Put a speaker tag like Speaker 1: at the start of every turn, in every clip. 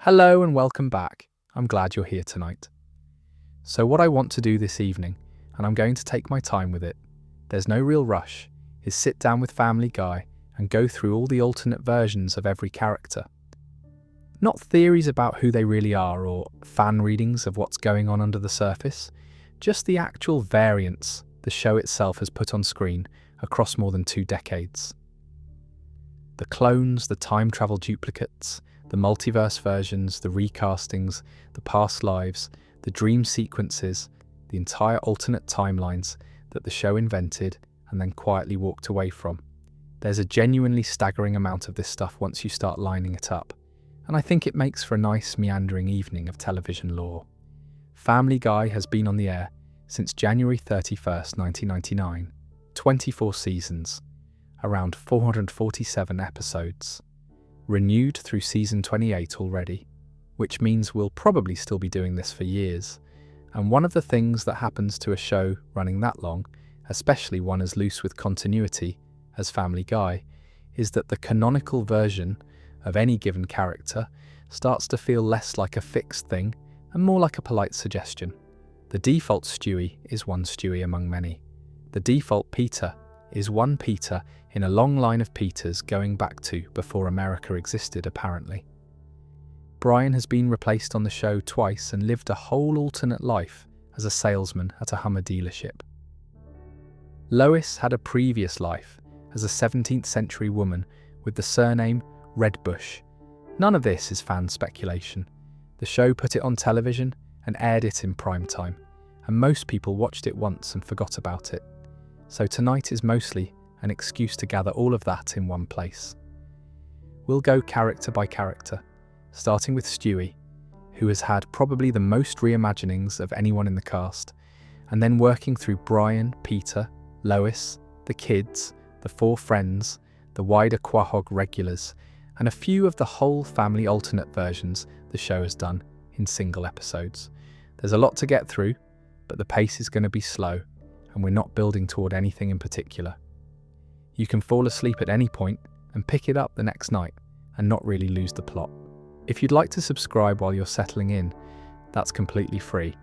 Speaker 1: Hello and welcome back. I'm glad you're here tonight. So what I want to do this evening, and I'm going to take my time with it, there's no real rush, is sit down with Family Guy and go through all the alternate versions of every character. Not theories about who they really are or fan readings of what's going on under the surface, just the actual variants the show itself has put on screen across more than 2 decades. The clones, the time travel duplicates, the multiverse versions, the recastings, the past lives, the dream sequences, the entire alternate timelines that the show invented and then quietly walked away from. There's a genuinely staggering amount of this stuff once you start lining it up, and I think it makes for a nice meandering evening of television lore. Family Guy has been on the air since January 31st, 1999, 24 seasons, around 447 episodes. Renewed through season 28 already, which means we'll probably still be doing this for years. And one of the things that happens to a show running that long, especially one as loose with continuity as Family Guy, is that the canonical version of any given character starts to feel less like a fixed thing and more like a polite suggestion. The default Stewie is one Stewie among many. The default Peter is one Peter in a long line of Peters going back to before America existed, apparently. Brian has been replaced on the show twice and lived a whole alternate life as a salesman at a Hummer dealership. Lois had a previous life as a 17th century woman with the surname Redbush. None of this is fan speculation. The show put it on television and aired it in prime time, and most people watched it once and forgot about it. So tonight is mostly an excuse to gather all of that in one place. We'll go character by character, starting with Stewie, who has had probably the most reimaginings of anyone in the cast, and then working through Brian, Peter, Lois, the kids, the 4 friends, the wider Quahog regulars, and a few of the whole family alternate versions the show has done in single episodes. There's a lot to get through, but the pace is going to be slow, and we're not building toward anything in particular. You can fall asleep at any point and pick it up the next night and not really lose the plot. If you'd like to subscribe while you're settling in, that's completely free,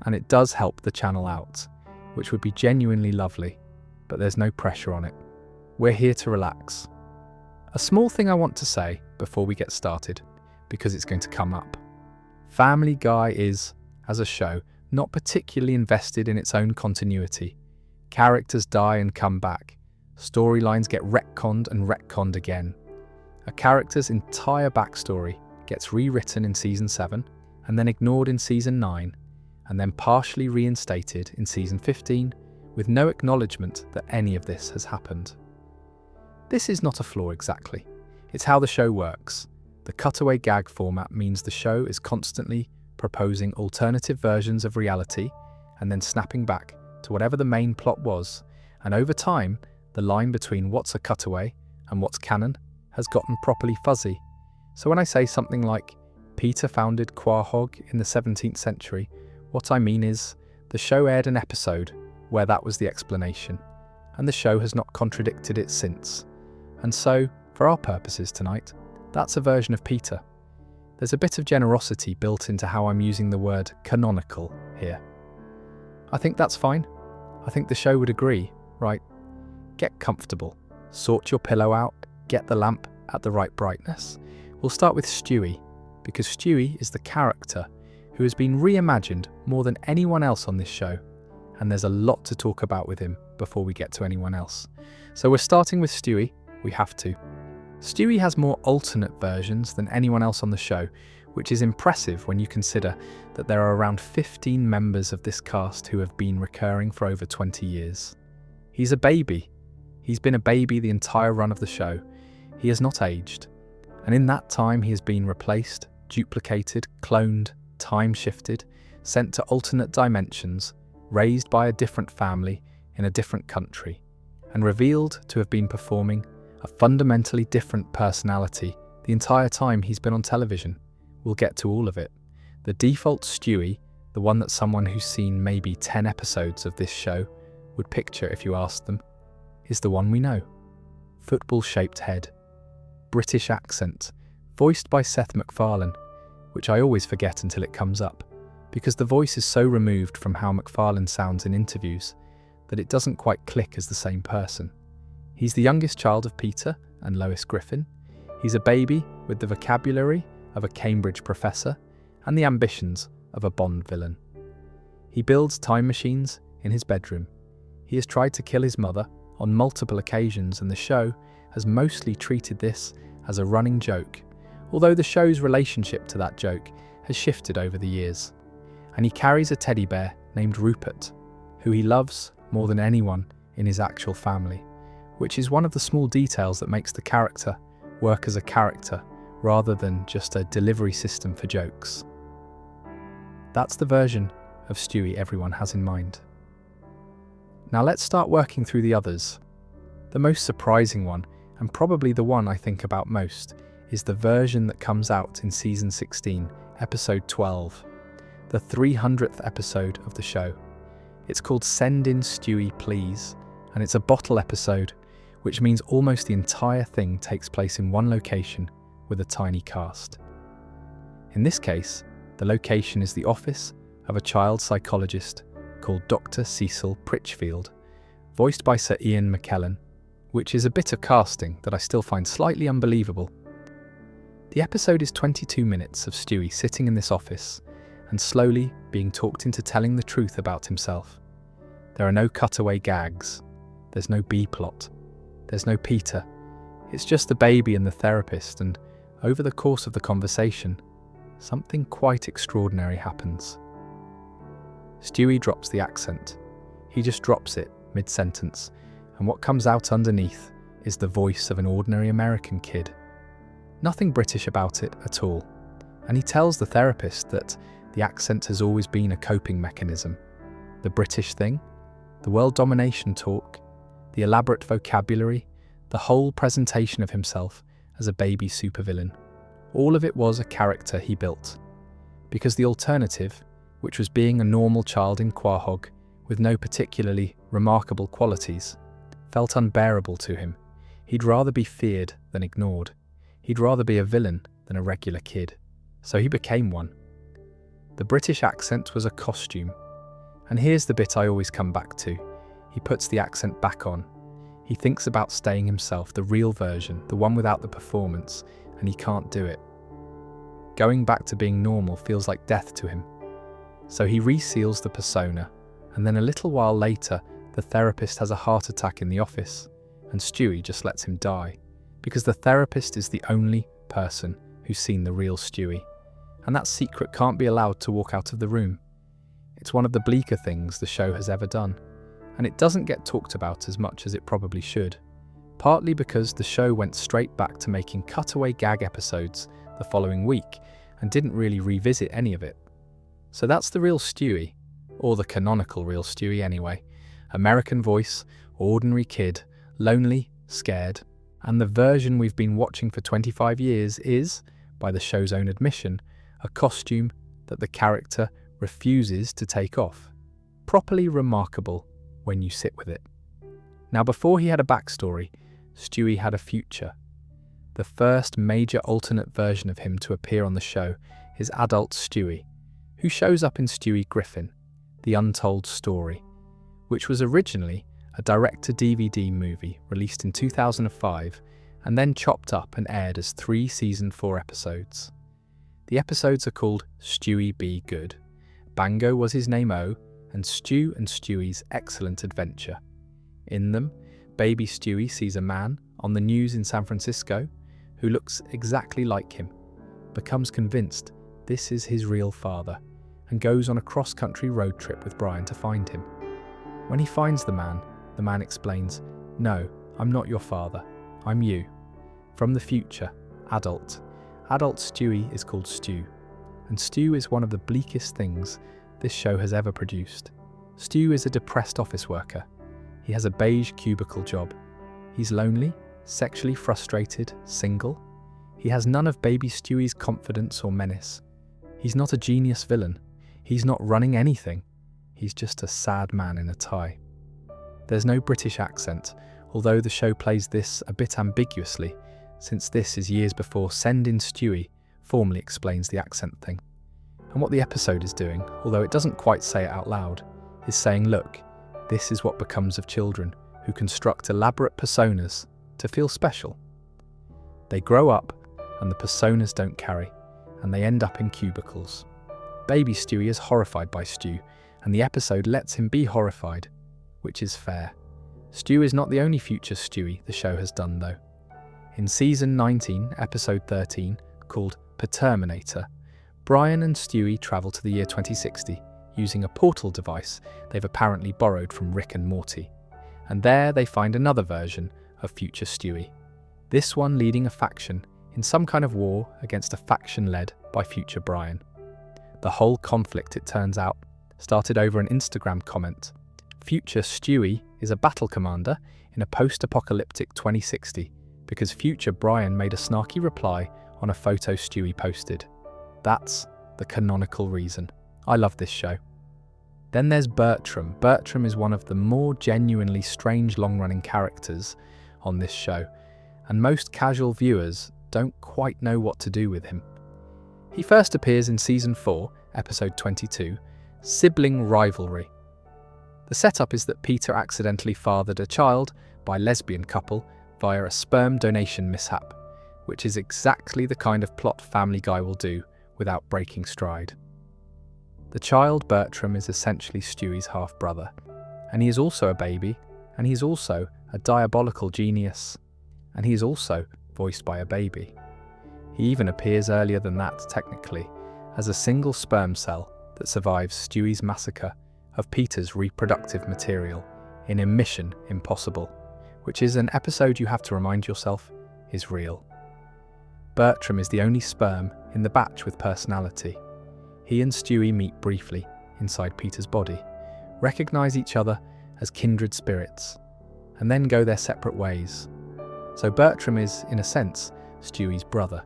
Speaker 1: and it does help the channel out, which would be genuinely lovely, but there's no pressure on it. We're here to relax. A small thing I want to say before we get started, because it's going to come up. Family Guy is, as a show, not particularly invested in its own continuity. Characters die and come back. Storylines get retconned and retconned again. A character's entire backstory gets rewritten in season 7, and then ignored in season 9, and then partially reinstated in season 15, with no acknowledgement that any of this has happened. This is not a flaw exactly. It's how the show works. The cutaway gag format means the show is constantly proposing alternative versions of reality and then snapping back to whatever the main plot was, and over time, the line between what's a cutaway and what's canon has gotten properly fuzzy. So when I say something like, Peter founded Quahog in the 17th century, what I mean is, the show aired an episode where that was the explanation, and the show has not contradicted it since. And so, for our purposes tonight, that's a version of Peter. There's a bit of generosity built into how I'm using the word canonical here. I think that's fine. I think the show would agree, right? Get comfortable, sort your pillow out, get the lamp at the right brightness. We'll start with Stewie, because Stewie is the character who has been reimagined more than anyone else on this show, and there's a lot to talk about with him before we get to anyone else. So we're starting with Stewie, we have to. Stewie has more alternate versions than anyone else on the show, which is impressive when you consider that there are around 15 members of this cast who have been recurring for over 20 years. He's a baby. He's been a baby the entire run of the show. He has not aged. And in that time he has been replaced, duplicated, cloned, time-shifted, sent to alternate dimensions, raised by a different family in a different country, and revealed to have been performing a fundamentally different personality the entire time he's been on television. We'll get to all of it. The default Stewie, the one that someone who's seen maybe 10 episodes of this show would picture if you asked them, is the one we know. Football-shaped head, British accent, voiced by Seth MacFarlane, which I always forget until it comes up, because the voice is so removed from how MacFarlane sounds in interviews that it doesn't quite click as the same person. He's the youngest child of Peter and Lois Griffin. He's a baby with the vocabulary of a Cambridge professor and the ambitions of a Bond villain. He builds time machines in his bedroom. He has tried to kill his mother on multiple occasions, and the show has mostly treated this as a running joke, although the show's relationship to that joke has shifted over the years. And he carries a teddy bear named Rupert, who he loves more than anyone in his actual family, which is one of the small details that makes the character work as a character rather than just a delivery system for jokes. That's the version of Stewie everyone has in mind. Now let's start working through the others. The most surprising one, and probably the one I think about most, is the version that comes out in Season 16, Episode 12, the 300th episode of the show. It's called Send in Stewie Please, and it's a bottle episode, which means almost the entire thing takes place in one location with a tiny cast. In this case, the location is the office of a child psychologist called Dr. Cecil Pritchfield, voiced by Sir Ian McKellen, which is a bit of casting that I still find slightly unbelievable. The episode is 22 minutes of Stewie sitting in this office and slowly being talked into telling the truth about himself. There are no cutaway gags. There's no B-plot. There's no Peter. It's just the baby and the therapist, and over the course of the conversation, something quite extraordinary happens. Stewie drops the accent. He just drops it mid-sentence, and what comes out underneath is the voice of an ordinary American kid. Nothing British about it at all, and he tells the therapist that the accent has always been a coping mechanism. The British thing, the world domination talk, the elaborate vocabulary, the whole presentation of himself as a baby supervillain. All of it was a character he built. Because the alternative, which was being a normal child in Quahog with no particularly remarkable qualities, felt unbearable to him. He'd rather be feared than ignored. He'd rather be a villain than a regular kid. So he became one. The British accent was a costume. And here's the bit I always come back to. He puts the accent back on. He thinks about staying himself, the real version, the one without the performance, and he can't do it. Going back to being normal feels like death to him. So he reseals the persona, and then a little while later, the therapist has a heart attack in the office, and Stewie just lets him die, because the therapist is the only person who's seen the real Stewie, and that secret can't be allowed to walk out of the room. It's one of the bleaker things the show has ever done, and it doesn't get talked about as much as it probably should, partly because the show went straight back to making cutaway gag episodes the following week and didn't really revisit any of it. So that's the real Stewie, or the canonical real Stewie anyway. American voice, ordinary kid, lonely, scared, and the version we've been watching for 25 years is, by the show's own admission, a costume that the character refuses to take off. Properly remarkable when you sit with it. Now, before he had a backstory, Stewie had a future. The first major alternate version of him to appear on the show is adult Stewie, who shows up in Stewie Griffin, The Untold Story, which was originally a direct-to-DVD movie released in 2005 and then chopped up and aired as 3 season 4 episodes. The episodes are called Stewie Be Good, Bango Was His Name O, and Stu and Stewie's Excellent Adventure. In them, baby Stewie sees a man on the news in San Francisco who looks exactly like him, becomes convinced this is his real father, and goes on a cross-country road trip with Brian to find him. When he finds the man explains, "No, I'm not your father, I'm you." From the future, adult Stewie is called Stu, and Stu is one of the bleakest things this show has ever produced. Stu is a depressed office worker. He has a beige cubicle job. He's lonely, sexually frustrated, single. He has none of baby Stewie's confidence or menace. He's not a genius villain. He's not running anything. He's just a sad man in a tie. There's no British accent, although the show plays this a bit ambiguously, since this is years before Send in Stewie formally explains the accent thing. And what the episode is doing, although it doesn't quite say it out loud, is saying, look, this is what becomes of children who construct elaborate personas to feel special. They grow up and the personas don't carry, and they end up in cubicles. Baby Stewie is horrified by Stu, and the episode lets him be horrified, which is fair. Stu is not the only future Stewie the show has done though. In season 19, episode 13, called Terminator, Brian and Stewie travel to the year 2060 using a portal device they've apparently borrowed from Rick and Morty, and there they find another version of future Stewie, this one leading a faction in some kind of war against a faction led by future Brian. The whole conflict, it turns out, started over an Instagram comment. Future Stewie is a battle commander in a post-apocalyptic 2060 because future Brian made a snarky reply on a photo Stewie posted. That's the canonical reason. I love this show. Then there's Bertram. Bertram is one of the more genuinely strange long-running characters on this show, and most casual viewers don't quite know what to do with him. He first appears in season 4, episode 22, Sibling Rivalry. The setup is that Peter accidentally fathered a child by a lesbian couple via a sperm donation mishap, which is exactly the kind of plot Family Guy will do without breaking stride. The child, Bertram, is essentially Stewie's half-brother, and he is also a baby, and he is also a diabolical genius, and he is also voiced by a baby. He even appears earlier than that, technically, as a single sperm cell that survives Stewie's massacre of Peter's reproductive material in A Mission Impossible, which is an episode you have to remind yourself is real. Bertram is the only sperm in the batch with personality. He and Stewie meet briefly inside Peter's body, recognise each other as kindred spirits, and then go their separate ways. So Bertram is, in a sense, Stewie's brother.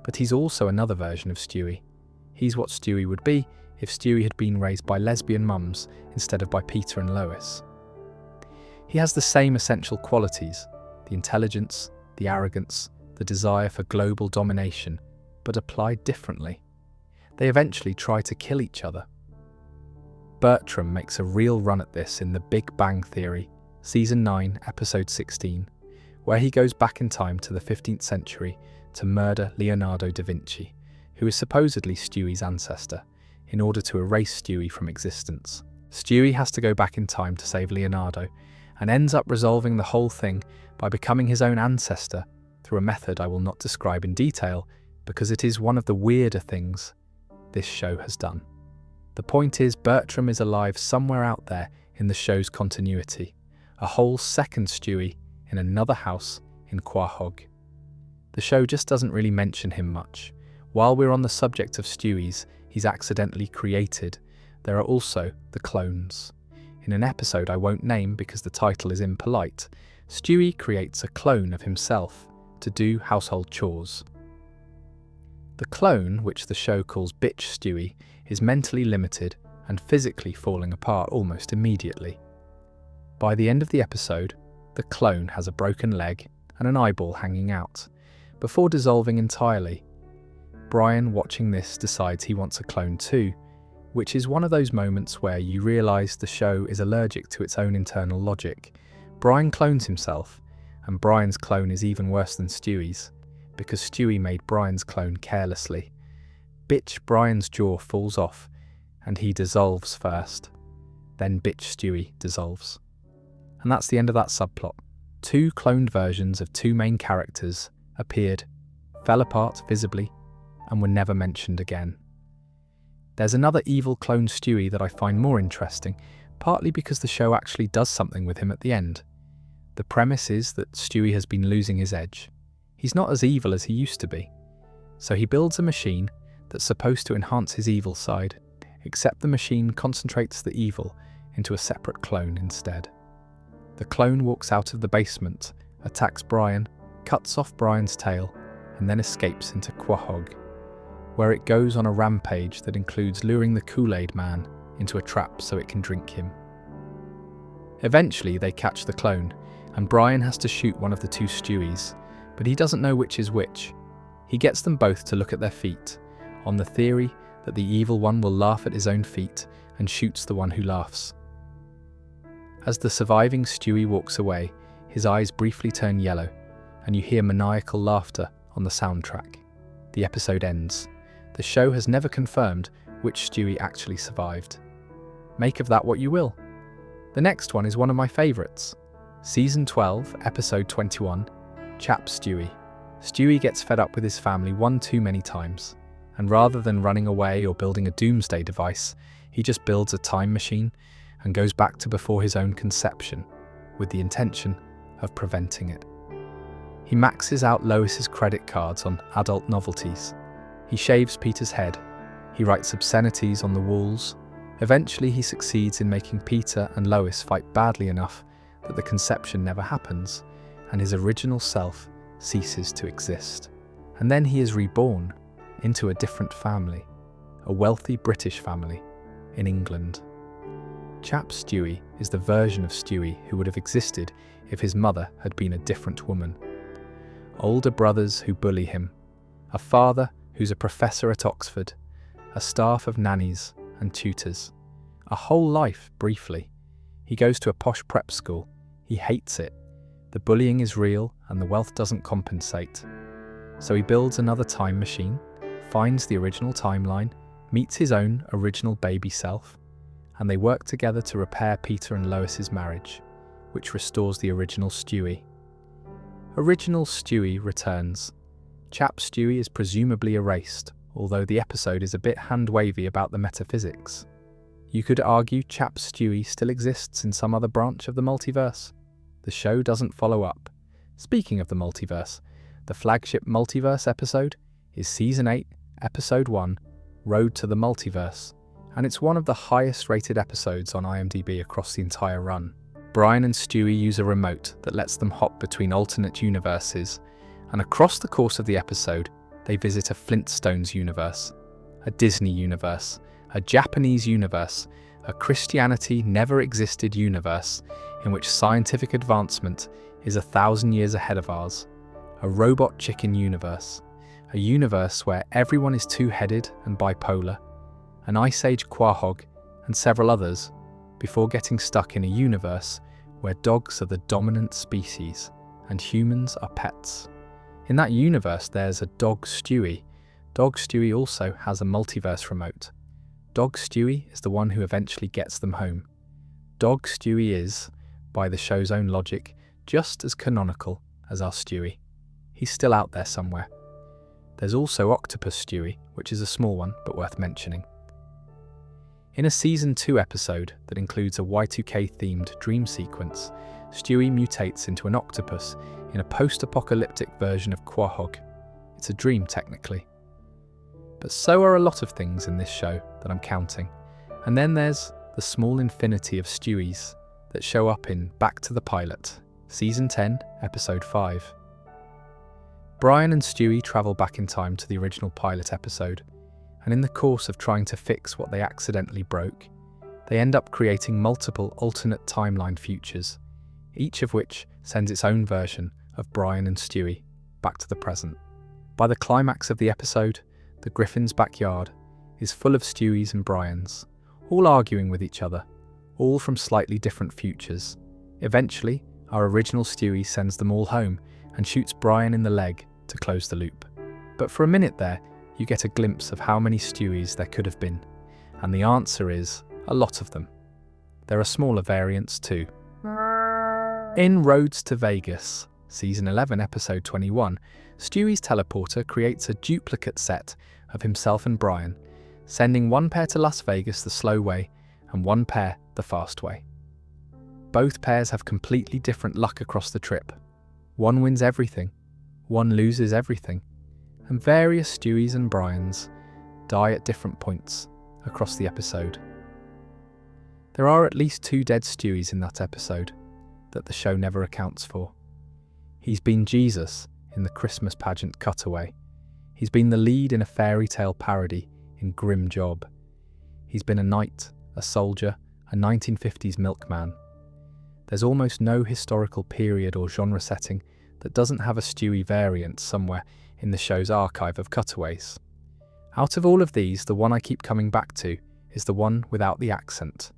Speaker 1: But he's also another version of Stewie. He's what Stewie would be if Stewie had been raised by lesbian mums instead of by Peter and Lois. He has the same essential qualities, the intelligence, the arrogance, the desire for global domination, but applied differently. They eventually try to kill each other. Bertram makes a real run at this in The Big Bang Theory, season 9, episode 16, where he goes back in time to the 15th century to murder Leonardo da Vinci, who is supposedly Stewie's ancestor, in order to erase Stewie from existence. Stewie has to go back in time to save Leonardo, and ends up resolving the whole thing by becoming his own ancestor through a method I will not describe in detail because it is one of the weirder things this show has done. The point is, Bertram is alive somewhere out there in the show's continuity, a whole second Stewie in another house in Quahog. The show just doesn't really mention him much. While we're on the subject of Stewies he's accidentally created, there are also the clones. In an episode I won't name because the title is impolite, Stewie creates a clone of himself to do household chores. The clone, which the show calls Bitch Stewie, is mentally limited and physically falling apart almost immediately. By the end of the episode, the clone has a broken leg and an eyeball hanging out, before dissolving entirely. Brian, watching this, decides he wants a clone too, which is one of those moments where you realise the show is allergic to its own internal logic. Brian clones himself, and Brian's clone is even worse than Stewie's, because Stewie made Brian's clone carelessly. Bitch Brian's jaw falls off, and he dissolves first. Then Bitch Stewie dissolves. And that's the end of that subplot. Two cloned versions of two main characters appeared, fell apart visibly, and were never mentioned again. There's another evil clone Stewie that I find more interesting, partly because the show actually does something with him at the end. The premise is that Stewie has been losing his edge. He's not as evil as he used to be. So he builds a machine that's supposed to enhance his evil side, except the machine concentrates the evil into a separate clone instead. The clone walks out of the basement, attacks Brian, cuts off Brian's tail, and then escapes into Quahog, where it goes on a rampage that includes luring the Kool-Aid Man into a trap so it can drink him. Eventually they catch the clone, and Brian has to shoot one of the two Stewies, but he doesn't know which is which. He gets them both to look at their feet, on the theory that the evil one will laugh at his own feet and shoots the one who laughs. As the surviving Stewie walks away, his eyes briefly turn yellow, and you hear maniacal laughter on the soundtrack. The episode ends. The show has never confirmed which Stewie actually survived. Make of that what you will. The next one is one of my favourites. Season 12, Episode 21, Chap Stewie. Stewie gets fed up with his family one too many times, and rather than running away or building a doomsday device, he just builds a time machine and goes back to before his own conception, with the intention of preventing it. He maxes out Lois's credit cards on adult novelties. He shaves Peter's head. He writes obscenities on the walls. Eventually he succeeds in making Peter and Lois fight badly enough that the conception never happens, and his original self ceases to exist. And then he is reborn into a different family, a wealthy British family in England. Chap Stewie is the version of Stewie who would have existed if his mother had been a different woman. Older brothers who bully him, a father who's a professor at Oxford, a staff of nannies and tutors, a whole life briefly. He goes to a posh prep school. He hates it. The bullying is real and the wealth doesn't compensate. So he builds another time machine, finds the original timeline, meets his own original baby self, and they work together to repair Peter and Lois's marriage, which restores the original Stewie. Original Stewie returns. Chap Stewie is presumably erased, although the episode is a bit hand-wavy about the metaphysics. You could argue Chap Stewie still exists in some other branch of the multiverse. The show doesn't follow up. Speaking of the multiverse, the flagship multiverse episode is Season 8, Episode 1, Road to the Multiverse, and it's one of the highest rated episodes on IMDb across the entire run. Brian and Stewie use a remote that lets them hop between alternate universes, and across the course of the episode, they visit a Flintstones universe, a Disney universe, a Japanese universe, a Christianity never existed universe in which scientific advancement is 1,000 years ahead of ours, a robot chicken universe, a universe where everyone is two-headed and bipolar, an Ice Age quahog, and several others, before getting stuck in a universe where dogs are the dominant species and humans are pets. In that universe there's a Dog Stewie. Dog Stewie also has a multiverse remote. Dog Stewie is the one who eventually gets them home. Dog Stewie is, by the show's own logic, just as canonical as our Stewie. He's still out there somewhere. There's also Octopus Stewie, which is a small one but worth mentioning. In a Season 2 episode that includes a Y2K-themed dream sequence, Stewie mutates into an octopus in a post-apocalyptic version of Quahog. It's a dream, technically. But so are a lot of things in this show that I'm counting. And then there's the small infinity of Stewies that show up in Back to the Pilot, Season 10, Episode 5. Brian and Stewie travel back in time to the original pilot episode, and in the course of trying to fix what they accidentally broke, they end up creating multiple alternate timeline futures, each of which sends its own version of Brian and Stewie back to the present. By the climax of the episode, the Griffin's backyard is full of Stewies and Brians, all arguing with each other, all from slightly different futures. Eventually, our original Stewie sends them all home and shoots Brian in the leg to close the loop. But for a minute there, you get a glimpse of how many Stewies there could have been, and the answer is a lot of them. There are smaller variants too. In Roads to Vegas, Season 11, Episode 21, Stewie's teleporter creates a duplicate set of himself and Brian, sending one pair to Las Vegas the slow way and one pair the fast way. Both pairs have completely different luck across the trip. One wins everything, one loses everything, and various Stewies and Brians die at different points across the episode. There are at least 2 dead Stewies in that episode that the show never accounts for. He's been Jesus in the Christmas pageant Cutaway. He's been the lead in a fairy tale parody in Grim Job. He's been a knight, a soldier, a 1950s milkman. There's almost no historical period or genre setting that doesn't have a Stewie variant somewhere in the show's archive of cutaways. Out of all of these, the one I keep coming back to is the one without the accent.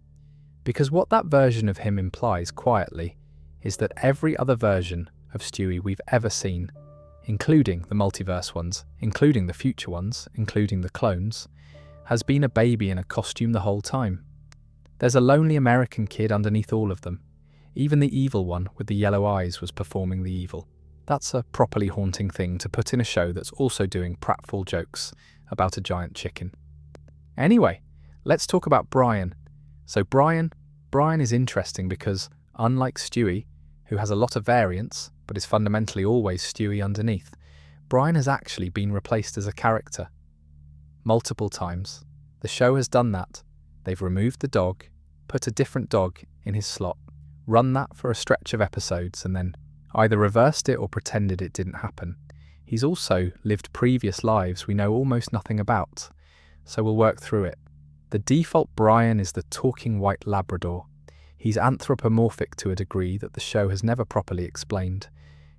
Speaker 1: Because what that version of him implies quietly is that every other version of Stewie we've ever seen, including the multiverse ones, including the future ones, including the clones, has been a baby in a costume the whole time. There's a lonely American kid underneath all of them. Even the evil one with the yellow eyes was performing the evil. That's a properly haunting thing to put in a show that's also doing pratfall jokes about a giant chicken. Anyway, let's talk about Brian. So Brian is interesting because, unlike Stewie, who has a lot of variants, but is fundamentally always Stewie underneath, Brian has actually been replaced as a character. Multiple times. The show has done that. They've removed the dog, put a different dog in his slot, run that for a stretch of episodes, and then either reversed it or pretended it didn't happen. He's also lived previous lives we know almost nothing about, so we'll work through it. The default Brian is the talking white Labrador. He's anthropomorphic to a degree that the show has never properly explained.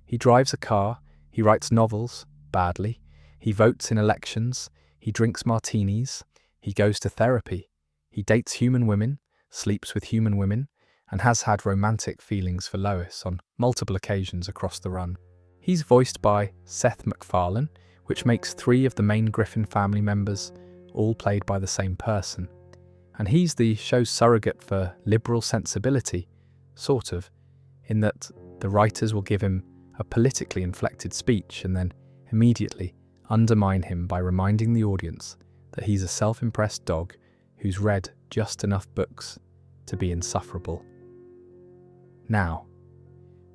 Speaker 1: He drives a car, he writes novels, badly, he votes in elections, he drinks martinis, he goes to therapy, he dates human women, sleeps with human women, and has had romantic feelings for Lois on multiple occasions across the run. He's voiced by Seth MacFarlane, which makes 3 of the main Griffin family members, all played by the same person. And he's the show's surrogate for liberal sensibility, sort of, in that the writers will give him a politically inflected speech and then immediately undermine him by reminding the audience that he's a self-impressed dog who's read just enough books to be insufferable. Now,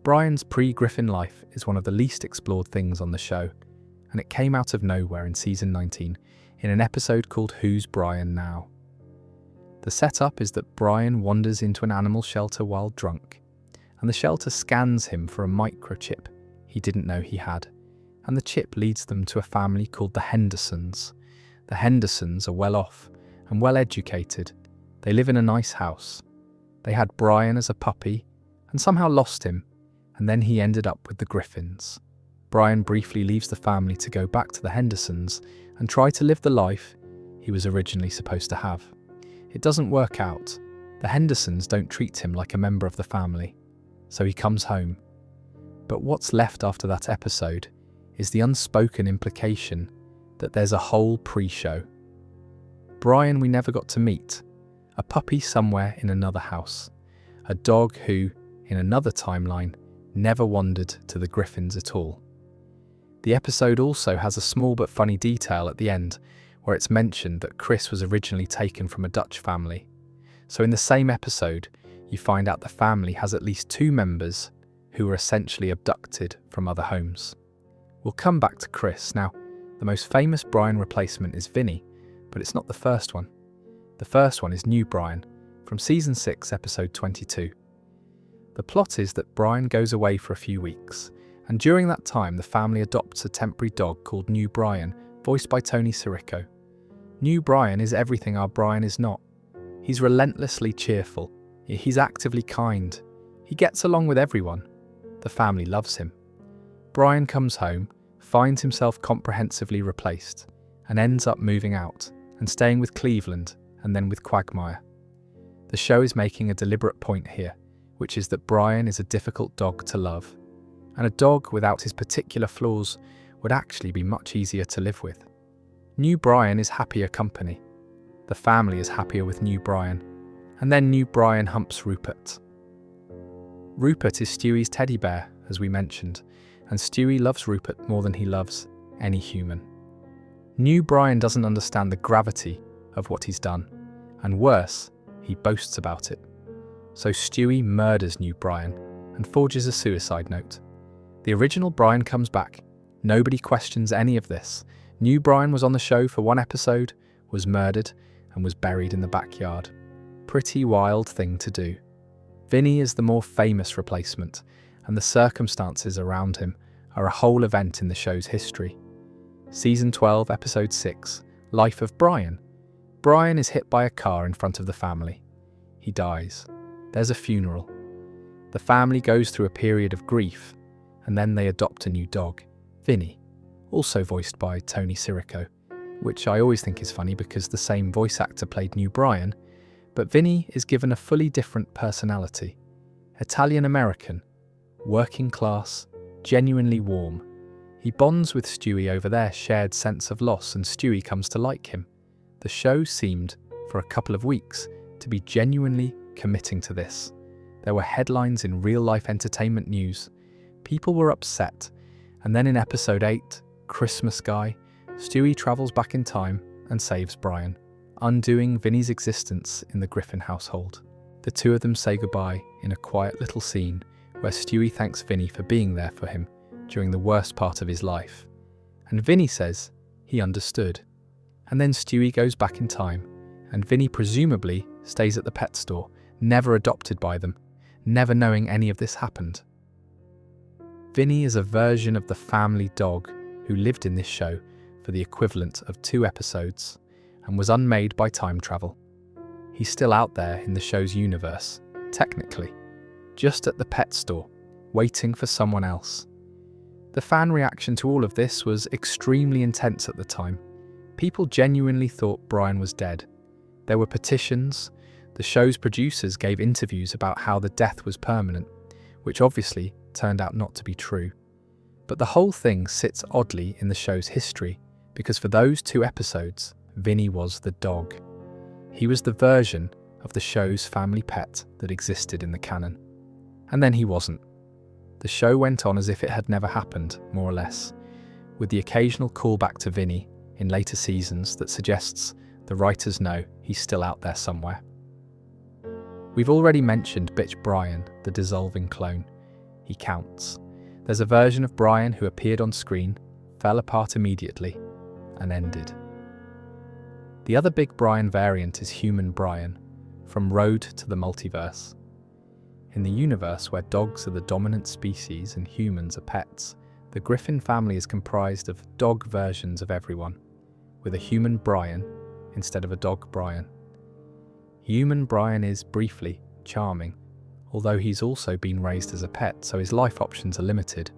Speaker 1: Brian's pre-Griffin life is one of the least explored things on the show, and it came out of nowhere in season 19 in an episode called Who's Brian Now? The setup is that Brian wanders into an animal shelter while drunk, and the shelter scans him for a microchip he didn't know he had, and the chip leads them to a family called the Hendersons. The Hendersons are well off and well educated. They live in a nice house. They had Brian as a puppy and somehow lost him, and then he ended up with the Griffins. Brian briefly leaves the family to go back to the Hendersons and try to live the life he was originally supposed to have. It doesn't work out. The Hendersons don't treat him like a member of the family, so he comes home. But what's left after that episode is the unspoken implication that there's a whole pre-show. Brian we never got to meet, a puppy somewhere in another house, a dog who, in another timeline, never wandered to the Griffins at all. The episode also has a small but funny detail at the end where it's mentioned that Chris was originally taken from a Dutch family. So in the same episode, you find out the family has at least 2 members who were essentially abducted from other homes. We'll come back to Chris. Now, the most famous Brian replacement is Vinny, but it's not the first one. The first one is New Brian, from season 6, episode 22. The plot is that Brian goes away for a few weeks, and during that time the family adopts a temporary dog called New Brian, voiced by Tony Sirico. New Brian is everything our Brian is not. He's relentlessly cheerful. He's actively kind. He gets along with everyone. The family loves him. Brian comes home, finds himself comprehensively replaced, and ends up moving out and staying with Cleveland and then with Quagmire. The show is making a deliberate point here, which is that Brian is a difficult dog to love, and a dog without his particular flaws would actually be much easier to live with. New Brian is happier company. The family is happier with New Brian, and then New Brian humps Rupert. Rupert is Stewie's teddy bear, as we mentioned, and Stewie loves Rupert more than he loves any human. New Brian doesn't understand the gravity of what he's done, and worse, he boasts about it. So Stewie murders New Brian and forges a suicide note. The original Brian comes back. Nobody questions any of this. New Brian was on the show for 1 episode, was murdered, and was buried in the backyard. Pretty wild thing to do. Vinny is the more famous replacement, and the circumstances around him are a whole event in the show's history. Season 12, episode 6, Life of Brian. Brian is hit by a car in front of the family. He dies. There's a funeral. The family goes through a period of grief, and then they adopt a new dog, Vinny. also voiced by Tony Sirico, which I always think is funny because the same voice actor played new Brian, but Vinny is given a fully different personality. Italian-American, working class, genuinely warm. He bonds with Stewie over their shared sense of loss and Stewie comes to like him. The show seemed, for a couple of weeks, to be genuinely committing to this. There were headlines in real-life entertainment news. People were upset. And then in episode 8, Christmas Guy, Stewie travels back in time and saves Brian, undoing Vinny's existence in the Griffin household. The two of them say goodbye in a quiet little scene where Stewie thanks Vinny for being there for him during the worst part of his life. And Vinny says he understood. And then Stewie goes back in time, and Vinny presumably stays at the pet store, never adopted by them, never knowing any of this happened. Vinny is a version of the family dog who lived in this show for the equivalent of 2 episodes and was unmade by time travel. He's still out there in the show's universe, technically, just at the pet store, waiting for someone else. The fan reaction to all of this was extremely intense at the time. People genuinely thought Brian was dead. There were petitions. The show's producers gave interviews about how the death was permanent, which obviously turned out not to be true. But the whole thing sits oddly in the show's history, because for those 2 episodes, Vinny was the dog. He was the version of the show's family pet that existed in the canon. And then he wasn't. The show went on as if it had never happened, more or less, with the occasional callback to Vinny in later seasons that suggests the writers know he's still out there somewhere. We've already mentioned Bitch Brian, the dissolving clone. He counts. There's a version of Brian who appeared on screen, fell apart immediately, and ended. The other big Brian variant is Human Brian, from Road to the Multiverse. In the universe where dogs are the dominant species and humans are pets, the Griffin family is comprised of dog versions of everyone, with a human Brian instead of a dog Brian. Human Brian is, briefly, charming, although he's also been raised as a pet, so his life options are limited.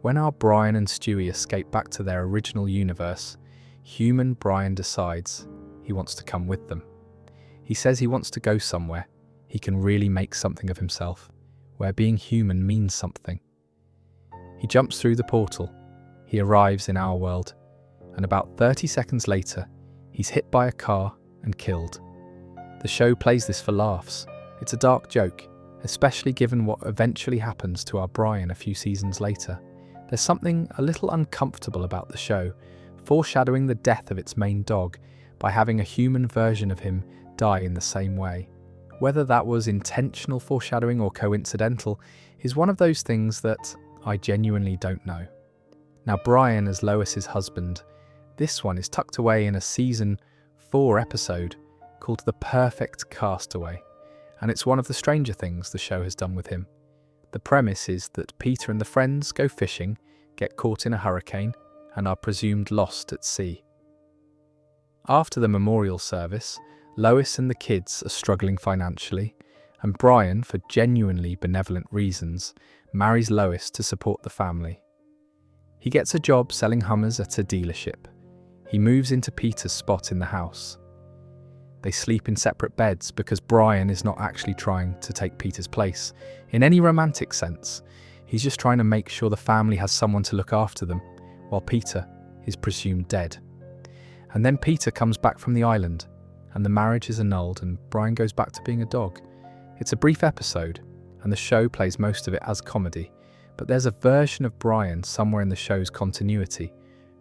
Speaker 1: When our Brian and Stewie escape back to their original universe, Human Brian decides he wants to come with them. He says he wants to go somewhere he can really make something of himself, where being human means something. He jumps through the portal, he arrives in our world, and about 30 seconds later, he's hit by a car and killed. The show plays this for laughs. It's a dark joke, especially given what eventually happens to our Brian a few seasons later. There's something a little uncomfortable about the show, foreshadowing the death of its main dog by having a human version of him die in the same way. Whether that was intentional foreshadowing or coincidental is one of those things that I genuinely don't know. Now, Brian as Lois's husband, this one is tucked away in a season 4 episode called The Perfect Castaway, and it's one of the stranger things the show has done with him. The premise is that Peter and the friends go fishing, get caught in a hurricane, and are presumed lost at sea. After the memorial service, Lois and the kids are struggling financially, and Brian, for genuinely benevolent reasons, marries Lois to support the family. He gets a job selling Hummers at a dealership. He moves into Peter's spot in the house. They sleep in separate beds because Brian is not actually trying to take Peter's place in any romantic sense. He's just trying to make sure the family has someone to look after them, while Peter is presumed dead. And then Peter comes back from the island, and the marriage is annulled and Brian goes back to being a dog. It's a brief episode, and the show plays most of it as comedy, but there's a version of Brian somewhere in the show's continuity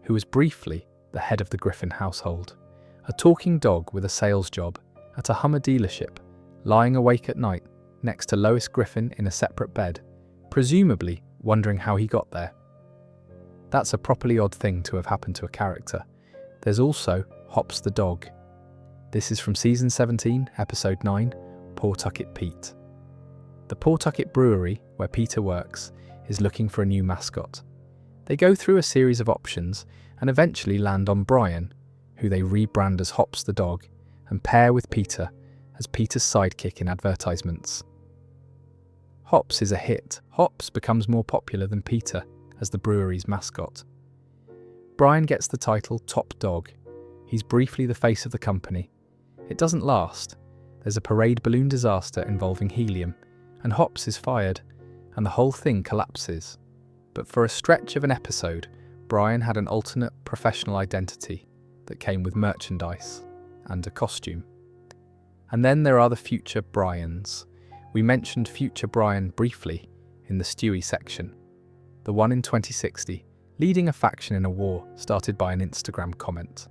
Speaker 1: who was briefly the head of the Griffin household. A talking dog with a sales job at a Hummer dealership, lying awake at night next to Lois Griffin in a separate bed, presumably wondering how he got there. That's a properly odd thing to have happened to a character. There's also Hops the dog. This is from season 17, episode 9, Pawtucket Pete. The Pawtucket Brewery, where Peter works, is looking for a new mascot. They go through a series of options and eventually land on Brian, who they rebrand as Hops the dog and pair with Peter as Peter's sidekick in advertisements. Hops is a hit. Hops becomes more popular than Peter as the brewery's mascot. Brian gets the title Top Dog. He's briefly the face of the company. It doesn't last. There's a parade balloon disaster involving helium, and Hops is fired, and the whole thing collapses. But for a stretch of an episode, Brian had an alternate professional identity that came with merchandise and a costume. And then there are the future Brians. We mentioned future Brian briefly in the Stewie section, the one in 2060, leading a faction in a war started by an Instagram comment.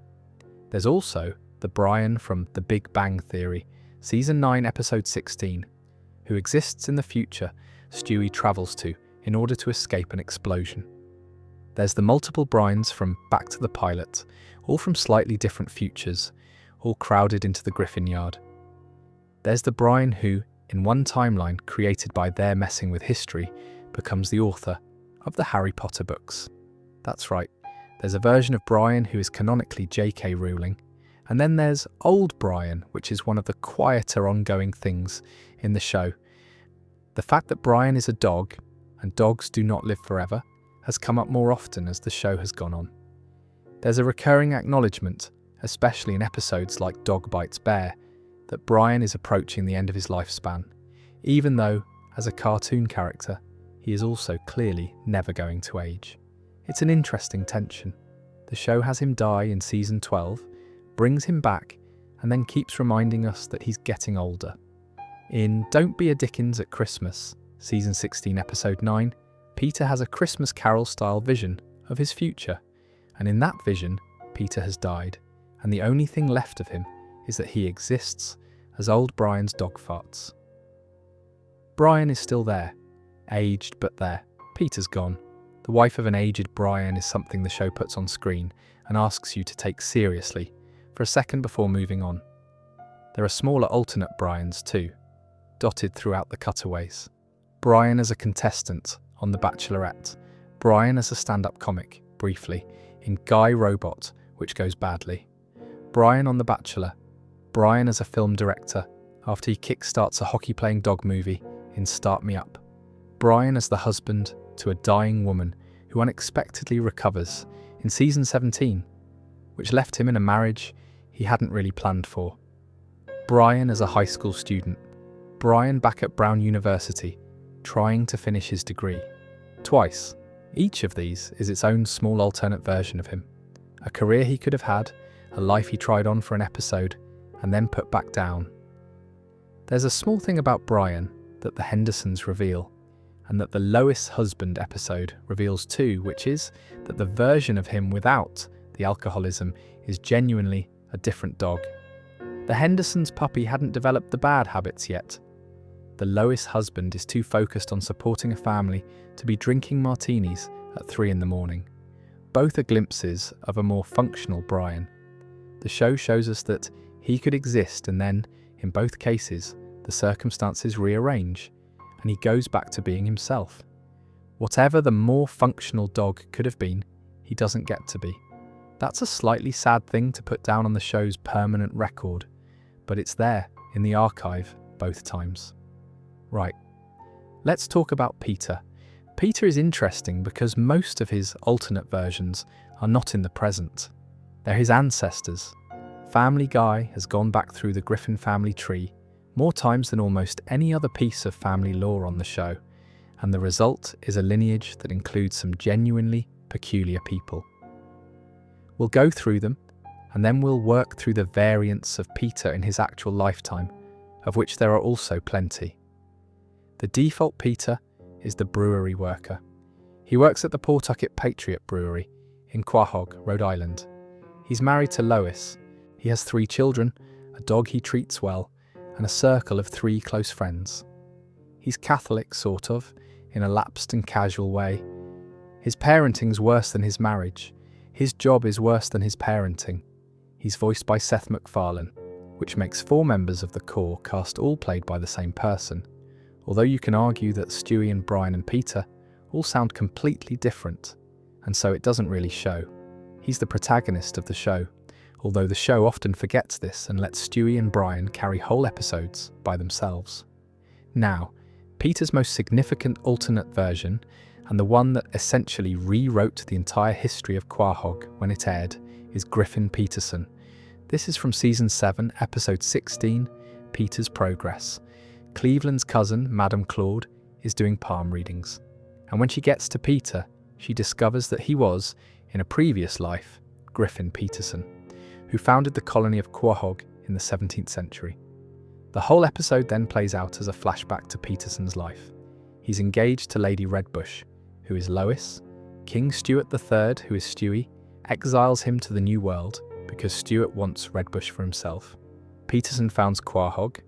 Speaker 1: There's also the Brian from The Big Bang Theory, Season 9, Episode 16, who exists in the future Stewie travels to in order to escape an explosion. There's the multiple Brians from Back to the Pilot, all from slightly different futures, all crowded into the Griffin Yard. There's the Brian who, in one timeline created by their messing with history, becomes the author of the Harry Potter books. That's right, there's a version of Brian who is canonically J.K. Rowling, and then there's Old Brian, which is one of the quieter ongoing things in the show. The fact that Brian is a dog, and dogs do not live forever, has come up more often as the show has gone on. There's a recurring acknowledgement, especially in episodes like Dog Bites Bear, that Brian is approaching the end of his lifespan, even though, as a cartoon character, he is also clearly never going to age. It's an interesting tension. The show has him die in Season 12, brings him back, and then keeps reminding us that he's getting older. In Don't Be a Dickens at Christmas, Season 16, Episode 9, Peter has a Christmas Carol-style vision of his future, and in that vision, Peter has died, and the only thing left of him is that he exists as old Brian's dog farts. Brian is still there, aged but there. Peter's gone. The wife of an aged Brian is something the show puts on screen and asks you to take seriously for a second before moving on. There are smaller alternate Brians too, dotted throughout the cutaways. Brian as a contestant on The Bachelorette, Brian as a stand-up comic, briefly, in Guy Robot, which goes badly, Brian on The Bachelor, Brian as a film director after he kickstarts a hockey-playing dog movie in Start Me Up, Brian as the husband to a dying woman who unexpectedly recovers in Season 17, which left him in a marriage he hadn't really planned for, Brian as a high school student, Brian back at Brown University, trying to finish his degree. Twice. Each of these is its own small alternate version of him. A career he could have had, a life he tried on for an episode, and then put back down. There's a small thing about Brian that the Hendersons reveal, and that the Lois husband episode reveals too, which is that the version of him without the alcoholism is genuinely a different dog. The Hendersons' puppy hadn't developed the bad habits yet. The Lois husband is too focused on supporting a family to be drinking martinis at 3 a.m. Both are glimpses of a more functional Brian. The show shows us that he could exist, and then, in both cases, the circumstances rearrange, and he goes back to being himself. Whatever the more functional dog could have been, he doesn't get to be. That's a slightly sad thing to put down on the show's permanent record, but it's there, in the archive, both times. Right, let's talk about Peter. Peter is interesting because most of his alternate versions are not in the present. They're his ancestors. Family Guy has gone back through the Griffin family tree more times than almost any other piece of family lore on the show, and the result is a lineage that includes some genuinely peculiar people. We'll go through them, and then we'll work through the variants of Peter in his actual lifetime, of which there are also plenty. The default Peter is the brewery worker. He works at the Pawtucket Patriot Brewery in Quahog, Rhode Island. He's married to Lois. He has 3 children, a dog he treats well, and a circle of 3 close friends. He's Catholic, sort of, in a lapsed and casual way. His parenting's worse than his marriage. His job is worse than his parenting. He's voiced by Seth MacFarlane, which makes 4 members of the core cast all played by the same person, although you can argue that Stewie and Brian and Peter all sound completely different, and so it doesn't really show. He's the protagonist of the show, although the show often forgets this and lets Stewie and Brian carry whole episodes by themselves. Now, Peter's most significant alternate version, and the one that essentially rewrote the entire history of Quahog when it aired, is Griffin Peterson. This is from Season 7, Episode 16, Peter's Progress. Cleveland's cousin, Madame Claude, is doing palm readings, and when she gets to Peter, she discovers that he was, in a previous life, Griffin Peterson, who founded the colony of Quahog in the 17th century. The whole episode then plays out as a flashback to Peterson's life. He's engaged to Lady Redbush, who is Lois. King Stuart III, who is Stewie, exiles him to the New World because Stuart wants Redbush for himself. Peterson founds Quahog.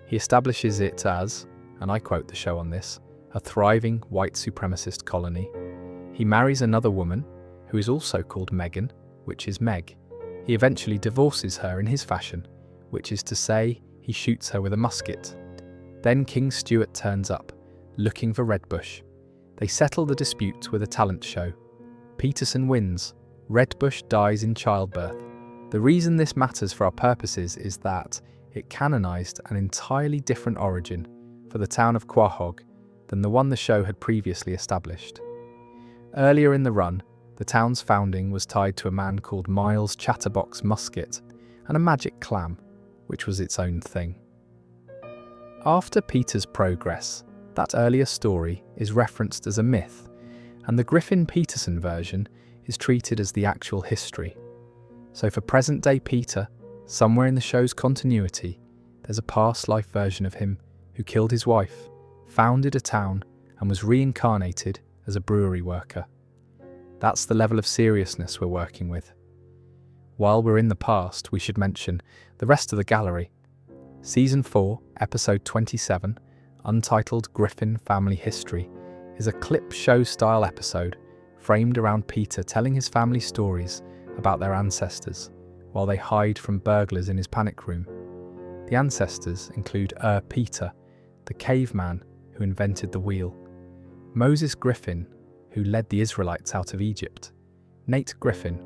Speaker 1: He establishes it as, and I quote the show on this, a thriving white supremacist colony. He marries another woman, who is also called Megan, which is Meg. He eventually divorces her in his fashion, which is to say, he shoots her with a musket. Then King Stuart turns up, looking for Redbush. They settle the dispute with a talent show. Peterson wins. Redbush dies in childbirth. The reason this matters for our purposes is that it canonized an entirely different origin for the town of Quahog than the one the show had previously established. Earlier in the run, the town's founding was tied to a man called Miles Chatterbox Musket and a magic clam, which was its own thing. After Peter's Progress, that earlier story is referenced as a myth, and the Griffin Peterson version is treated as the actual history. So for present-day Peter, somewhere in the show's continuity, there's a past life version of him who killed his wife, founded a town, and was reincarnated as a brewery worker. That's the level of seriousness we're working with. While we're in the past, we should mention the rest of the gallery. Season 4, Episode 27, untitled Griffin Family History, is a clip show-style episode framed around Peter telling his family stories about their ancestors while they hide from burglars in his panic room. The ancestors include Peter, the caveman who invented the wheel, Moses Griffin, who led the Israelites out of Egypt, Nate Griffin,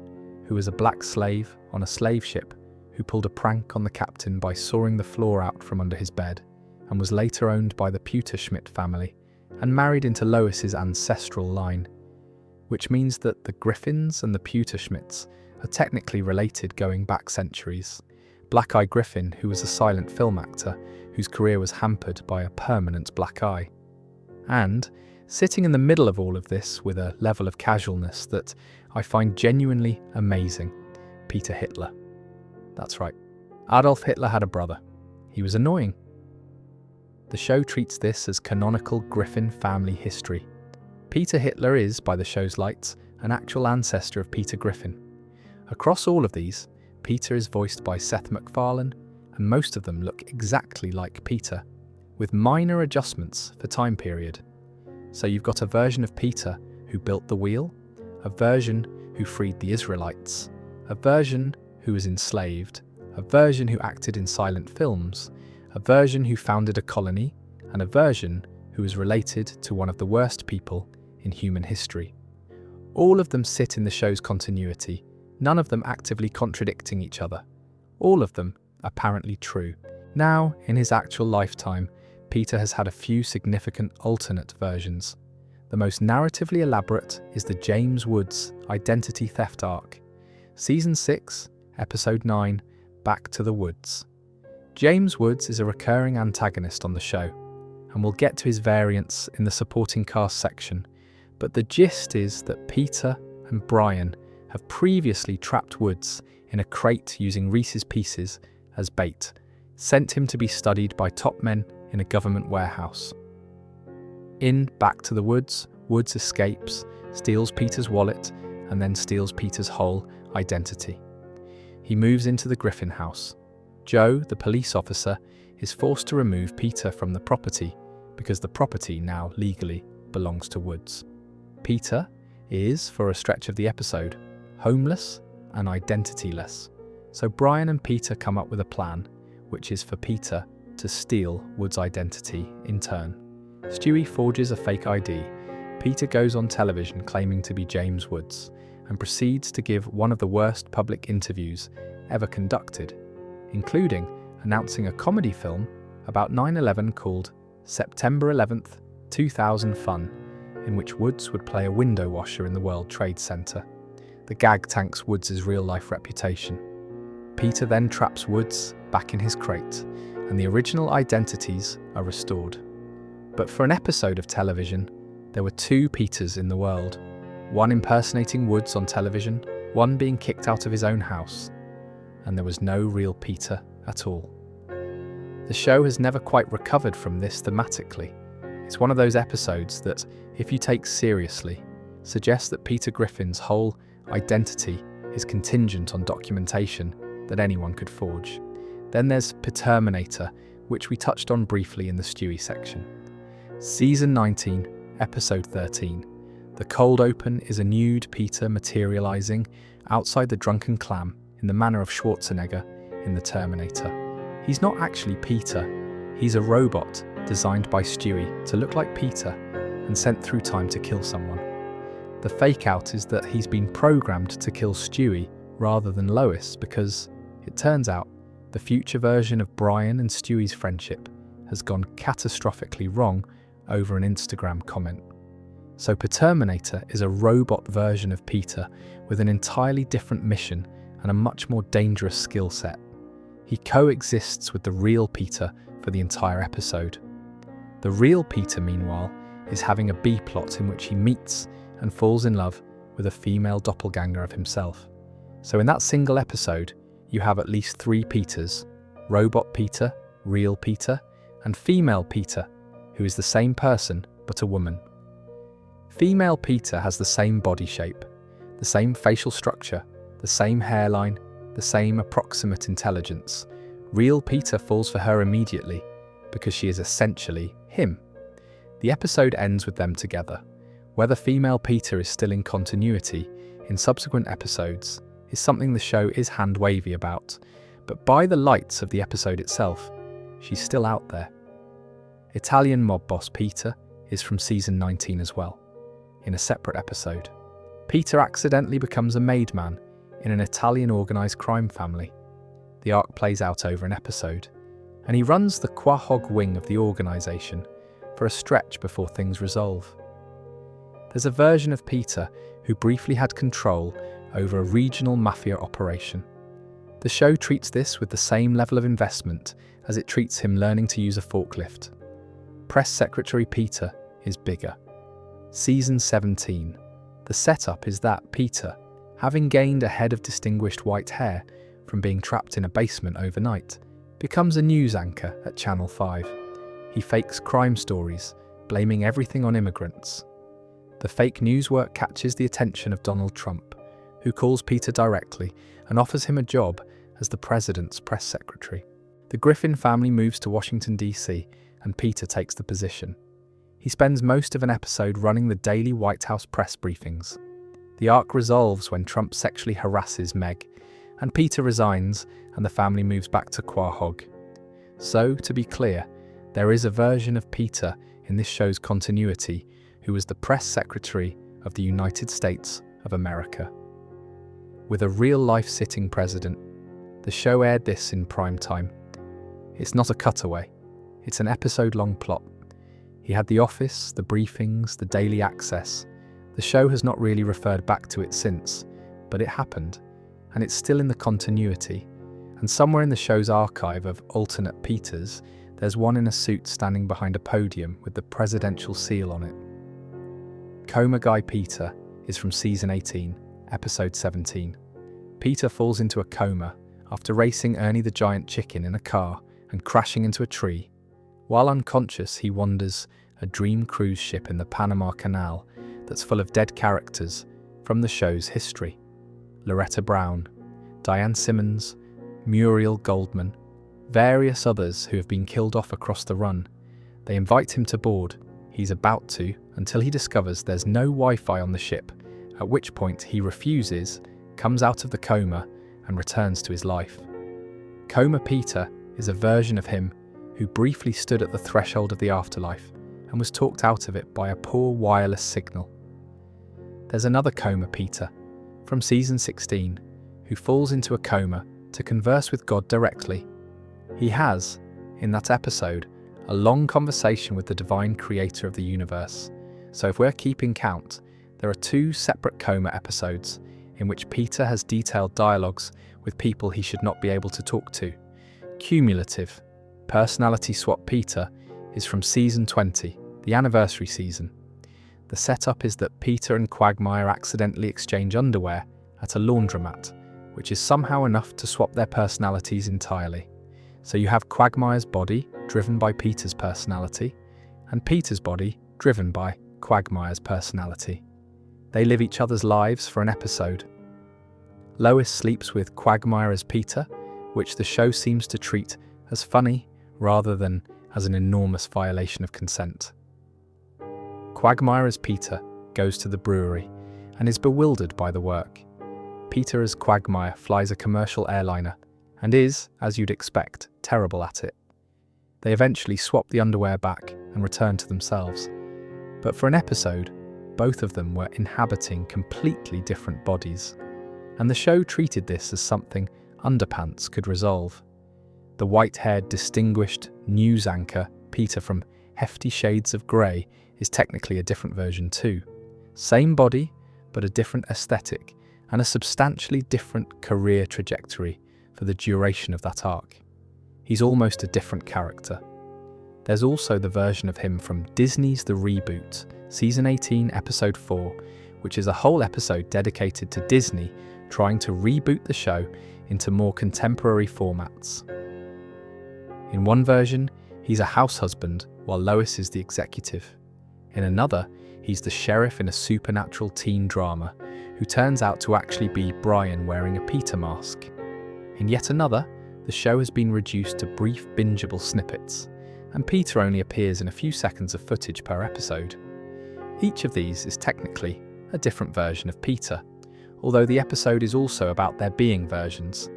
Speaker 1: who was a black slave on a slave ship who pulled a prank on the captain by sawing the floor out from under his bed, and was later owned by the Pewterschmidt family and married into Lois's ancestral line, which means that the Griffins and the Pewterschmidts are technically related going back centuries. Black Eye Griffin, who was a silent film actor whose career was hampered by a permanent black eye. And, sitting in the middle of all of this with a level of casualness that I find genuinely amazing, Peter Hitler. That's right, Adolf Hitler had a brother. He was annoying. The show treats this as canonical Griffin family history. Peter Hitler is, by the show's lights, an actual ancestor of Peter Griffin. Across all of these, Peter is voiced by Seth MacFarlane, and most of them look exactly like Peter, with minor adjustments for time period. So you've got a version of Peter who built the wheel, a version who freed the Israelites, a version who was enslaved, a version who acted in silent films, a version who founded a colony, and a version who is related to one of the worst people in human history. All of them sit in the show's continuity, none of them actively contradicting each other. All of them apparently true. Now, in his actual lifetime, Peter has had a few significant alternate versions. The most narratively elaborate is the James Woods identity theft arc. Season 6, Episode 9, Back to the Woods. James Woods is a recurring antagonist on the show, and we'll get to his variants in the supporting cast section, but the gist is that Peter and Brian have previously trapped Woods in a crate using Reese's Pieces as bait, sent him to be studied by top men in a government warehouse. In Back to the Woods, Woods escapes, steals Peter's wallet, and then steals Peter's whole identity. He moves into the Griffin house. Joe, the police officer, is forced to remove Peter from the property because the property now legally belongs to Woods. Peter is, for a stretch of the episode, homeless and identityless. So Brian and Peter come up with a plan, which is for Peter to steal Woods' identity in turn. Stewie forges a fake ID. Peter goes on television claiming to be James Woods and proceeds to give one of the worst public interviews ever conducted, including announcing a comedy film about 9/11 called September 11th, 2000 Fun, in which Woods would play a window washer in the World Trade Center. The gag tanks Woods' real-life reputation. Peter then traps Woods back in his crate, and the original identities are restored. But for an episode of television, there were two Peters in the world, one impersonating Woods on television, one being kicked out of his own house, and there was no real Peter at all. The show has never quite recovered from this thematically. It's one of those episodes that, if you take seriously, suggests that Peter Griffin's whole identity is contingent on documentation that anyone could forge. Then there's Peterminator, which we touched on briefly in the Stewie section. Season 19, Episode 13. The cold open is a nude Peter materializing outside the Drunken Clam in the manner of Schwarzenegger in The Terminator. He's not actually Peter, he's a robot designed by Stewie to look like Peter and sent through time to kill someone. The fake out is that he's been programmed to kill Stewie rather than Lois because, it turns out, the future version of Brian and Stewie's friendship has gone catastrophically wrong over an Instagram comment. So Peterminator is a robot version of Peter with an entirely different mission and a much more dangerous skill set. He coexists with the real Peter for the entire episode. The real Peter, meanwhile, is having a B-plot in which he meets and falls in love with a female doppelganger of himself. So in that single episode, you have at least three Peters: Robot Peter, Real Peter, and Female Peter, who is the same person but a woman. Female Peter has the same body shape, the same facial structure, the same hairline, the same approximate intelligence. Real Peter falls for her immediately because she is essentially him. The episode ends with them together. Whether female Peter is still in continuity in subsequent episodes is something the show is hand-wavy about, but by the lights of the episode itself, she's still out there. Italian mob boss Peter is from season 19 as well, in a separate episode. Peter accidentally becomes a maidman in an Italian organised crime family. The arc plays out over an episode, and he runs the Quahog wing of the organisation for a stretch before things resolve. There's a version of Peter who briefly had control over a regional mafia operation. The show treats this with the same level of investment as it treats him learning to use a forklift. Press Secretary Peter is bigger. Season 17. The setup is that Peter, having gained a head of distinguished white hair from being trapped in a basement overnight, becomes a news anchor at Channel 5. He fakes crime stories, blaming everything on immigrants. The fake news work catches the attention of Donald Trump, who calls Peter directly and offers him a job as the president's press secretary. The Griffin family moves to Washington, D.C., and Peter takes the position. He spends most of an episode running the daily White House press briefings. The arc resolves when Trump sexually harasses Meg, and Peter resigns and the family moves back to Quahog. So, to be clear, there is a version of Peter in this show's continuity who was the press secretary of the United States of America. With a real-life sitting president, the show aired this in prime time. It's not a cutaway, it's an episode-long plot. He had the office, the briefings, the daily access. The show has not really referred back to it since, but it happened, and it's still in the continuity. And somewhere in the show's archive of alternate Peters, there's one in a suit standing behind a podium with the presidential seal on it. Coma Guy Peter is from season 18, episode 17. Peter falls into a coma after racing Ernie the Giant Chicken in a car and crashing into a tree. While unconscious, he wanders a dream cruise ship in the Panama Canal that's full of dead characters from the show's history. Loretta Brown, Diane Simmons, Muriel Goldman, various others who have been killed off across the run. They invite him to board. He's about to, until he discovers there's no Wi-Fi on the ship, at which point he refuses, comes out of the coma, and returns to his life. Coma Peter is a version of him who briefly stood at the threshold of the afterlife and was talked out of it by a poor wireless signal. There's another Coma Peter, from season 16, who falls into a coma to converse with God directly. He has, in that episode, a long conversation with the divine creator of the universe, So if we're keeping count, there are 2 separate coma episodes in which Peter has detailed dialogues with people he should not be able to talk to. Cumulative, Personality Swap Peter is from season 20, the anniversary season. The setup is that Peter and Quagmire accidentally exchange underwear at a laundromat, which is somehow enough to swap their personalities entirely. So you have Quagmire's body driven by Peter's personality, and Peter's body driven by Quagmire's personality. They live each other's lives for an episode. Lois sleeps with Quagmire as Peter, which the show seems to treat as funny rather than as an enormous violation of consent. Quagmire as Peter goes to the brewery and is bewildered by the work. Peter as Quagmire flies a commercial airliner and is, as you'd expect, terrible at it. They eventually swap the underwear back and return to themselves. But for an episode, both of them were inhabiting completely different bodies, and the show treated this as something Underpants could resolve. The white-haired, distinguished news anchor, Peter from Hefty Shades of Grey, is technically a different version too. Same body, but a different aesthetic, and a substantially different career trajectory for the duration of that arc. He's almost a different character. There's also the version of him from Disney's The Reboot, Season 18, Episode 4, which is a whole episode dedicated to Disney trying to reboot the show into more contemporary formats. In one version, he's a house husband while Lois is the executive. In another, he's the sheriff in a supernatural teen drama who turns out to actually be Brian wearing a Peter mask. In yet another, the show has been reduced to brief bingeable snippets, and Peter only appears in a few seconds of footage per episode. Each of these is technically a different version of Peter, although the episode is also about there being versions,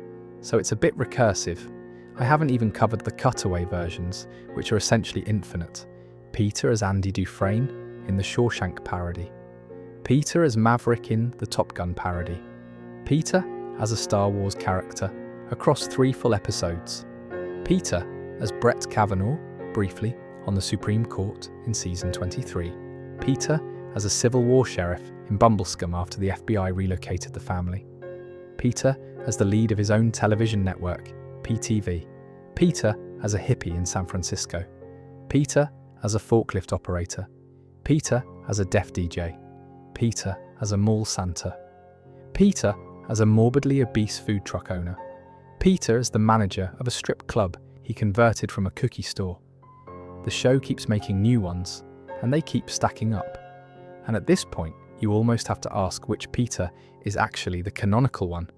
Speaker 1: so it's a bit recursive. I haven't even covered the cutaway versions, which are essentially infinite. Peter as Andy Dufresne in the Shawshank parody. Peter as Maverick in the Top Gun parody. Peter as a Star Wars character across 3 full episodes. Peter as Brett Kavanaugh, briefly, on the Supreme Court in Season 23. Peter as a Civil War sheriff in Bumblescum after the FBI relocated the family. Peter as the lead of his own television network, PTV. Peter as a hippie in San Francisco. Peter as a forklift operator. Peter as a deaf DJ. Peter as a mall Santa. Peter as a morbidly obese food truck owner. Peter as the manager of a strip club he converted from a cookie store. The show keeps making new ones, and they keep stacking up. And at this point, you almost have to ask which Peter is actually the canonical one.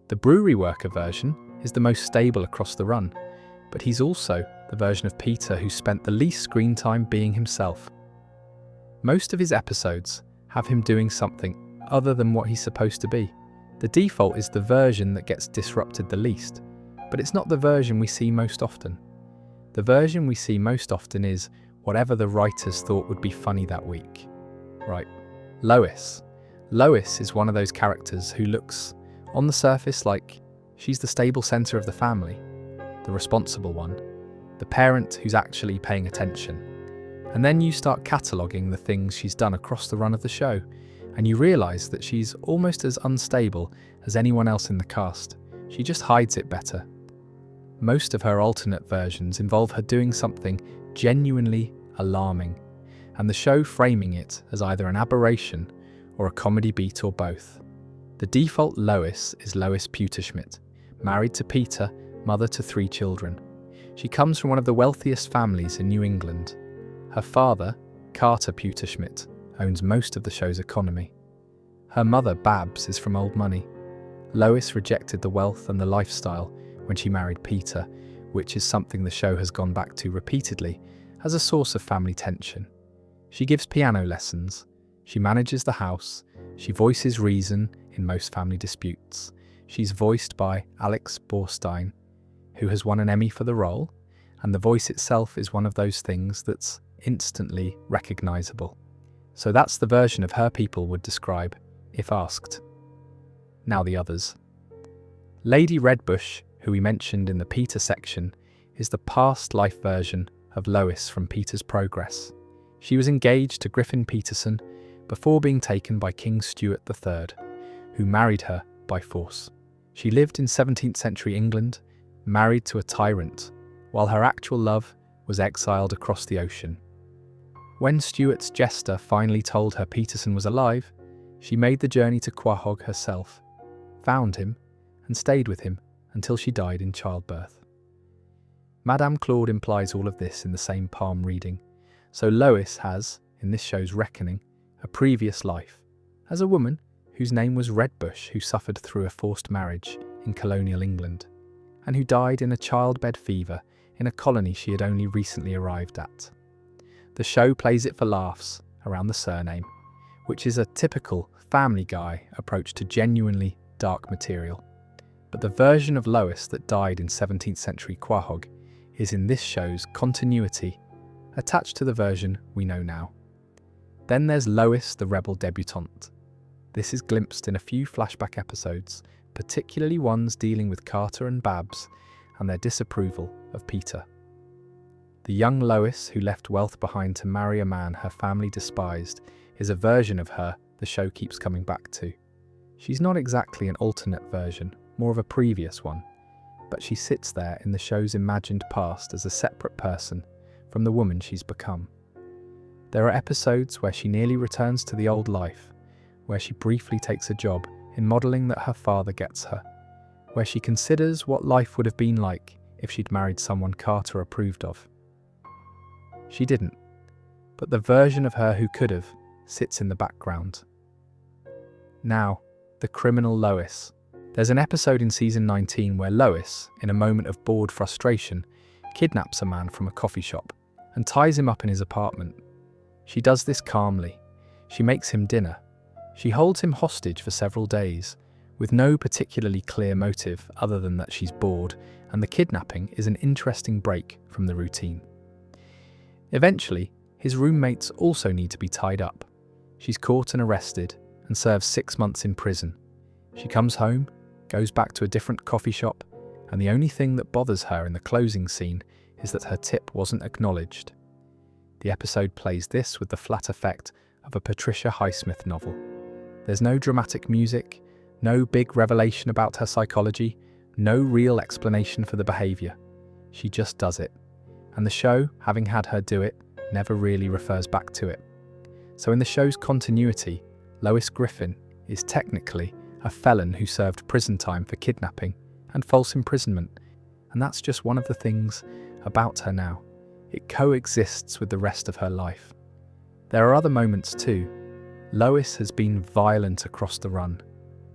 Speaker 1: The brewery worker version is the most stable across the run, but he's also the version of Peter who spent the least screen time being himself. Most of his episodes have him doing something other than what he's supposed to be. The default is the version that gets disrupted the least, but it's not the version we see most often. The version we see most often is whatever the writers thought would be funny that week. Right. Lois. Lois is one of those characters who looks, on the surface, like she's the stable centre of the family, the responsible one, the parent who's actually paying attention. And then you start cataloguing the things she's done across the run of the show, and you realise that she's almost as unstable as anyone else in the cast. She just hides it better. Most of her alternate versions involve her doing something genuinely alarming, and the show framing it as either an aberration or a comedy beat or both. The default Lois is Lois Pewterschmidt, married to Peter, mother to 3 children. She comes from one of the wealthiest families in New England. Her father, Carter Pewterschmidt, owns most of the show's economy. Her mother, Babs, is from old money. Lois rejected the wealth and the lifestyle when she married Peter, which is something the show has gone back to repeatedly as a source of family tension. She gives piano lessons, she manages the house, she voices reason in most family disputes. She's voiced by Alex Borstein, who has won an Emmy for the role, and the voice itself is one of those things that's instantly recognisable. So that's the version of her people would describe, if asked. Now the others. Lady Redbush, who we mentioned in the Peter section, is the past life version of Lois from Peter's Progress. She was engaged to Griffin Peterson before being taken by King Stuart III, who married her by force. She lived in 17th century England, married to a tyrant, while her actual love was exiled across the ocean. When Stuart's jester finally told her Peterson was alive, she made the journey to Quahog herself, found him, and stayed with him until she died in childbirth. Madame Claude implies all of this in the same palm reading, so Lois has, in this show's reckoning, a previous life, as a woman whose name was Redbush, who suffered through a forced marriage in colonial England, and who died in a childbed fever in a colony she had only recently arrived at. The show plays it for laughs around the surname, which is a typical Family Guy approach to genuinely dark material. But the version of Lois that died in 17th century Quahog is in this show's continuity, attached to the version we know now. Then there's Lois, the rebel debutante. This is glimpsed in a few flashback episodes, particularly ones dealing with Carter and Babs and their disapproval of Peter. The young Lois, who left wealth behind to marry a man her family despised, is a version of her the show keeps coming back to. She's not exactly an alternate version, more of a previous one, but she sits there in the show's imagined past as a separate person from the woman she's become. There are episodes where she nearly returns to the old life, where she briefly takes a job in modelling that her father gets her, where she considers what life would have been like if she'd married someone Carter approved of. She didn't, but the version of her who could have sits in the background. Now, the criminal Lois. There's an episode in season 19 where Lois, in a moment of bored frustration, kidnaps a man from a coffee shop and ties him up in his apartment. She does this calmly. She makes him dinner. She holds him hostage for several days, with no particularly clear motive other than that she's bored, and the kidnapping is an interesting break from the routine. Eventually, his roommates also need to be tied up. She's caught and arrested and serves 6 months in prison. She comes home, goes back to a different coffee shop, and the only thing that bothers her in the closing scene is that her tip wasn't acknowledged. The episode plays this with the flat effect of a Patricia Highsmith novel. There's no dramatic music, no big revelation about her psychology, no real explanation for the behaviour. She just does it. And the show, having had her do it, never really refers back to it. So in the show's continuity, Lois Griffin is technically a felon who served prison time for kidnapping and false imprisonment, and that's just one of the things about her now. It coexists with the rest of her life. There are other moments too. Lois has been violent across the run.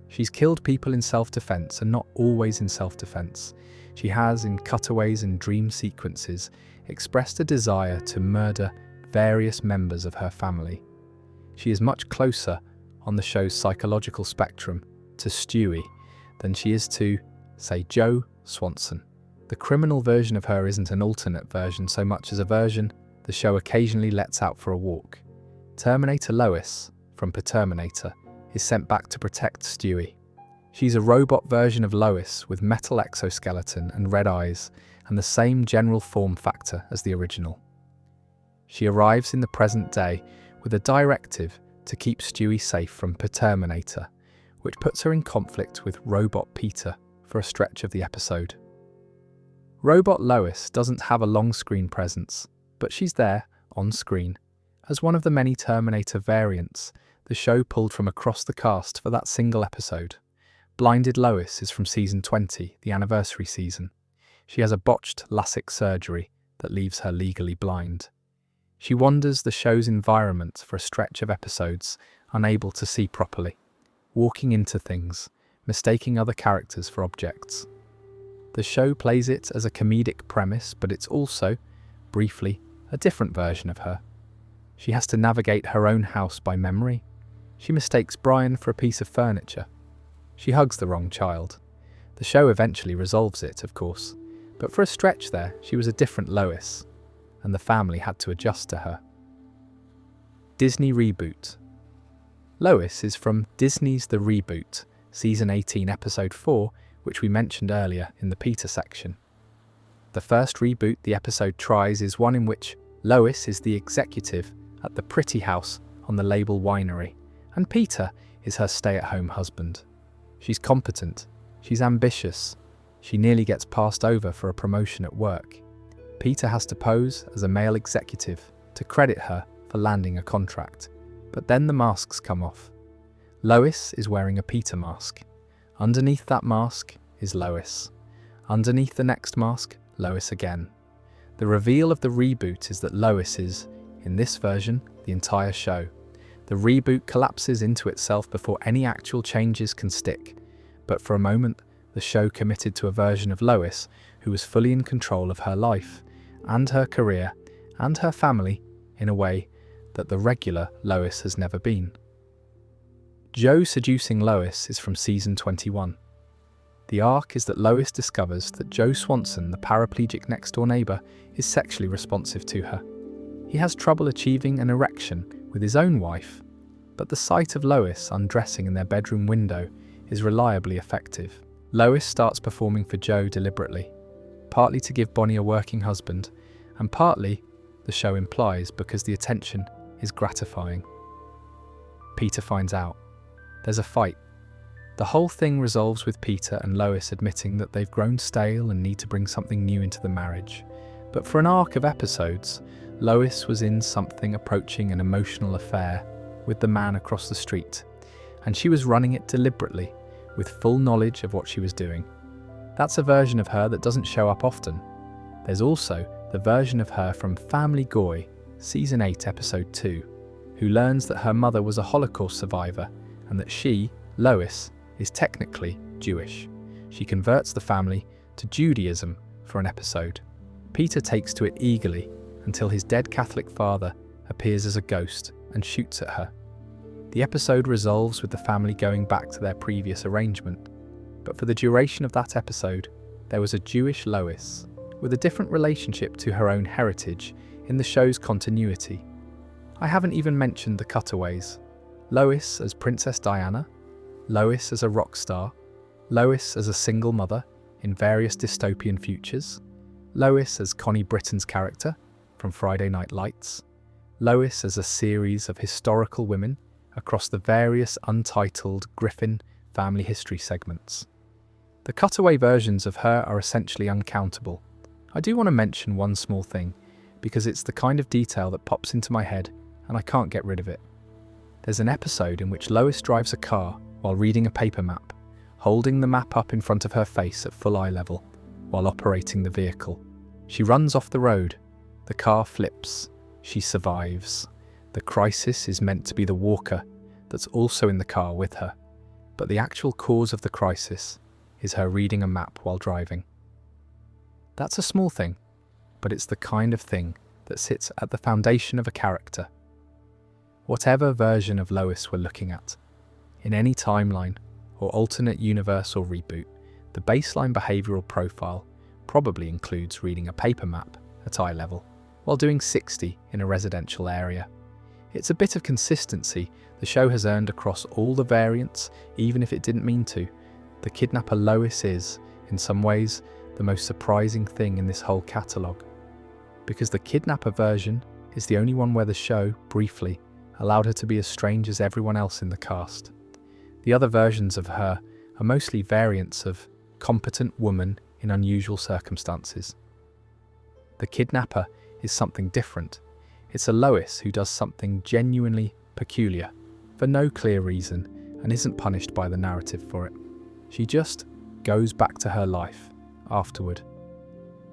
Speaker 1: She's killed people in self-defense, and not always in self-defense. She has, in cutaways and dream sequences, expressed a desire to murder various members of her family. She is much closer on the show's psychological spectrum to Stewie than she is to, say, Joe Swanson. The criminal version of her isn't an alternate version so much as a version the show occasionally lets out for a walk. Terminator Lois, from Terminator, is sent back to protect Stewie. She's a robot version of Lois with metal exoskeleton and red eyes and the same general form factor as the original. She arrives in the present day with a directive to keep Stewie safe from Terminator, which puts her in conflict with Robot Peter for a stretch of the episode. Robot Lois doesn't have a long screen presence, but she's there, on screen, as one of the many Terminator variants the show pulled from across the cast for that single episode. Blinded Lois is from season 20, the anniversary season. She has a botched LASIK surgery that leaves her legally blind. She wanders the show's environment for a stretch of episodes, unable to see properly, walking into things, mistaking other characters for objects. The show plays it as a comedic premise, but it's also, briefly, a different version of her. She has to navigate her own house by memory. She mistakes Brian for a piece of furniture. She hugs the wrong child. The show eventually resolves it, of course, but for a stretch there, she was a different Lois, and the family had to adjust to her. Disney Reboot. Lois is from Disney's The Reboot, Season 18, Episode 4, which we mentioned earlier in the Peter section. The first reboot the episode tries is one in which Lois is the executive at the pretty house on the Label Winery, and Peter is her stay-at-home husband. She's competent, she's ambitious, she nearly gets passed over for a promotion at work. Peter has to pose as a male executive to credit her for landing a contract, but then the masks come off. Lois is wearing a Peter mask. Underneath that mask is Lois. Underneath the next mask, Lois again. The reveal of the reboot is that Lois is, in this version, the entire show. The reboot collapses into itself before any actual changes can stick, but for a moment, the show committed to a version of Lois who was fully in control of her life, and her career, and her family, in a way that the regular Lois has never been. Joe seducing Lois is from season 21. The arc is that Lois discovers that Joe Swanson, the paraplegic next-door neighbour, is sexually responsive to her. He has trouble achieving an erection with his own wife, but the sight of Lois undressing in their bedroom window is reliably effective. Lois starts performing for Joe deliberately, partly to give Bonnie a working husband, and partly, the show implies, because the attention is gratifying. Peter finds out. There's a fight. The whole thing resolves with Peter and Lois admitting that they've grown stale and need to bring something new into the marriage. But for an arc of episodes, Lois was in something approaching an emotional affair with the man across the street, and she was running it deliberately, with full knowledge of what she was doing. That's a version of her that doesn't show up often. There's also the version of her from Family Guy, Season 8, Episode 2, who learns that her mother was a Holocaust survivor and that she, Lois, is technically Jewish. She converts the family to Judaism for an episode. Peter takes to it eagerly until his dead Catholic father appears as a ghost and shoots at her. The episode resolves with the family going back to their previous arrangement, but for the duration of that episode, there was a Jewish Lois with a different relationship to her own heritage in the show's continuity. I haven't even mentioned the cutaways. Lois as Princess Diana, Lois as a rock star, Lois as a single mother in various dystopian futures, Lois as Connie Britton's character from Friday Night Lights, Lois as a series of historical women across the various untitled Griffin family history segments. The cutaway versions of her are essentially uncountable. I do want to mention one small thing, because it's the kind of detail that pops into my head and I can't get rid of it. There's an episode in which Lois drives a car while reading a paper map, holding the map up in front of her face at full eye level while operating the vehicle. She runs off the road. The car flips. She survives. The crisis is meant to be the walker that's also in the car with her, but the actual cause of the crisis is her reading a map while driving. That's a small thing, but it's the kind of thing that sits at the foundation of a character. Whatever version of Lois we're looking at, in any timeline or alternate universe or reboot, the baseline behavioural profile probably includes reading a paper map at eye level while doing 60 in a residential area. It's a bit of consistency the show has earned across all the variants, even if it didn't mean to. The kidnapper Lois is, in some ways, the most surprising thing in this whole catalogue, because the kidnapper version is the only one where the show, briefly, allowed her to be as strange as everyone else in the cast. The other versions of her are mostly variants of competent woman in unusual circumstances. The kidnapper is something different. It's a Lois who does something genuinely peculiar, for no clear reason, and isn't punished by the narrative for it. She just goes back to her life afterward.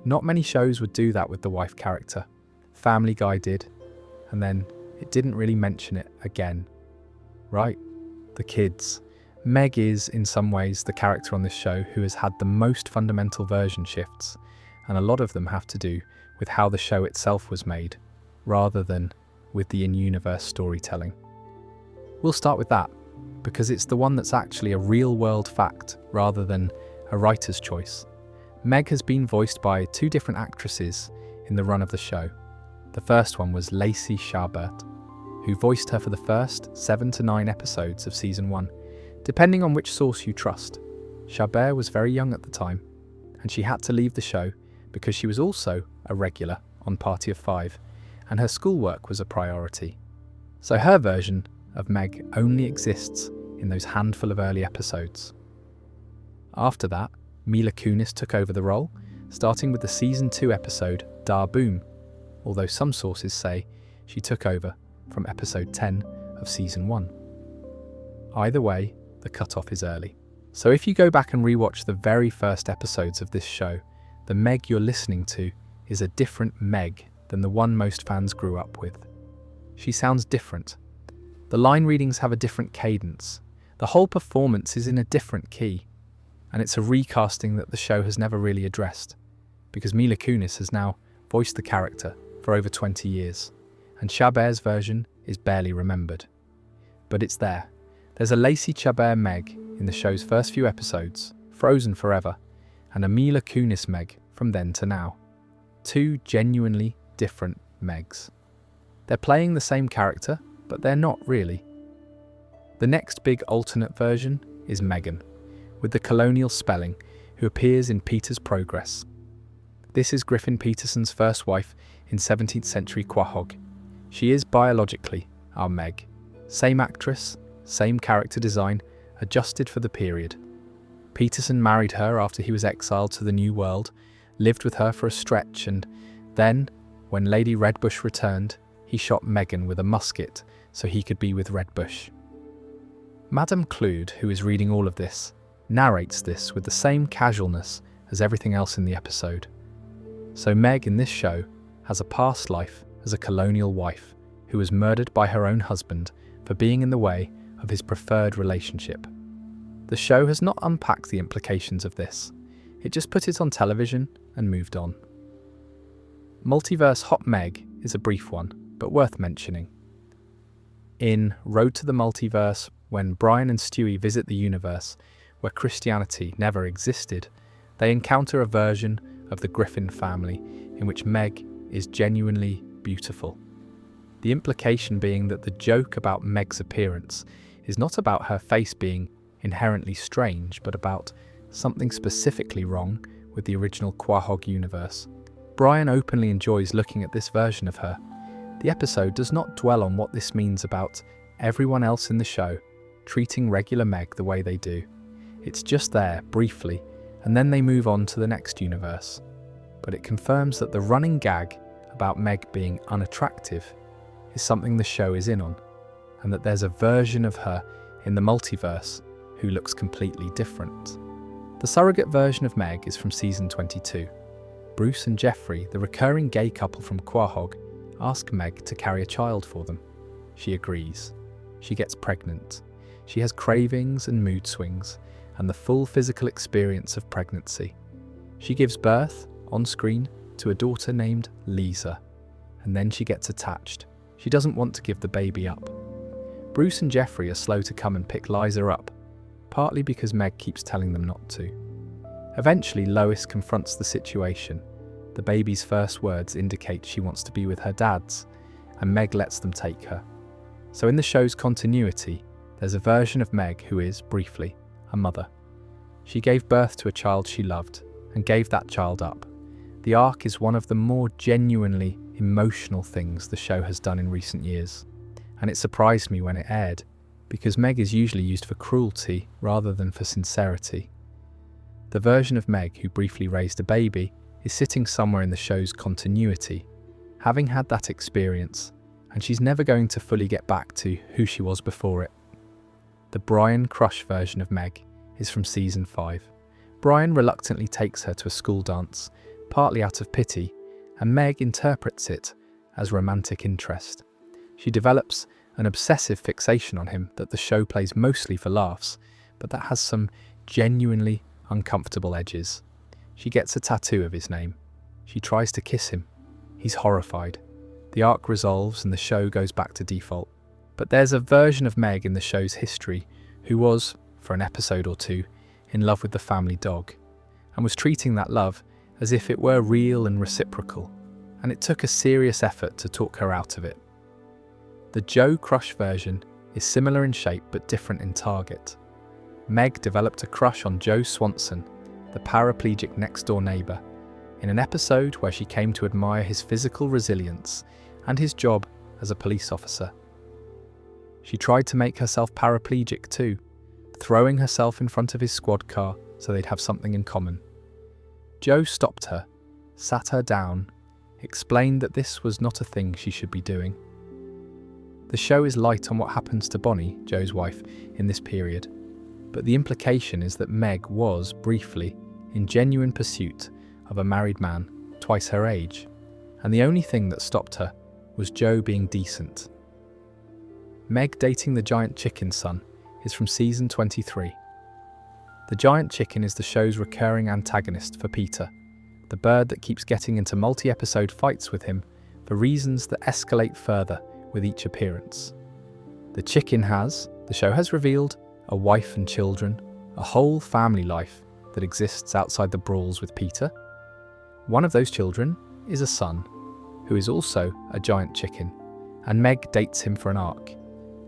Speaker 1: Not many shows would do that with the wife character. Family Guy did, and then it didn't really mention it again. Right, the kids. Meg is, in some ways, the character on this show who has had the most fundamental version shifts, and a lot of them have to do with how the show itself was made, rather than with the in-universe storytelling. We'll start with that, because it's the one that's actually a real-world fact, rather than a writer's choice. Meg has been voiced by 2 different actresses in the run of the show. The first one was Lacey Chabert, who voiced her for the first 7 to 9 episodes of Season 1, depending on which source you trust. Chabert was very young at the time, and she had to leave the show because she was also a regular on Party of 5, and her schoolwork was a priority. So her version of Meg only exists in those handful of early episodes. After that, Mila Kunis took over the role, starting with the Season 2 episode Da Boom, although some sources say she took over from episode 10 of Season 1. Either way, the cutoff is early. So if you go back and rewatch the very first episodes of this show, the Meg you're listening to is a different Meg than the one most fans grew up with. She sounds different. The line readings have a different cadence. The whole performance is in a different key. And it's a recasting that the show has never really addressed, because Mila Kunis has now voiced the character for over 20 years, and Chabert's version is barely remembered. But it's there. There's a Lacey Chabert Meg in the show's first few episodes, frozen forever, and a Mila Kunis Meg from then to now. Two genuinely different Megs. They're playing the same character, but they're not really. The next big alternate version is Megan, with the colonial spelling, who appears in Peter's Progress. This is Griffin Peterson's first wife in 17th century Quahog. She is biologically our Meg. Same actress, same character design, adjusted for the period. Peterson married her after he was exiled to the New World, lived with her for a stretch, and then, when Lady Redbush returned, he shot Megan with a musket so he could be with Redbush. Madame Clude, who is reading all of this, narrates this with the same casualness as everything else in the episode. So Meg in this show has a past life as a colonial wife who was murdered by her own husband for being in the way of his preferred relationship. The show has not unpacked the implications of this. It just put it on television and moved on. Multiverse Hot Meg is a brief one, but worth mentioning. In Road to the Multiverse, when Brian and Stewie visit the universe where Christianity never existed, they encounter a version of the Griffin family in which Meg is genuinely beautiful. The implication being that the joke about Meg's appearance is not about her face being inherently strange, but about something specifically wrong with the original Quahog universe. Brian openly enjoys looking at this version of her. The episode does not dwell on what this means about everyone else in the show treating regular Meg the way they do. It's just there, briefly, and then they move on to the next universe. But it confirms that the running gag about Meg being unattractive is something the show is in on, and that there's a version of her in the multiverse who looks completely different. The surrogate version of Meg is from season 22. Bruce and Jeffrey, the recurring gay couple from Quahog, ask Meg to carry a child for them. She agrees. She gets pregnant. She has cravings and mood swings, and the full physical experience of pregnancy. She gives birth, on screen, to a daughter named Lisa, and then she gets attached. She doesn't want to give the baby up. Bruce and Jeffrey are slow to come and pick Liza up, partly because Meg keeps telling them not to. Eventually, Lois confronts the situation. The baby's first words indicate she wants to be with her dads, and Meg lets them take her. So in the show's continuity, there's a version of Meg who is, briefly, a mother. She gave birth to a child she loved, and gave that child up. The arc is one of the more genuinely emotional things the show has done in recent years, and it surprised me when it aired, because Meg is usually used for cruelty rather than for sincerity. The version of Meg who briefly raised a baby is sitting somewhere in the show's continuity, having had that experience, and she's never going to fully get back to who she was before it. The Brian Crush version of Meg is from season 5. Brian reluctantly takes her to a school dance, partly out of pity, and Meg interprets it as romantic interest. She develops an obsessive fixation on him that the show plays mostly for laughs, but that has some genuinely uncomfortable edges. She gets a tattoo of his name. She tries to kiss him. He's horrified. The arc resolves and the show goes back to default. But there's a version of Meg in the show's history who was, for an episode or two, in love with the family dog, and was treating that love as if it were real and reciprocal, and it took a serious effort to talk her out of it. The Joe Crush version is similar in shape but different in target. Meg developed a crush on Joe Swanson, the paraplegic next-door neighbour, in an episode where she came to admire his physical resilience and his job as a police officer. She tried to make herself paraplegic too, throwing herself in front of his squad car so they'd have something in common. Joe stopped her, sat her down, explained that this was not a thing she should be doing. The show is light on what happens to Bonnie, Joe's wife, in this period, but the implication is that Meg was, briefly, in genuine pursuit of a married man twice her age, and the only thing that stopped her was Joe being decent. Meg dating the giant chicken son is from season 23. The giant chicken is the show's recurring antagonist for Peter, the bird that keeps getting into multi-episode fights with him for reasons that escalate further with each appearance. The chicken has, the show has revealed, a wife and children, a whole family life that exists outside the brawls with Peter. One of those children is a son, who is also a giant chicken, and Meg dates him for an arc.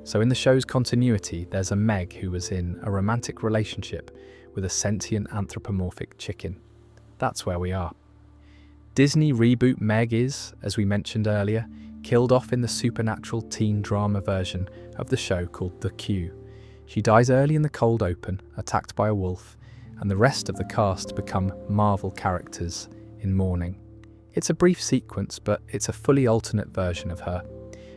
Speaker 1: So in the show's continuity, there's a Meg who was in a romantic relationship with a sentient anthropomorphic chicken. That's where we are. Disney reboot Meg is, as we mentioned earlier, killed off in the supernatural teen drama version of the show called The Queue. She dies early in the cold open, attacked by a wolf, and the rest of the cast become Marvel characters in mourning. It's a brief sequence, but it's a fully alternate version of her.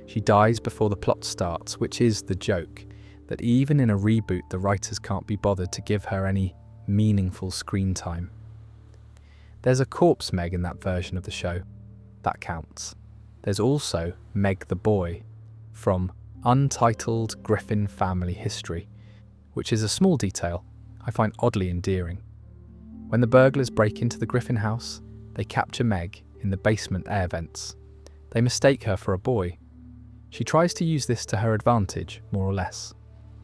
Speaker 1: She dies before the plot starts, which is the joke, that even in a reboot the writers can't be bothered to give her any meaningful screen time. There's a corpse Meg in that version of the show. That counts. There's also Meg the Boy from Untitled Griffin Family History, which is a small detail I find oddly endearing. When the burglars break into the Griffin house, they capture Meg in the basement air vents. They mistake her for a boy. She tries to use this to her advantage, more or less,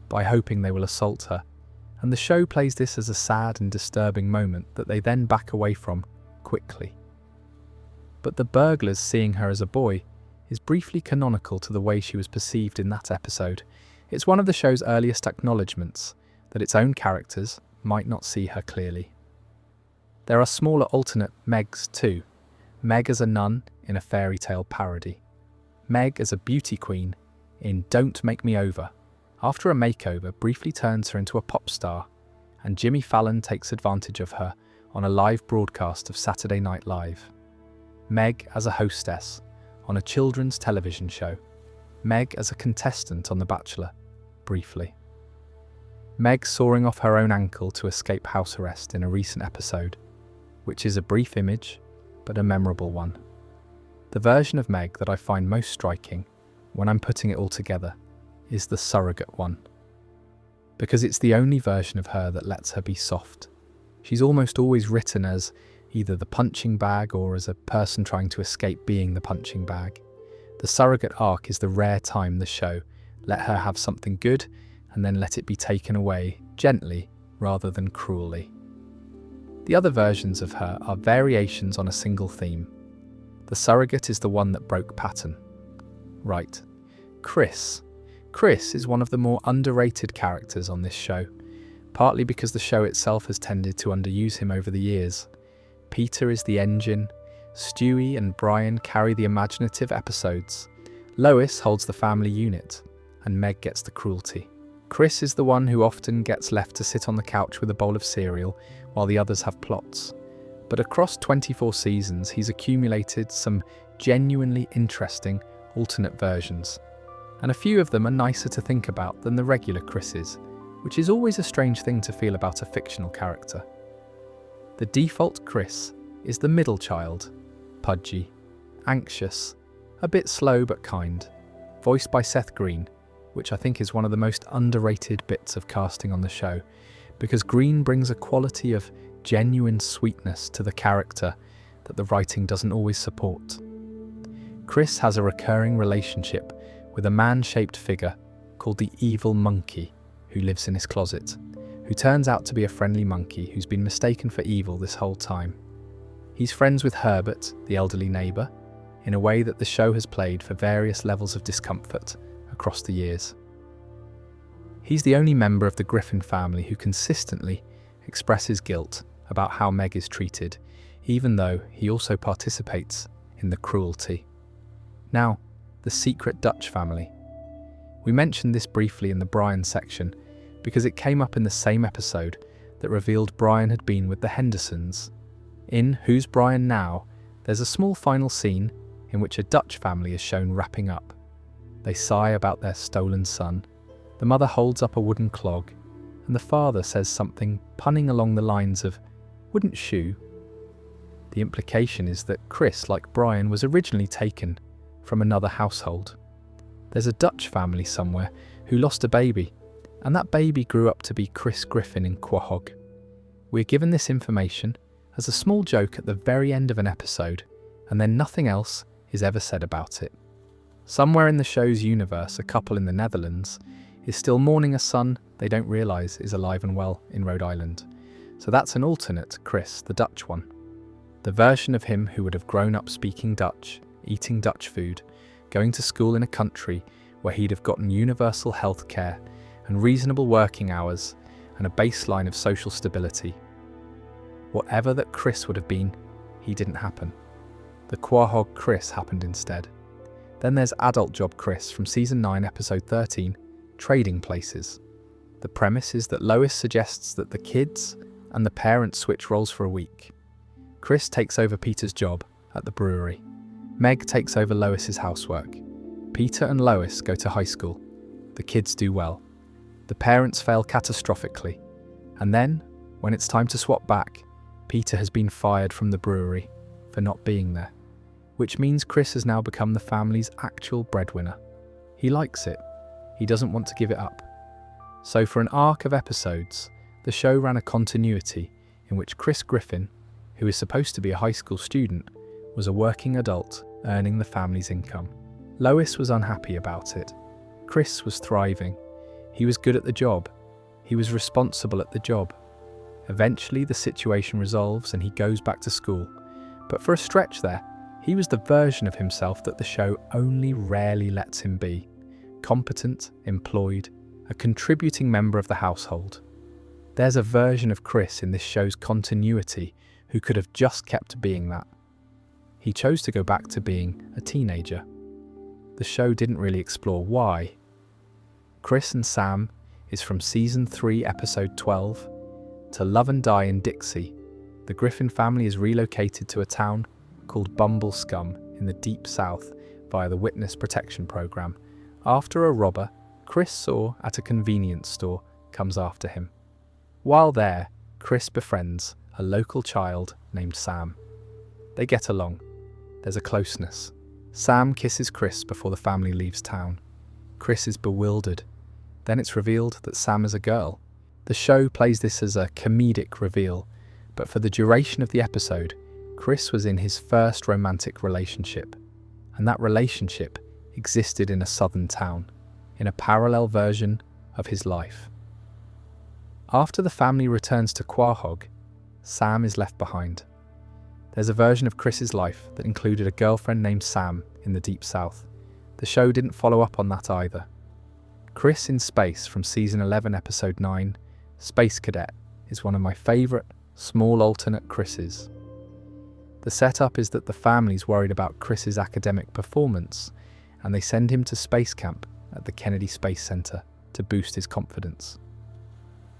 Speaker 1: by hoping they will assault her, and the show plays this as a sad and disturbing moment that they then back away from quickly. But the burglars seeing her as a boy is briefly canonical to the way she was perceived in that episode. It's one of the show's earliest acknowledgements that its own characters might not see her clearly. There are smaller alternate Megs too. Meg as a nun in a fairy tale parody. Meg as a beauty queen in Don't Make Me Over, after a makeover briefly turns her into a pop star, and Jimmy Fallon takes advantage of her on a live broadcast of Saturday Night Live. Meg as a hostess on a children's television show. Meg as a contestant on The Bachelor, briefly. Meg soaring off her own ankle to escape house arrest in a recent episode, which is a brief image, but a memorable one. The version of Meg that I find most striking, when I'm putting it all together, is the surrogate one. Because it's the only version of her that lets her be soft. She's almost always written as either the punching bag or as a person trying to escape being the punching bag. The surrogate arc is the rare time the show let her have something good and then let it be taken away gently rather than cruelly. The other versions of her are variations on a single theme. The surrogate is the one that broke pattern. Right. Chris. Chris is one of the more underrated characters on this show, partly because the show itself has tended to underuse him over the years. Peter is the engine, Stewie and Brian carry the imaginative episodes, Lois holds the family unit, and Meg gets the cruelty. Chris is the one who often gets left to sit on the couch with a bowl of cereal while the others have plots. But across 24 seasons, he's accumulated some genuinely interesting alternate versions, and a few of them are nicer to think about than the regular Chris's, which is always a strange thing to feel about a fictional character. The default Chris is the middle child, pudgy, anxious, a bit slow but kind, voiced by Seth Green, which I think is one of the most underrated bits of casting on the show, because Green brings a quality of genuine sweetness to the character that the writing doesn't always support. Chris has a recurring relationship with a man-shaped figure called the Evil Monkey, who lives in his closet, who turns out to be a friendly monkey who's been mistaken for evil this whole time. He's friends with Herbert, the elderly neighbour, in a way that the show has played for various levels of discomfort across the years. He's the only member of the Griffin family who consistently expresses guilt about how Meg is treated, even though he also participates in the cruelty. Now, the secret Dutch family. We mentioned this briefly in the Brian section because it came up in the same episode that revealed Brian had been with the Hendersons. In Who's Brian Now, there's a small final scene in which a Dutch family is shown wrapping up. They sigh about their stolen son. The mother holds up a wooden clog, and the father says something punning along the lines of, "Wouldn't shoe." The implication is that Chris, like Brian, was originally taken from another household. There's a Dutch family somewhere who lost a baby, and that baby grew up to be Chris Griffin in Quahog. We're given this information as a small joke at the very end of an episode, and then nothing else is ever said about it. Somewhere in the show's universe, a couple in the Netherlands is still mourning a son they don't realise is alive and well in Rhode Island. So that's an alternate Chris, the Dutch one. The version of him who would have grown up speaking Dutch, eating Dutch food, going to school in a country where he'd have gotten universal health care and reasonable working hours and a baseline of social stability. Whatever that Chris would have been, he didn't happen. The Quahog Chris happened instead. Then there's Adult Job Chris from Season 9, Episode 13, Trading Places. The premise is that Lois suggests that the kids and the parents switch roles for a week. Chris takes over Peter's job at the brewery. Meg takes over Lois's housework. Peter and Lois go to high school. The kids do well. The parents fail catastrophically. And then, when it's time to swap back, Peter has been fired from the brewery for not being there, which means Chris has now become the family's actual breadwinner. He likes it. He doesn't want to give it up. So for an arc of episodes, the show ran a continuity in which Chris Griffin, who is supposed to be a high school student, was a working adult earning the family's income. Lois was unhappy about it. Chris was thriving. He was good at the job. He was responsible at the job. Eventually the situation resolves and he goes back to school. But for a stretch there, he was the version of himself that the show only rarely lets him be. Competent, employed, a contributing member of the household. There's a version of Chris in this show's continuity who could have just kept being that. He chose to go back to being a teenager. The show didn't really explore why. Chris and Sam is from Season 3, Episode 12, to Love and Die in Dixie. The Griffin family is relocated to a town called Bumble Scum in the Deep South via the Witness Protection Program, after a robber Chris saw at a convenience store comes after him. While there, Chris befriends a local child named Sam. They get along. There's a closeness. Sam kisses Chris before the family leaves town. Chris is bewildered. Then it's revealed that Sam is a girl. The show plays this as a comedic reveal, but for the duration of the episode, Chris was in his first romantic relationship, and that relationship existed in a southern town, in a parallel version of his life. After the family returns to Quahog, Sam is left behind. There's a version of Chris's life that included a girlfriend named Sam in the Deep South. The show didn't follow up on that either. Chris in Space from Season 11, Episode 9, Space Cadet, is one of my favourite small alternate Chris's. The setup is that the family's worried about Chris's academic performance, and they send him to space camp at the Kennedy Space Center to boost his confidence.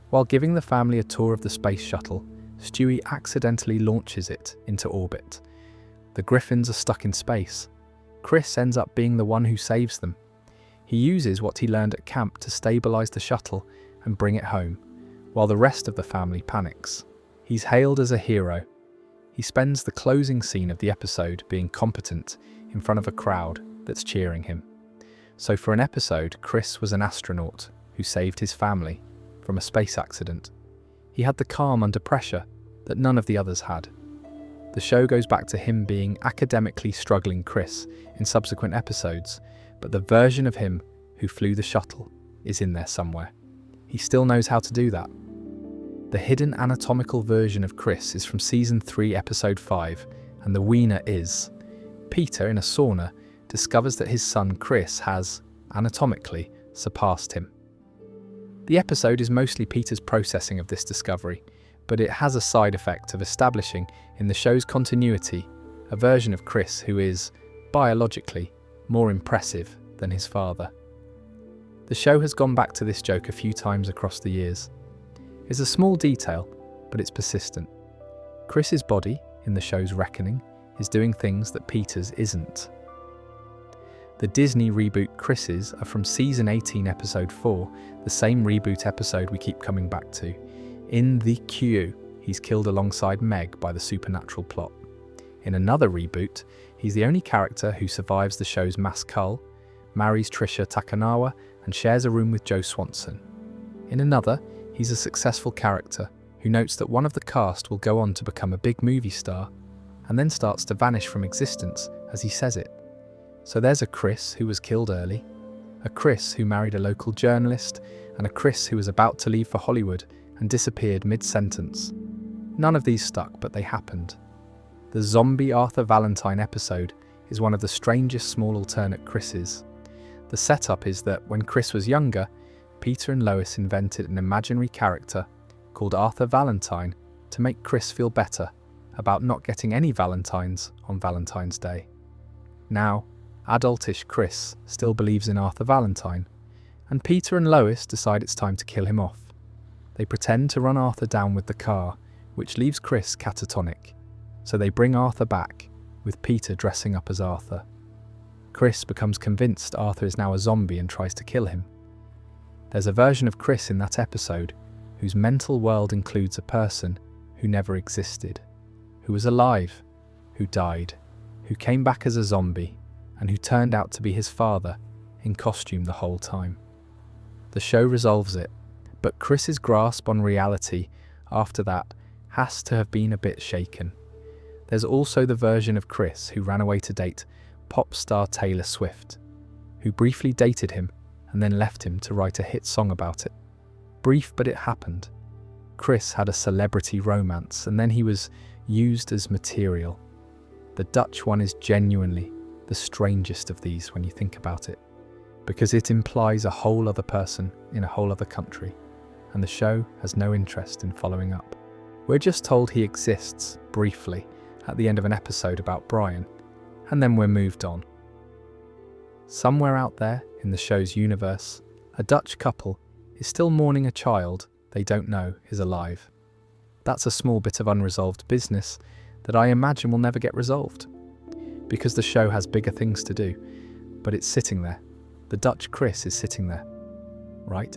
Speaker 1: While giving the family a tour of the space shuttle, Stewie accidentally launches it into orbit. The Griffins are stuck in space. Chris ends up being the one who saves them. He uses what he learned at camp to stabilize the shuttle and bring it home, while the rest of the family panics. He's hailed as a hero. He spends the closing scene of the episode being competent in front of a crowd that's cheering him. So for an episode, Chris was an astronaut who saved his family from a space accident. He had the calm under pressure that none of the others had. The show goes back to him being academically struggling Chris in subsequent episodes, but the version of him who flew the shuttle is in there somewhere. He still knows how to do that. The hidden anatomical version of Chris is from Season 3, Episode 5, and the wiener is Peter, in a sauna, discovers that his son Chris has, anatomically, surpassed him. The episode is mostly Peter's processing of this discovery, but it has a side effect of establishing, in the show's continuity, a version of Chris who is, biologically, more impressive than his father. The show has gone back to this joke a few times across the years. It's a small detail, but it's persistent. Chris's body, in the show's reckoning, is doing things that Peter's isn't. The Disney reboot Chris's are from Season 18, Episode 4, the same reboot episode we keep coming back to. In the queue, he's killed alongside Meg by the supernatural plot. In another reboot, he's the only character who survives the show's mass cull, marries Trisha Takanawa, and shares a room with Joe Swanson. In another, he's a successful character who notes that one of the cast will go on to become a big movie star, and then starts to vanish from existence as he says it. So there's a Chris who was killed early, a Chris who married a local journalist, and a Chris who was about to leave for Hollywood and disappeared mid-sentence. None of these stuck, but they happened. The zombie Arthur Valentine episode is one of the strangest small alternate Chris's. The setup is that when Chris was younger, Peter and Lois invented an imaginary character called Arthur Valentine to make Chris feel better about not getting any Valentines on Valentine's Day. Now, adultish Chris still believes in Arthur Valentine, and Peter and Lois decide it's time to kill him off. They pretend to run Arthur down with the car, which leaves Chris catatonic, so they bring Arthur back, with Peter dressing up as Arthur. Chris becomes convinced Arthur is now a zombie and tries to kill him. There's a version of Chris in that episode whose mental world includes a person who never existed, who was alive, who died, who came back as a zombie, and who turned out to be his father, in costume the whole time. The show resolves it, but Chris's grasp on reality after that has to have been a bit shaken. There's also the version of Chris who ran away to date pop star Taylor Swift, who briefly dated him and then left him to write a hit song about it. Brief, but it happened. Chris had a celebrity romance, and then he was used as material. The Dutch one is genuinely the strangest of these when you think about it, because it implies a whole other person in a whole other country, and the show has no interest in following up. We're just told he exists, briefly, at the end of an episode about Brian, and then we're moved on. Somewhere out there, in the show's universe, a Dutch couple is still mourning a child they don't know is alive. That's a small bit of unresolved business that I imagine will never get resolved, because the show has bigger things to do, but it's sitting there. The Dutch Chris is sitting there, right?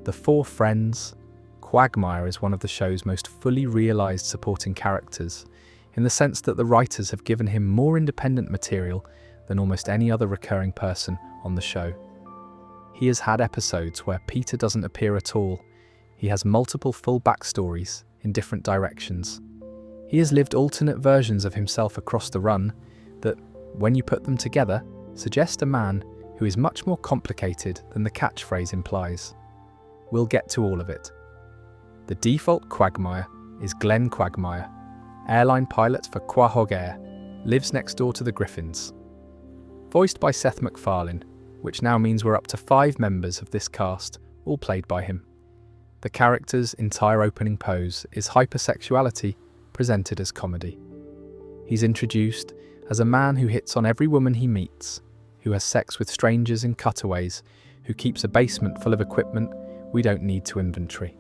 Speaker 1: The four friends. Quagmire is one of the show's most fully realised supporting characters, in the sense that the writers have given him more independent material than almost any other recurring person on the show. He has had episodes where Peter doesn't appear at all. He has multiple full backstories in different directions. He has lived alternate versions of himself across the run that, when you put them together, suggest a man who is much more complicated than the catchphrase implies. We'll get to all of it. The default Quagmire is Glenn Quagmire, airline pilot for Quahog Air, lives next door to the Griffins. Voiced by Seth MacFarlane, which now means we're up to 5 members of this cast, all played by him. The character's entire opening pose is hypersexuality presented as comedy. He's introduced as a man who hits on every woman he meets, who has sex with strangers in cutaways, who keeps a basement full of equipment we don't need to inventory.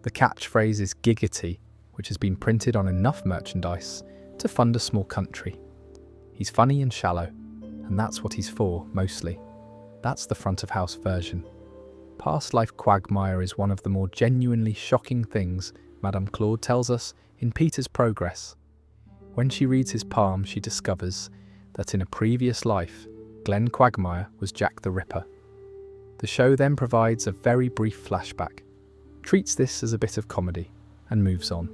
Speaker 1: The catchphrase is giggity, which has been printed on enough merchandise to fund a small country. He's funny and shallow, and that's what he's for, mostly. That's the front of house version. Past life Quagmire is one of the more genuinely shocking things MacLeod tells us in Peter's Progress. When she reads his palm, she discovers that in a previous life, Glenn Quagmire was Jack the Ripper. The show then provides a very brief flashback, treats this as a bit of comedy, and moves on.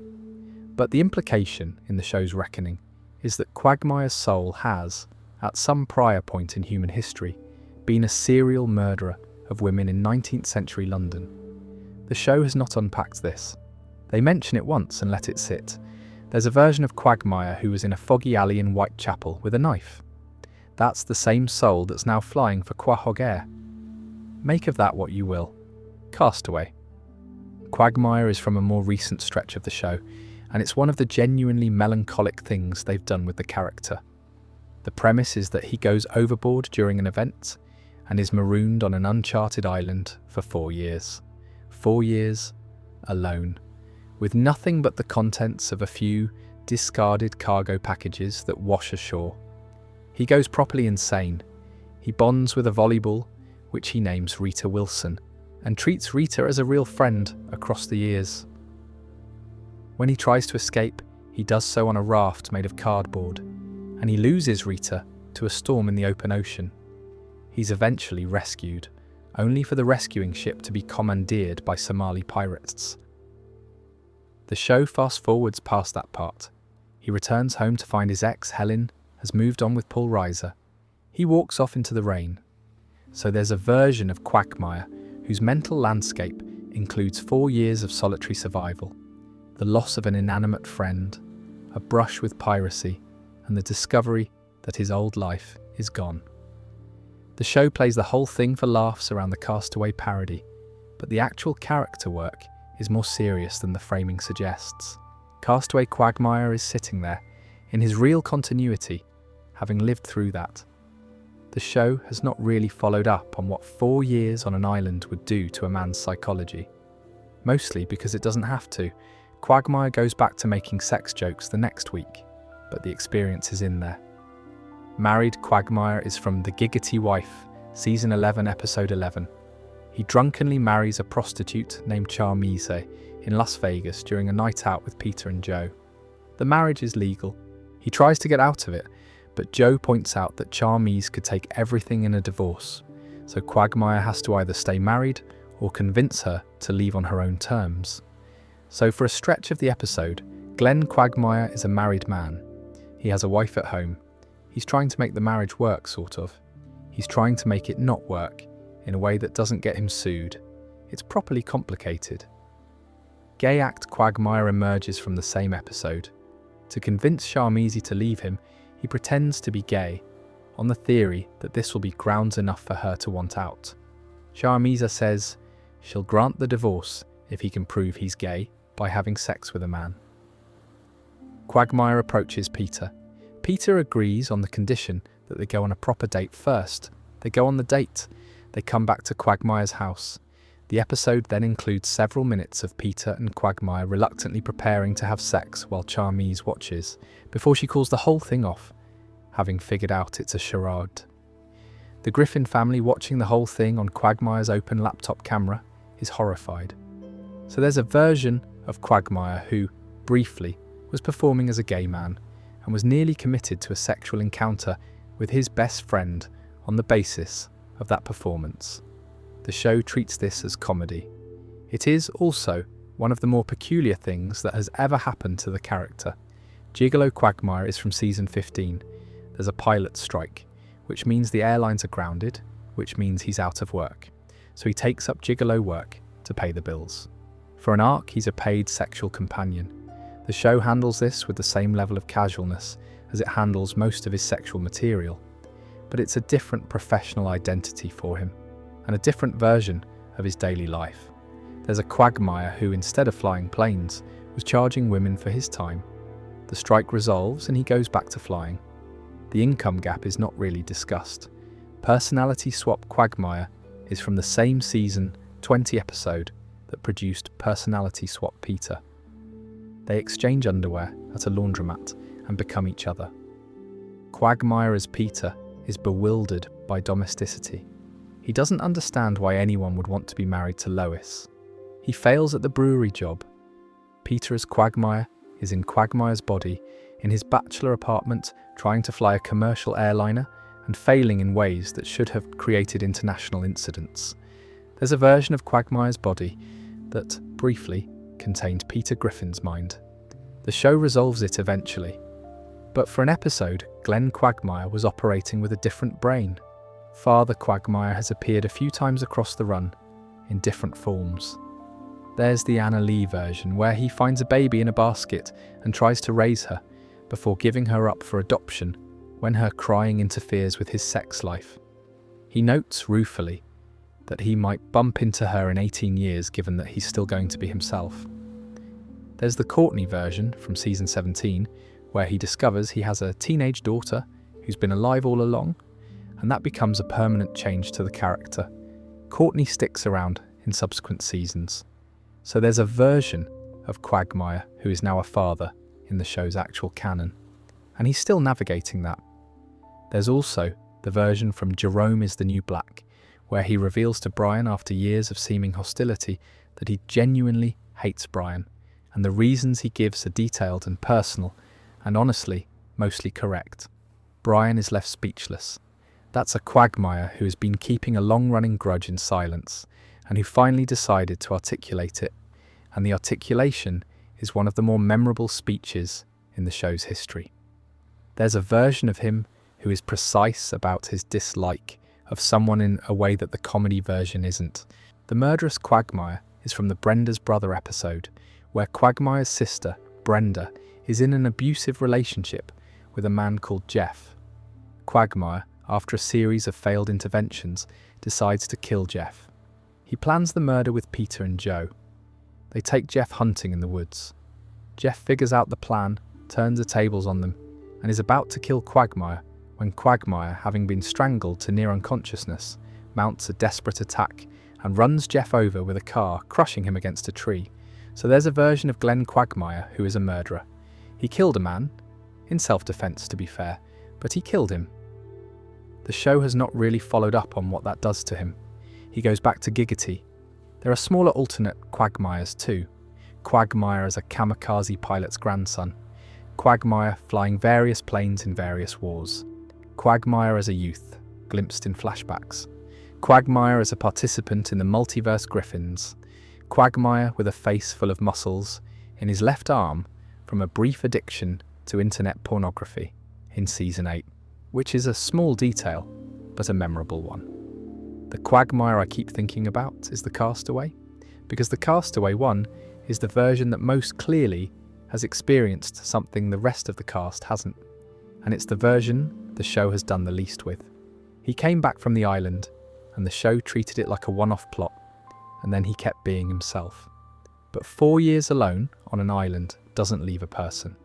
Speaker 1: But the implication in the show's reckoning is that Quagmire's soul has, at some prior point in human history, been a serial murderer of women in 19th century London. The show has not unpacked this. They mention it once and let it sit. There's a version of Quagmire who was in a foggy alley in Whitechapel with a knife. That's the same soul that's now flying for Quahog Air. Make of that what you will. Castaway. Quagmire is from a more recent stretch of the show, and it's one of the genuinely melancholic things they've done with the character. The premise is that he goes overboard during an event and is marooned on an uncharted island for 4 years. 4 years alone, with nothing but the contents of a few discarded cargo packages that wash ashore. He goes properly insane. He bonds with a volleyball, which he names Rita Wilson, and treats Rita as a real friend across the years. When he tries to escape, he does so on a raft made of cardboard, and he loses Rita to a storm in the open ocean. He's eventually rescued, only for the rescuing ship to be commandeered by Somali pirates. The show fast forwards past that part. He returns home to find his ex, Helen, has moved on with Paul Reiser. He walks off into the rain. So there's a version of Quagmire whose mental landscape includes 4 years of solitary survival, the loss of an inanimate friend, a brush with piracy, and the discovery that his old life is gone. The show plays the whole thing for laughs around the Castaway parody, but the actual character work is more serious than the framing suggests. Castaway Quagmire is sitting there, in his real continuity, having lived through that. The show has not really followed up on what 4 years on an island would do to a man's psychology. Mostly because it doesn't have to. Quagmire goes back to making sex jokes the next week, but the experience is in there. Married Quagmire is from The Giggity Wife, Season 11, Episode 11. He drunkenly marries a prostitute named Charmise in Las Vegas during a night out with Peter and Joe. The marriage is legal. He tries to get out of it, but Joe points out that Charmise could take everything in a divorce, so Quagmire has to either stay married or convince her to leave on her own terms. So for a stretch of the episode, Glenn Quagmire is a married man. He has a wife at home. He's trying to make the marriage work, sort of. He's trying to make it not work, in a way that doesn't get him sued. It's properly complicated. Gay act Quagmire emerges from the same episode. To convince Charmise to leave him, he pretends to be gay, on the theory that this will be grounds enough for her to want out. Charmise says she'll grant the divorce if he can prove he's gay by having sex with a man. Quagmire approaches Peter. Peter agrees on the condition that they go on a proper date first. They go on the date. They come back to Quagmire's house. The episode then includes several minutes of Peter and Quagmire reluctantly preparing to have sex while Charmise watches, before she calls the whole thing off, having figured out it's a charade. The Griffin family, watching the whole thing on Quagmire's open laptop camera, is horrified. So there's a version of Quagmire who, briefly, was performing as a gay man and was nearly committed to a sexual encounter with his best friend on the basis of that performance. The show treats this as comedy. It is also one of the more peculiar things that has ever happened to the character. Gigolo Quagmire is from season 15. There's a pilot strike, which means the airlines are grounded, which means he's out of work. So he takes up gigolo work to pay the bills. For an arc, he's a paid sexual companion. The show handles this with the same level of casualness as it handles most of his sexual material, but it's a different professional identity for him, and a different version of his daily life. There's a Quagmire who, instead of flying planes, was charging women for his time. The strike resolves and he goes back to flying. The income gap is not really discussed. Personality Swap Quagmire is from the same season 20 episode that produced Personality Swap Peter. They exchange underwear at a laundromat and become each other. Quagmire as Peter is bewildered by domesticity. He doesn't understand why anyone would want to be married to Lois. He fails at the brewery job. Peter as Quagmire is in Quagmire's body, in his bachelor apartment, trying to fly a commercial airliner and failing in ways that should have created international incidents. There's a version of Quagmire's body that, briefly, contained Peter Griffin's mind. The show resolves it eventually. But for an episode, Glenn Quagmire was operating with a different brain. Father Quagmire has appeared a few times across the run, in different forms. There's the Anna Lee version, where he finds a baby in a basket and tries to raise her, before giving her up for adoption when her crying interferes with his sex life. He notes ruefully that he might bump into her in 18 years given that he's still going to be himself. There's the Courtney version from season 17, where he discovers he has a teenage daughter who's been alive all along, and that becomes a permanent change to the character. Courtney sticks around in subsequent seasons. So there's a version of Quagmire who is now a father in the show's actual canon, and he's still navigating that. There's also the version from Jerome is the New Black, where he reveals to Brian after years of seeming hostility that he genuinely hates Brian, and the reasons he gives are detailed and personal, and honestly, mostly correct. Brian is left speechless. That's a Quagmire who has been keeping a long-running grudge in silence, and who finally decided to articulate it, and the articulation is one of the more memorable speeches in the show's history. There's a version of him who is precise about his dislike of someone in a way that the comedy version isn't. The murderous Quagmire is from the Brenda's Brother episode, where Quagmire's sister, Brenda, is in an abusive relationship with a man called Jeff. Quagmire, after a series of failed interventions, decides to kill Jeff. He plans the murder with Peter and Joe. They take Jeff hunting in the woods. Jeff figures out the plan, turns the tables on them, and is about to kill Quagmire when Quagmire, having been strangled to near unconsciousness, mounts a desperate attack and runs Jeff over with a car, crushing him against a tree. So there's a version of Glenn Quagmire who is a murderer. He killed a man, in self-defense to be fair, but he killed him. The show has not really followed up on what that does to him. He goes back to Giggity. There are smaller alternate Quagmires too. Quagmire as a kamikaze pilot's grandson. Quagmire flying various planes in various wars. Quagmire as a youth, glimpsed in flashbacks. Quagmire as a participant in the multiverse Griffins. Quagmire with a face full of muscles in his left arm from a brief addiction to internet pornography in Season 8, which is a small detail, but a memorable one. The Quagmire I keep thinking about is the Castaway, because the Castaway one is the version that most clearly has experienced something the rest of the cast hasn't, and it's the version the show has done the least with. He came back from the island, and the show treated it like a one-off plot, and then he kept being himself. But 4 years alone on an island doesn't leave a person.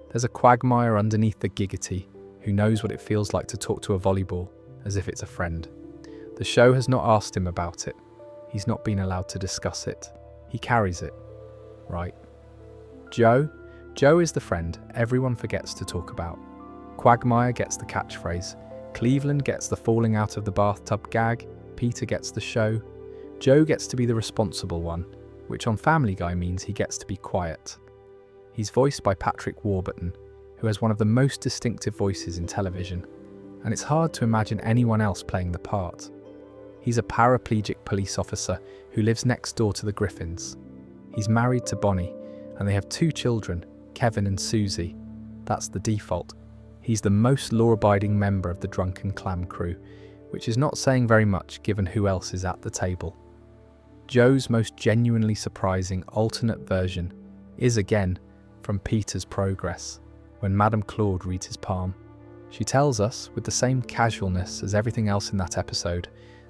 Speaker 1: There's a Quagmire underneath the Giggity who knows what it feels like to talk to a volleyball as if it's a friend. The show has not asked him about it. He's not been allowed to discuss it. He carries it, right? Joe is the friend everyone forgets to talk about. Quagmire gets the catchphrase. Cleveland gets the falling out of the bathtub gag. Peter gets the show. Joe gets to be the responsible one, which on Family Guy means he gets to be quiet. He's voiced by Patrick Warburton, who has one of the most distinctive voices in television, and it's hard to imagine anyone else playing the part. He's a paraplegic police officer who lives next door to the Griffins. He's married to Bonnie, and they have 2 children, Kevin and Susie. That's the default. He's the most law-abiding member of the Drunken Clam crew, which is not saying very much given who else is at the table. Joe's most genuinely surprising alternate version is again from Peter's Progress, when Madame Claude reads his palm. She tells us, with the same casualness as everything else in that episode,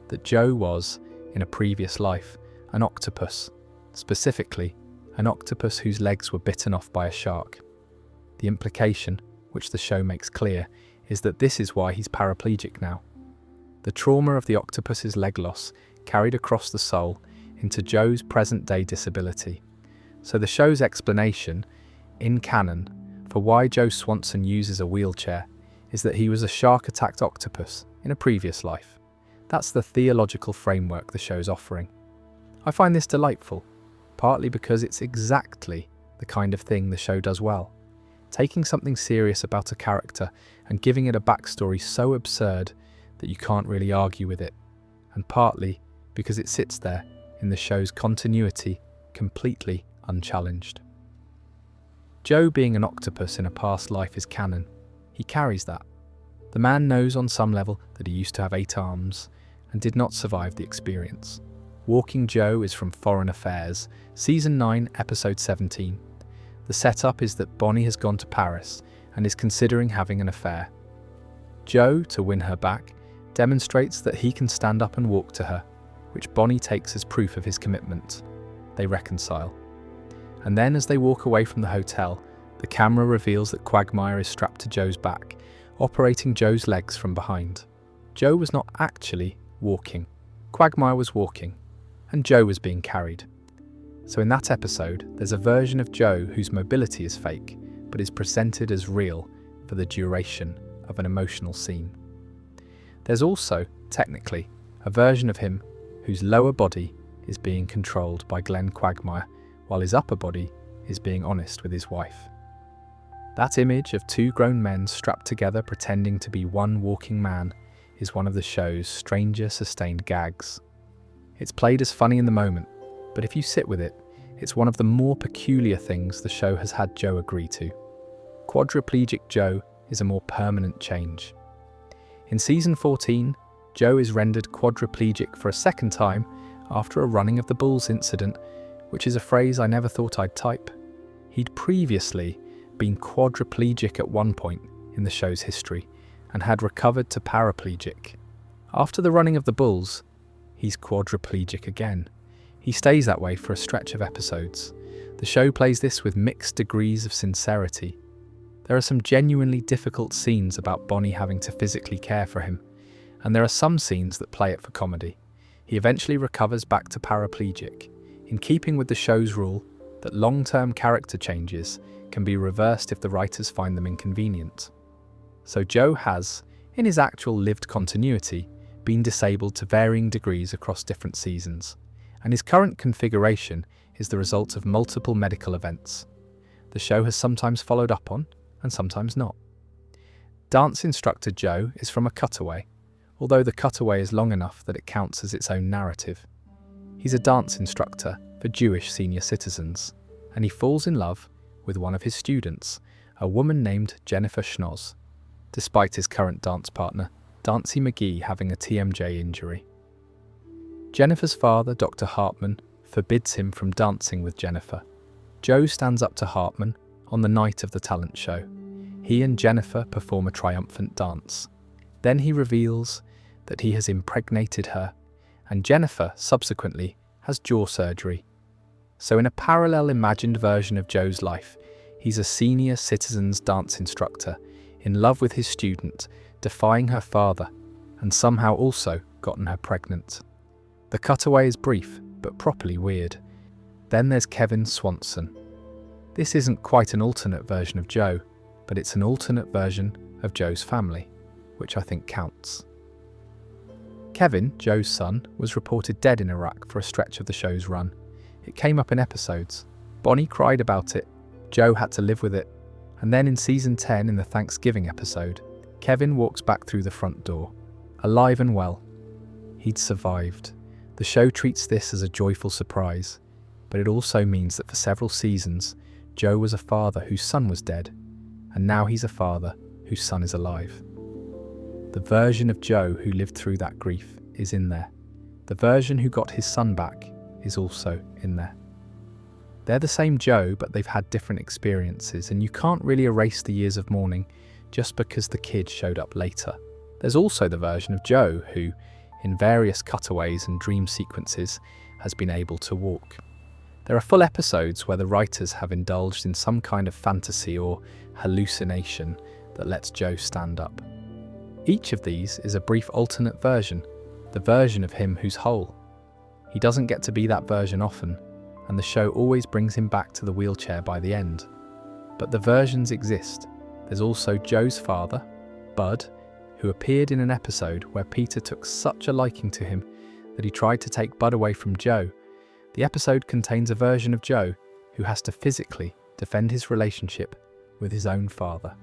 Speaker 1: that Joe was, in a previous life, an octopus, specifically an octopus whose legs were bitten off by a shark. The implication, which the show makes clear, is that this is why he's paraplegic now. The trauma of the octopus's leg loss carried across the soul into Joe's present-day disability. So the show's explanation, in canon, for why Joe Swanson uses a wheelchair is that he was a shark-attacked octopus in a previous life. That's the theological framework the show's offering. I find this delightful, partly because it's exactly the kind of thing the show does well, taking something serious about a character and giving it a backstory so absurd that you can't really argue with it, and partly because it sits there in the show's continuity completely unchallenged. Joe being an octopus in a past life is canon. He carries that. The man knows on some level that he used to have 8 arms and did not survive the experience. Walking Joe is from Foreign Affairs, Season 9, Episode 17. The setup is that Bonnie has gone to Paris and is considering having an affair. Joe, to win her back, demonstrates that he can stand up and walk to her, which Bonnie takes as proof of his commitment. They reconcile. And then as they walk away from the hotel, the camera reveals that Quagmire is strapped to Joe's back, operating Joe's legs from behind. Joe was not actually walking. Quagmire was walking, and Joe was being carried. So in that episode, there's a version of Joe whose mobility is fake, but is presented as real for the duration of an emotional scene. There's also, technically, a version of him whose lower body is being controlled by Glenn Quagmire, while his upper body is being honest with his wife. That image of two grown men strapped together pretending to be one walking man is one of the show's stranger sustained gags. It's played as funny in the moment, but if you sit with it, it's one of the more peculiar things the show has had Joe agree to. Quadriplegic Joe is a more permanent change. In season 14, Joe is rendered quadriplegic for a second time after a running of the bulls incident, which is a phrase I never thought I'd type. He'd previously been quadriplegic at one point in the show's history and had recovered to paraplegic. After the running of the bulls, he's quadriplegic again. He stays that way for a stretch of episodes. The show plays this with mixed degrees of sincerity. There are some genuinely difficult scenes about Bonnie having to physically care for him, and there are some scenes that play it for comedy. He eventually recovers back to paraplegic, in keeping with the show's rule that long-term character changes can be reversed if the writers find them inconvenient. So Joe has, in his actual lived continuity, been disabled to varying degrees across different seasons, and his current configuration is the result of multiple medical events. The show has sometimes followed up on, and sometimes not. Dance instructor Joe is from a cutaway, although the cutaway is long enough that it counts as its own narrative. He's a dance instructor for Jewish senior citizens, and he falls in love with one of his students, a woman named Jennifer Schnoz, despite his current dance partner, Dancy McGee, having a TMJ injury. Jennifer's father, Dr. Hartman, forbids him from dancing with Jennifer. Joe stands up to Hartman on the night of the talent show. He and Jennifer perform a triumphant dance. Then he reveals that he has impregnated her, and Jennifer subsequently has jaw surgery. So in a parallel imagined version of Joe's life, he's a senior citizens dance instructor, in love with his student, defying her father, and somehow also gotten her pregnant. The cutaway is brief, but properly weird. Then there's Kevin Swanson. This isn't quite an alternate version of Joe, but it's an alternate version of Joe's family, which I think counts. Kevin, Joe's son, was reported dead in Iraq for a stretch of the show's run. It came up in episodes. Bonnie cried about it, Joe had to live with it, and then in season 10 in the Thanksgiving episode, Kevin walks back through the front door, alive and well. He'd survived. The show treats this as a joyful surprise, but it also means that for several seasons, Joe was a father whose son was dead, and now he's a father whose son is alive. The version of Joe who lived through that grief is in there. The version who got his son back is also in there. They're the same Joe, but they've had different experiences, and you can't really erase the years of mourning just because the kid showed up later. There's also the version of Joe who, in various cutaways and dream sequences, has been able to walk. There are full episodes where the writers have indulged in some kind of fantasy or hallucination that lets Joe stand up. Each of these is a brief alternate version, the version of him who's whole. He doesn't get to be that version often, and the show always brings him back to the wheelchair by the end. But the versions exist. There's also Joe's father, Bud, who appeared in an episode where Peter took such a liking to him that he tried to take Bud away from Joe. The episode contains a version of Joe who has to physically defend his relationship with his own father.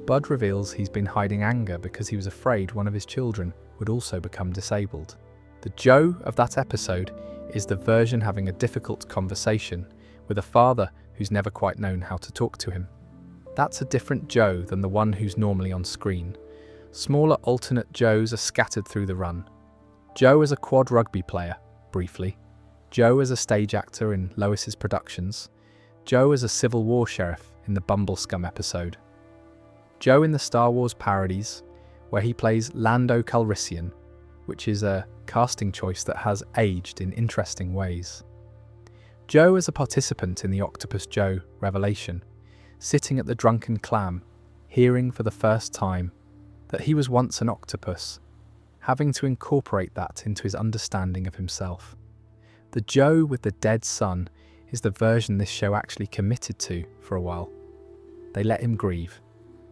Speaker 1: Bud reveals he's been hiding anger because he was afraid one of his children would also become disabled. The Joe of that episode is the version having a difficult conversation with a father who's never quite known how to talk to him. That's a different Joe than the one who's normally on screen. Smaller alternate Joes are scattered through the run. Joe as a quad rugby player, briefly. Joe as a stage actor in Lois's productions. Joe as a Civil War sheriff in the Bumblescum episode. Joe in the Star Wars parodies, where he plays Lando Calrissian, which is a casting choice that has aged in interesting ways. Joe as a participant in the Octopus Joe revelation, sitting at the Drunken Clam, hearing for the first time that he was once an octopus, having to incorporate that into his understanding of himself. The Joe with the dead son is the version this show actually committed to for a while. They let him grieve.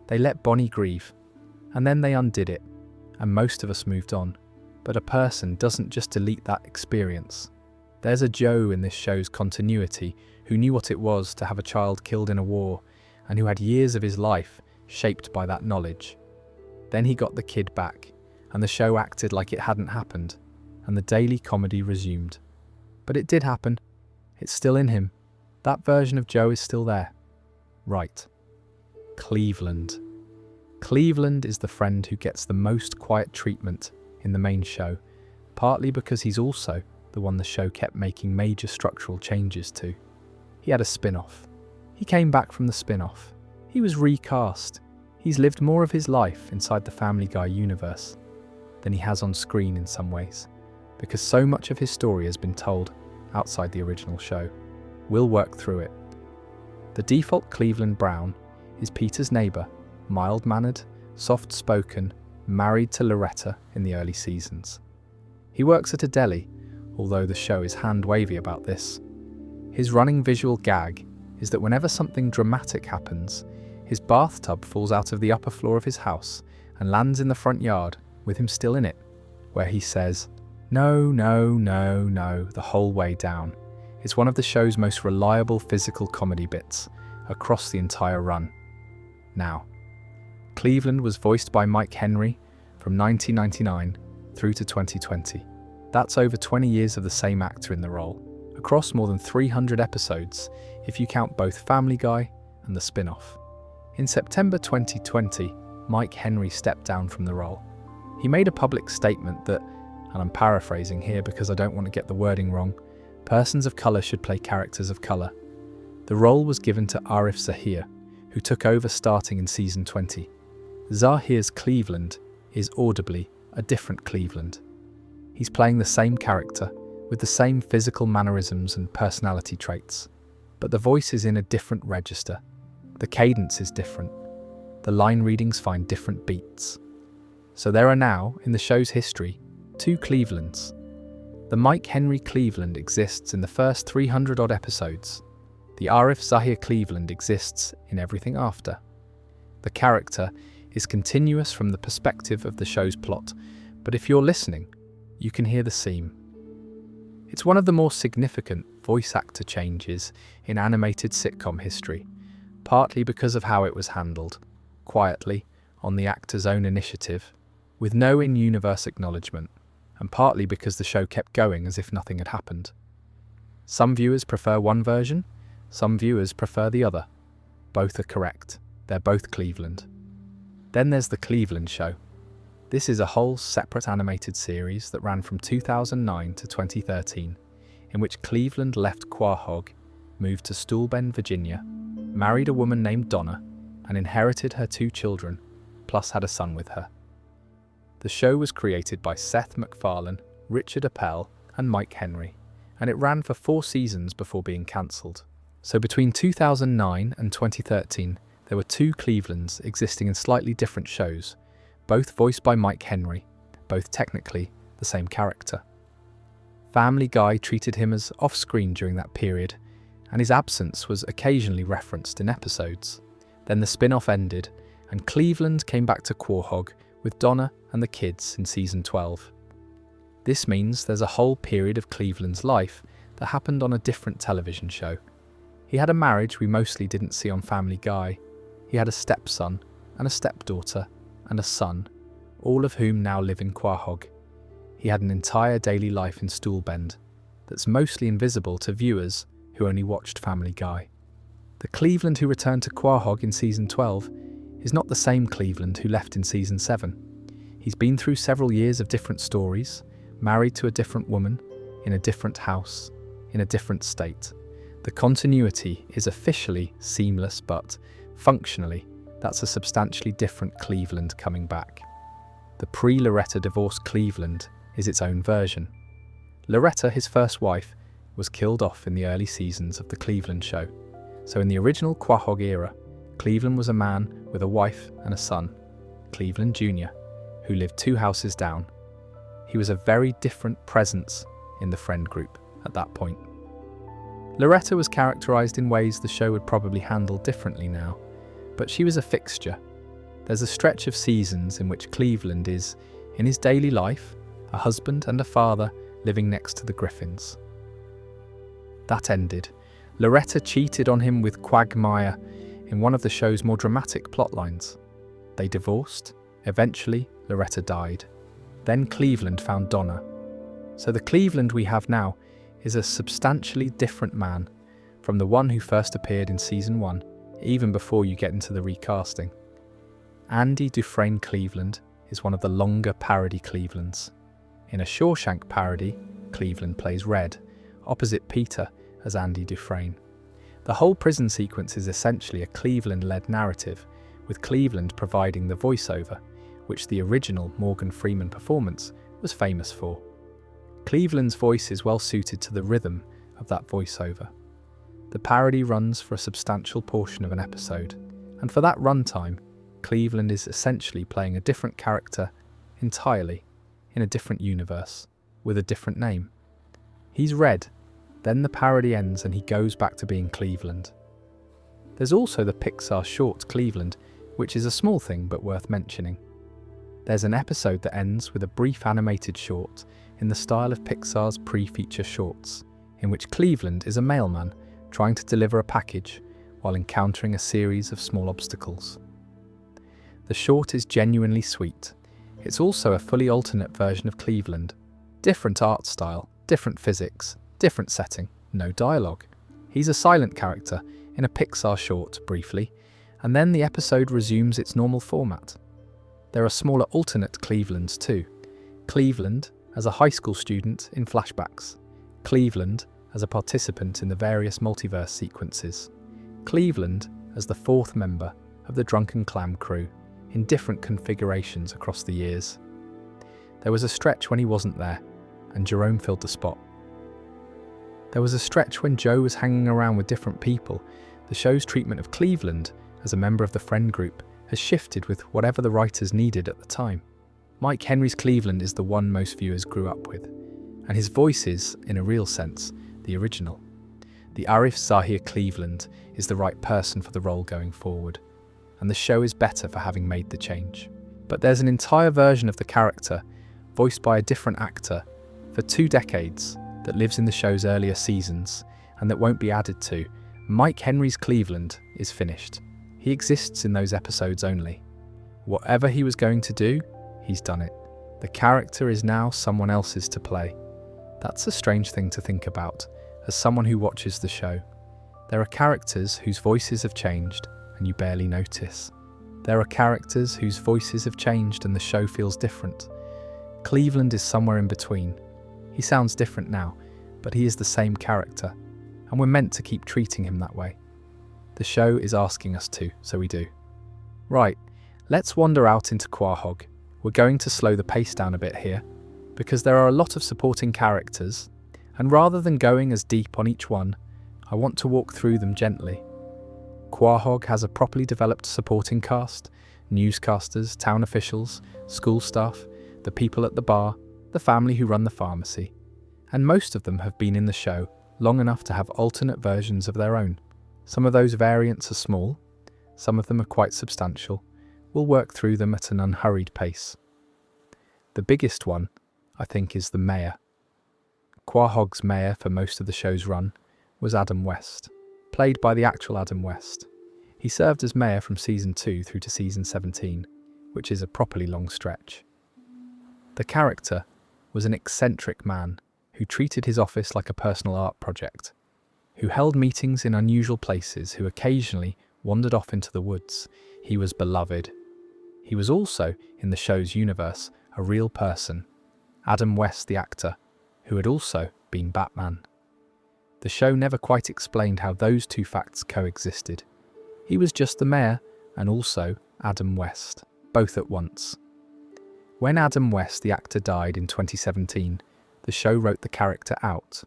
Speaker 1: They let Bonnie grieve. And then they undid it, and most of us moved on. But a person doesn't just delete that experience. There's a Joe in this show's continuity who knew what it was to have a child killed in a war, and who had years of his life shaped by that knowledge. Then he got the kid back, and the show acted like it hadn't happened, and the daily comedy resumed. But it did happen. It's still in him. That version of Joe is still there. Right. Cleveland. Cleveland is the friend who gets the most quiet treatment in the main show, partly because he's also the one the show kept making major structural changes to. He had a spin-off. He came back from the spin-off. He was recast. He's lived more of his life inside the Family Guy universe than he has on screen in some ways, because so much of his story has been told outside the original show. We'll work through it. The default Cleveland Brown is Peter's neighbour, mild-mannered, soft-spoken, married to Loretta in the early seasons. He works at a deli, although the show is hand-wavy about this. His running visual gag is that whenever something dramatic happens, his bathtub falls out of the upper floor of his house and lands in the front yard with him still in it, where he says, "No, no, no, no," the whole way down. It's one of the show's most reliable physical comedy bits across the entire run. Now, Cleveland was voiced by Mike Henry from 1999 through to 2020. That's over 20 years of the same actor in the role, across more than 300 episodes if you count both Family Guy and the spin-off. In September 2020, Mike Henry stepped down from the role. He made a public statement that, and I'm paraphrasing here because I don't want to get the wording wrong, persons of colour should play characters of colour. The role was given to Arif Zahir, who took over starting in season 20. Zahir's Cleveland is audibly a different Cleveland. He's playing the same character, with the same physical mannerisms and personality traits, but the voice is in a different register. The cadence is different. The line readings find different beats. So there are now, in the show's history, two Clevelands. The Mike Henry Cleveland exists in the first 300-odd episodes. The Arif Zahir Cleveland exists in everything after. The character is continuous from the perspective of the show's plot, but if you're listening, you can hear the seam. It's one of the more significant voice actor changes in animated sitcom history, partly because of how it was handled, quietly, on the actor's own initiative, with no in-universe acknowledgement, and partly because the show kept going as if nothing had happened. Some viewers prefer one version, some viewers prefer the other. Both are correct. They're both Cleveland. Then there's the Cleveland Show. This is a whole separate animated series that ran from 2009 to 2013, in which Cleveland left Quahog, moved to Stool Bend, Virginia, married a woman named Donna, and inherited her 2 children, plus had a son with her. The show was created by Seth MacFarlane, Richard Appel, and Mike Henry, and it ran for 4 seasons before being cancelled. So between 2009 and 2013, there were 2 Clevelands existing in slightly different shows, both voiced by Mike Henry, both technically the same character. Family Guy treated him as off-screen during that period, and his absence was occasionally referenced in episodes. Then the spin-off ended, and Cleveland came back to Quahog with Donna and the kids in season 12. This means there's a whole period of Cleveland's life that happened on a different television show. He had a marriage we mostly didn't see on Family Guy. He had a stepson and a stepdaughter and a son, all of whom now live in Quahog. He had an entire daily life in Stool Bend that's mostly invisible to viewers who only watched Family Guy. The Cleveland who returned to Quahog in season 12 is not the same Cleveland who left in season 7. He's been through several years of different stories, married to a different woman, in a different house, in a different state. The continuity is officially seamless, but functionally, that's a substantially different Cleveland coming back. The pre-Loretta divorce Cleveland is its own version. Loretta, his first wife, was killed off in the early seasons of the Cleveland Show. So in the original Quahog era, Cleveland was a man with a wife and a son, Cleveland Jr., who lived 2 houses down. He was a very different presence in the friend group at that point. Loretta was characterised in ways the show would probably handle differently now, but she was a fixture. There's a stretch of seasons in which Cleveland is, in his daily life, a husband and a father living next to the Griffins. That ended. Loretta cheated on him with Quagmire in one of the show's more dramatic plotlines. They divorced. Eventually, Loretta died. Then Cleveland found Donna. So the Cleveland we have now is a substantially different man from the one who first appeared in season 1, even before you get into the recasting. Andy Dufresne Cleveland is one of the longer parody Clevelands. In a Shawshank parody, Cleveland plays Red, opposite Peter as Andy Dufresne. The whole prison sequence is essentially a Cleveland-led narrative, with Cleveland providing the voiceover, which the original Morgan Freeman performance was famous for. Cleveland's voice is well suited to the rhythm of that voiceover. The parody runs for a substantial portion of an episode, and for that runtime, Cleveland is essentially playing a different character entirely, in a different universe, with a different name. He's Red, then the parody ends and he goes back to being Cleveland. There's also the Pixar short Cleveland, which is a small thing but worth mentioning. There's an episode that ends with a brief animated short in the style of Pixar's pre-feature shorts, in which Cleveland is a mailman trying to deliver a package while encountering a series of small obstacles. The short is genuinely sweet. It's also a fully alternate version of Cleveland. Different art style, different physics, different setting, no dialogue. He's a silent character in a Pixar short, briefly, and then the episode resumes its normal format. There are smaller alternate Clevelands too. Cleveland as a high school student in flashbacks. Cleveland as a participant in the various multiverse sequences. Cleveland as the 4th member of the Drunken Clam crew in different configurations across the years. There was a stretch when he wasn't there, and Jerome filled the spot. There was a stretch when Joe was hanging around with different people. The show's treatment of Cleveland as a member of the friend group has shifted with whatever the writers needed at the time. Mike Henry's Cleveland is the one most viewers grew up with, and his voice is, in a real sense, the original. The Arif Zahir Cleveland is the right person for the role going forward, and the show is better for having made the change. But there's an entire version of the character, voiced by a different actor, for 2 decades, that lives in the show's earlier seasons, and that won't be added to. Mike Henry's Cleveland is finished. He exists in those episodes only. Whatever he was going to do, he's done it. The character is now someone else's to play. That's a strange thing to think about, as someone who watches the show. There are characters whose voices have changed, and you barely notice. There are characters whose voices have changed and the show feels different. Cleveland is somewhere in between. He sounds different now, but he is the same character, and we're meant to keep treating him that way. The show is asking us to, so we do. Right, let's wander out into Quahog. We're going to slow the pace down a bit here, because there are a lot of supporting characters, and rather than going as deep on each one, I want to walk through them gently. Quahog has a properly developed supporting cast, newscasters, town officials, school staff, the people at the bar, the family who run the pharmacy, and most of them have been in the show long enough to have alternate versions of their own. Some of those variants are small, some of them are quite substantial. We'll work through them at an unhurried pace. The biggest one, I think, is the mayor. Quahog's mayor for most of the show's run was Adam West, played by the actual Adam West. He served as mayor from season 2 through to season 17, which is a properly long stretch. The character was an eccentric man who treated his office like a personal art project, who held meetings in unusual places, who occasionally wandered off into the woods. He was beloved. He was also, in the show's universe, a real person, Adam West the actor, who had also been Batman. The show never quite explained how those two facts coexisted. He was just the mayor and also Adam West, both at once. When Adam West the actor died in 2017, the show wrote the character out.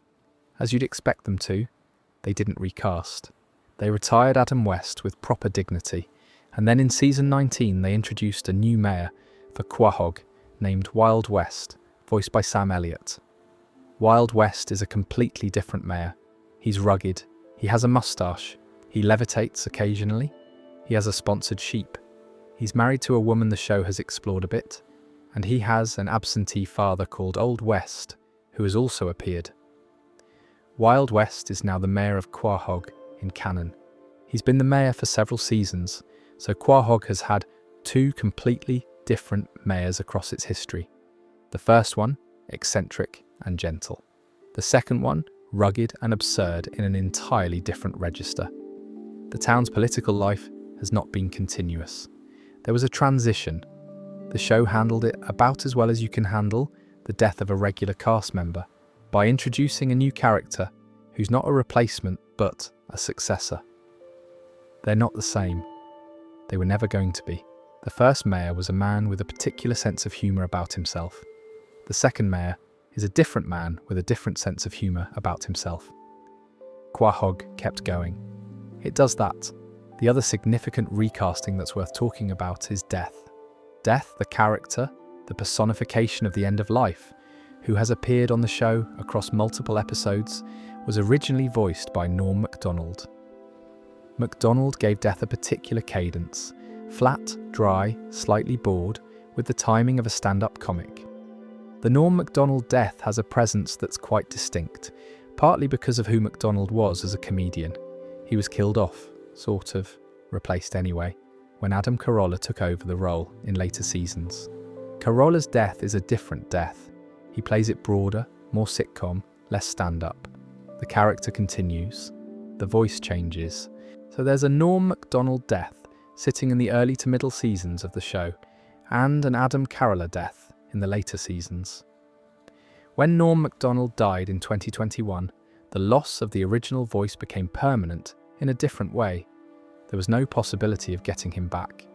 Speaker 1: As you'd expect them to, they didn't recast. They retired Adam West with proper dignity, and then in season 19 they introduced a new mayor for Quahog named Wild West, voiced by Sam Elliott. Wild West is a completely different mayor. He's rugged, he has a moustache, he levitates occasionally, he has a sponsored sheep, he's married to a woman the show has explored a bit, and he has an absentee father called Old West, who has also appeared. Wild West is now the mayor of Quahog in canon. He's been the mayor for several seasons, so Quahog has had two completely different mayors across its history. The first one, eccentric and gentle. The second one, rugged and absurd in an entirely different register. The town's political life has not been continuous. There was a transition. The show handled it about as well as you can handle the death of a regular cast member, by introducing a new character who's not a replacement but a successor. They're not the same. They were never going to be. The first mayor was a man with a particular sense of humour about himself. The second mayor is a different man with a different sense of humour about himself. Quahog kept going. It does that. The other significant recasting that's worth talking about is Death. Death, the character, the personification of the end of life, who has appeared on the show across multiple episodes, was originally voiced by Norm Macdonald. Macdonald gave Death a particular cadence, flat, dry, slightly bored, with the timing of a stand-up comic. The Norm Macdonald Death has a presence that's quite distinct, partly because of who Macdonald was as a comedian. He was killed off, sort of, replaced anyway, when Adam Carolla took over the role in later seasons. Carolla's Death is a different Death. He plays it broader, more sitcom, less stand-up. The character continues. The voice changes. So there's a Norm Macdonald Death sitting in the early to middle seasons of the show, and an Adam Carolla Death in the later seasons. When Norm Macdonald died in 2021, the loss of the original voice became permanent in a different way. There was no possibility of getting him back.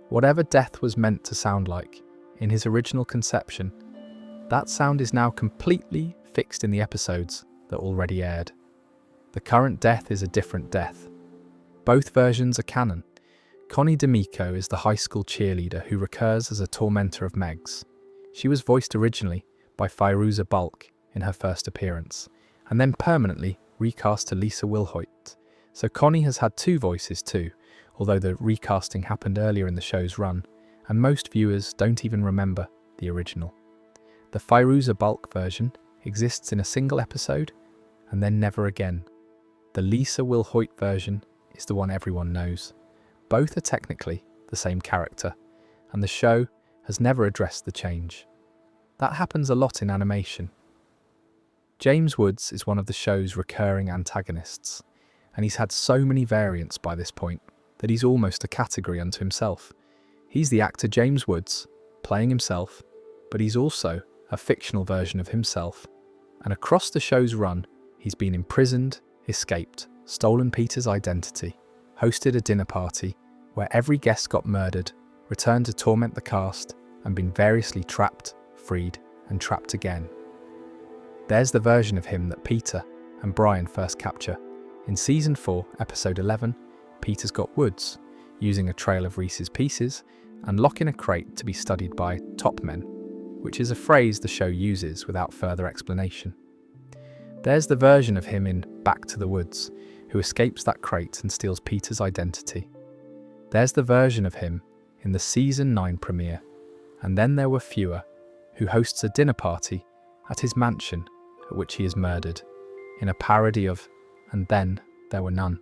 Speaker 1: Whatever Death was meant to sound like, in his original conception, that sound is now completely fixed in the episodes that already aired. The current Death is a different Death. Both versions are canon. Connie D'Amico is the high school cheerleader who recurs as a tormentor of Megs. She was voiced originally by Fairuza Balk in her first appearance, and then permanently recast to Lisa Wilhoit. So Connie has had two voices too, although the recasting happened earlier in the show's run, and most viewers don't even remember the original. The Fairuza Balk version exists in a single episode, and then never again. The Lisa Wilhoit version is the one everyone knows. Both are technically the same character, and the show has never addressed the change. That happens a lot in animation. James Woods is one of the show's recurring antagonists, and he's had so many variants by this point that he's almost a category unto himself. He's the actor James Woods, playing himself, but he's also a fictional version of himself. And across the show's run, he's been imprisoned, escaped, stolen Peter's identity, hosted a dinner party where every guest got murdered, returned to torment the cast, and been variously trapped, freed, and trapped again. There's the version of him that Peter and Brian first capture. In Season 4, Episode 11, Peter's got Woods, using a trail of Reese's Pieces, and lock in a crate to be studied by top men, which is a phrase the show uses without further explanation. There's the version of him in Back to the Woods, who escapes that crate and steals Peter's identity. There's the version of him in the Season 9 premiere, and then there were fewer, who hosts a dinner party at his mansion at which he is murdered, in a parody of And Then There Were None.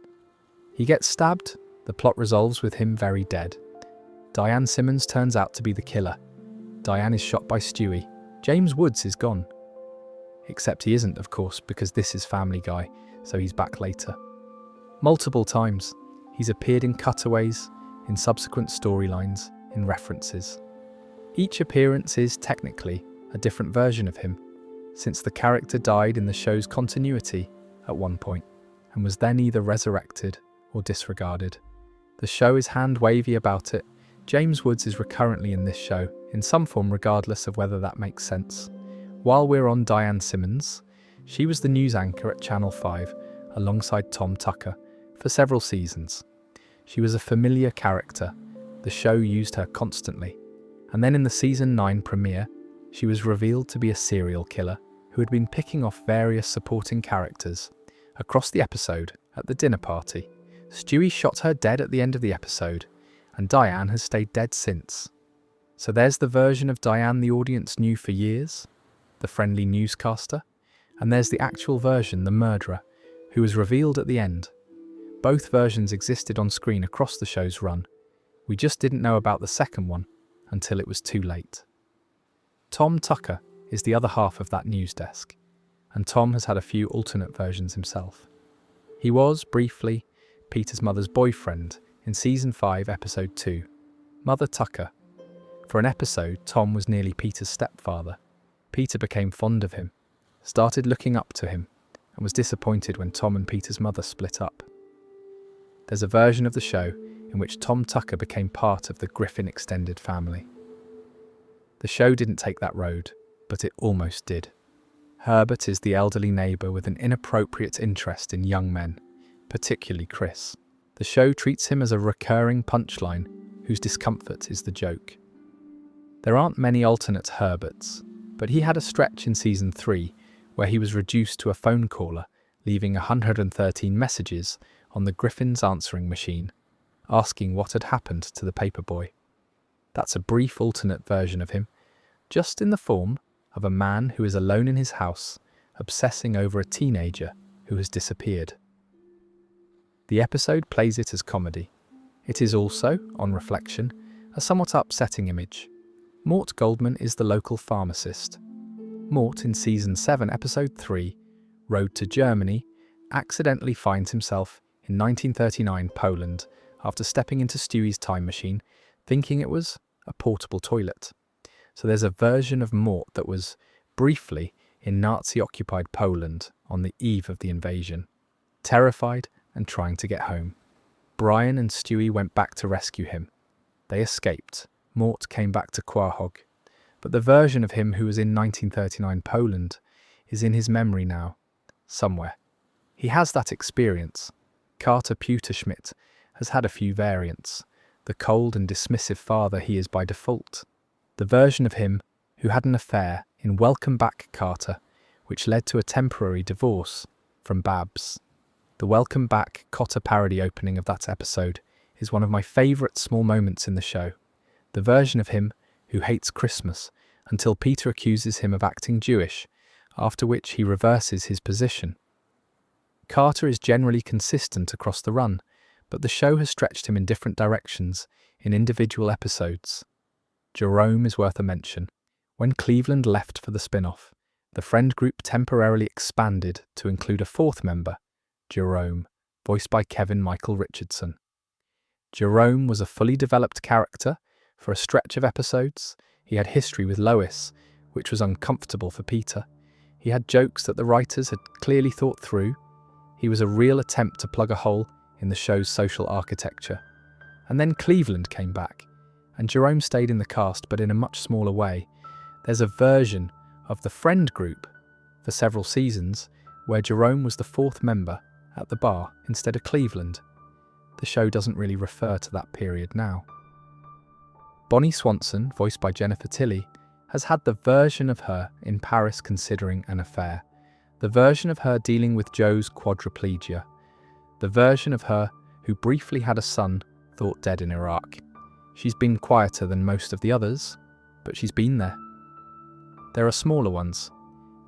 Speaker 1: He gets stabbed, the plot resolves with him very dead. Diane Simmons turns out to be the killer. Diane is shot by Stewie. James Woods is gone. Except he isn't, of course, because this is Family Guy, so he's back later. Multiple times, he's appeared in cutaways, in subsequent storylines, in references. Each appearance is, technically, a different version of him, since the character died in the show's continuity at one point, and was then either resurrected or disregarded. The show is hand-wavy about it. James Woods is recurrently in this show, in some form regardless of whether that makes sense. While we're on Diane Simmons, she was the news anchor at Channel 5, alongside Tom Tucker, for several seasons. She was a familiar character. The show used her constantly. And then in the season 9 premiere, she was revealed to be a serial killer who had been picking off various supporting characters. Across the episode, at the dinner party, Stewie shot her dead at the end of the episode, and Diane has stayed dead since. So there's the version of Diane the audience knew for years, the friendly newscaster, and there's the actual version, the murderer, who was revealed at the end. Both versions existed on screen across the show's run. We just didn't know about the second one until it was too late. Tom Tucker is the other half of that news desk, and Tom has had a few alternate versions himself. He was, briefly, Peter's mother's boyfriend in Season 5, Episode 2, Mother Tucker. For an episode, Tom was nearly Peter's stepfather. Peter became fond of him, started looking up to him, and was disappointed when Tom and Peter's mother split up. There's a version of the show in which Tom Tucker became part of the Griffin extended family. The show didn't take that road, but it almost did. Herbert is the elderly neighbour with an inappropriate interest in young men, particularly Chris. The show treats him as a recurring punchline whose discomfort is the joke. There aren't many alternate Herberts, but he had a stretch in Season 3 where he was reduced to a phone caller, leaving 113 messages on the Griffin's answering machine, asking what had happened to the paperboy. That's a brief alternate version of him, just in the form of a man who is alone in his house, obsessing over a teenager who has disappeared. The episode plays it as comedy. It is also, on reflection, a somewhat upsetting image. Mort Goldman is the local pharmacist. Mort, in Season 7, Episode 3, Road to Germany, accidentally finds himself in 1939 Poland after stepping into Stewie's time machine, thinking it was a portable toilet. So there's a version of Mort that was, briefly, in Nazi-occupied Poland on the eve of the invasion, terrified and trying to get home. Brian and Stewie went back to rescue him. They escaped. Mort came back to Quahog. But the version of him who was in 1939 Poland is in his memory now, somewhere. He has that experience. Carter Pewterschmidt has had a few variants. The cold and dismissive father he is by default. The version of him who had an affair in Welcome Back, Carter, which led to a temporary divorce from Babs. The Welcome Back Cotter parody opening of that episode is one of my favourite small moments in the show. The version of him who hates Christmas until Peter accuses him of acting Jewish, after which he reverses his position. Carter is generally consistent across the run, but the show has stretched him in different directions in individual episodes. Jerome is worth a mention. When Cleveland left for the spin-off, the friend group temporarily expanded to include a fourth member, Jerome, voiced by Kevin Michael Richardson. Jerome was a fully developed character for a stretch of episodes. He had history with Lois, which was uncomfortable for Peter. He had jokes that the writers had clearly thought through. He was a real attempt to plug a hole in the show's social architecture. And then Cleveland came back, and Jerome stayed in the cast but in a much smaller way. There's a version of the friend group for several seasons where Jerome was the fourth member at the bar instead of Cleveland. The show doesn't really refer to that period now. Bonnie Swanson, voiced by Jennifer Tilly, has had the version of her in Paris considering an affair, the version of her dealing with Joe's quadriplegia, the version of her who briefly had a son thought dead in Iraq. She's been quieter than most of the others, but she's been there. There are smaller ones.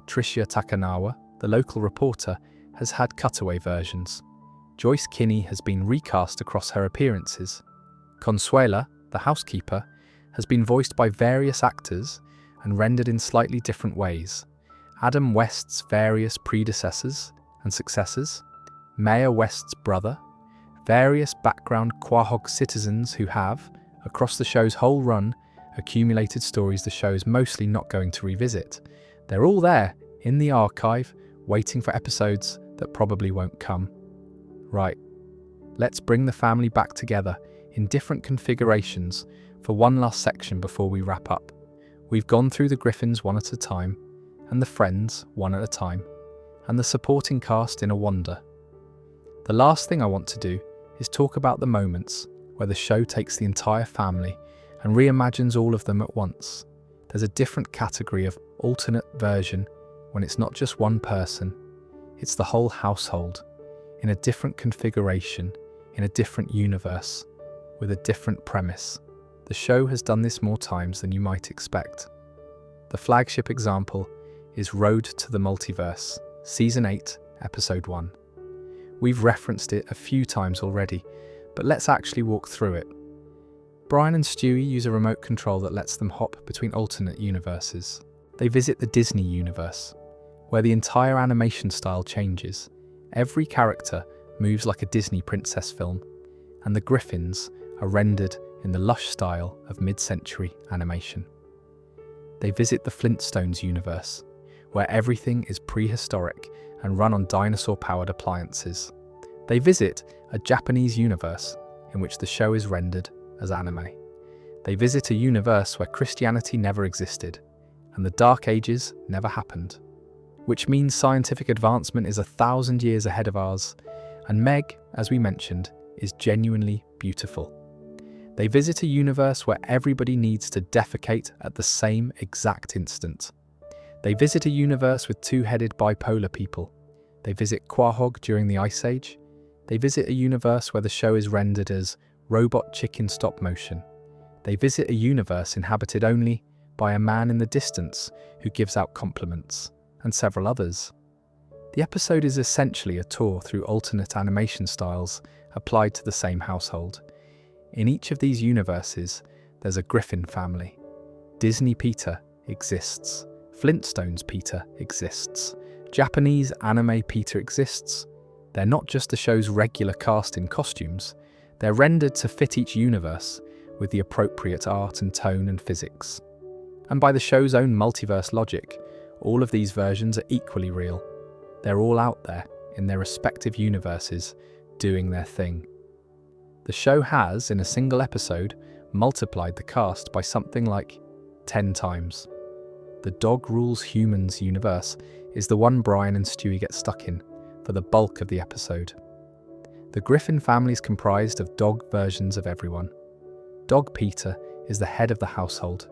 Speaker 1: Tricia Takanawa, the local reporter, has had cutaway versions. Joyce Kinney has been recast across her appearances. Consuela, the housekeeper, has been voiced by various actors and rendered in slightly different ways. Adam West's various predecessors and successors, Mayor West's brother, various background Quahog citizens who have, across the show's whole run, accumulated stories the show is mostly not going to revisit. They're all there, in the archive, waiting for episodes that probably won't come. Right, let's bring the family back together in different configurations for one last section before we wrap up. We've gone through the Griffins one at a time, and the friends one at a time, and the supporting cast in a wander. The last thing I want to do is talk about the moments where the show takes the entire family and reimagines all of them at once. There's a different category of alternate version when it's not just one person, it's the whole household, in a different configuration, in a different universe, with a different premise. The show has done this more times than you might expect. The flagship example is Road to the Multiverse, Season 8, Episode 1. We've referenced it a few times already, but let's actually walk through it. Brian and Stewie use a remote control that lets them hop between alternate universes. They visit the Disney universe, where the entire animation style changes. Every character moves like a Disney princess film, and the Griffins are rendered in the lush style of mid-century animation. They visit the Flintstones universe, where everything is prehistoric and run on dinosaur-powered appliances. They visit a Japanese universe in which the show is rendered as anime. They visit a universe where Christianity never existed and the Dark Ages never happened, which means scientific advancement is 1,000 years ahead of ours, and Meg, as we mentioned, is genuinely beautiful. They visit a universe where everybody needs to defecate at the same exact instant. They visit a universe with two-headed bipolar people. They visit Quahog during the Ice Age. They visit a universe where the show is rendered as robot chicken stop motion. They visit a universe inhabited only by a man in the distance who gives out compliments, and several others. The episode is essentially a tour through alternate animation styles applied to the same household. In each of these universes, there's a Griffin family. Disney Peter exists. Flintstones Peter exists. Japanese anime Peter exists. They're not just the show's regular cast in costumes, they're rendered to fit each universe with the appropriate art and tone and physics. And by the show's own multiverse logic, all of these versions are equally real. They're all out there, in their respective universes, doing their thing. The show has, in a single episode, multiplied the cast by something like 10 times. The Dog Rules Humans universe is the one Brian and Stewie get stuck in for the bulk of the episode. The Griffin family is comprised of dog versions of everyone. Dog Peter is the head of the household.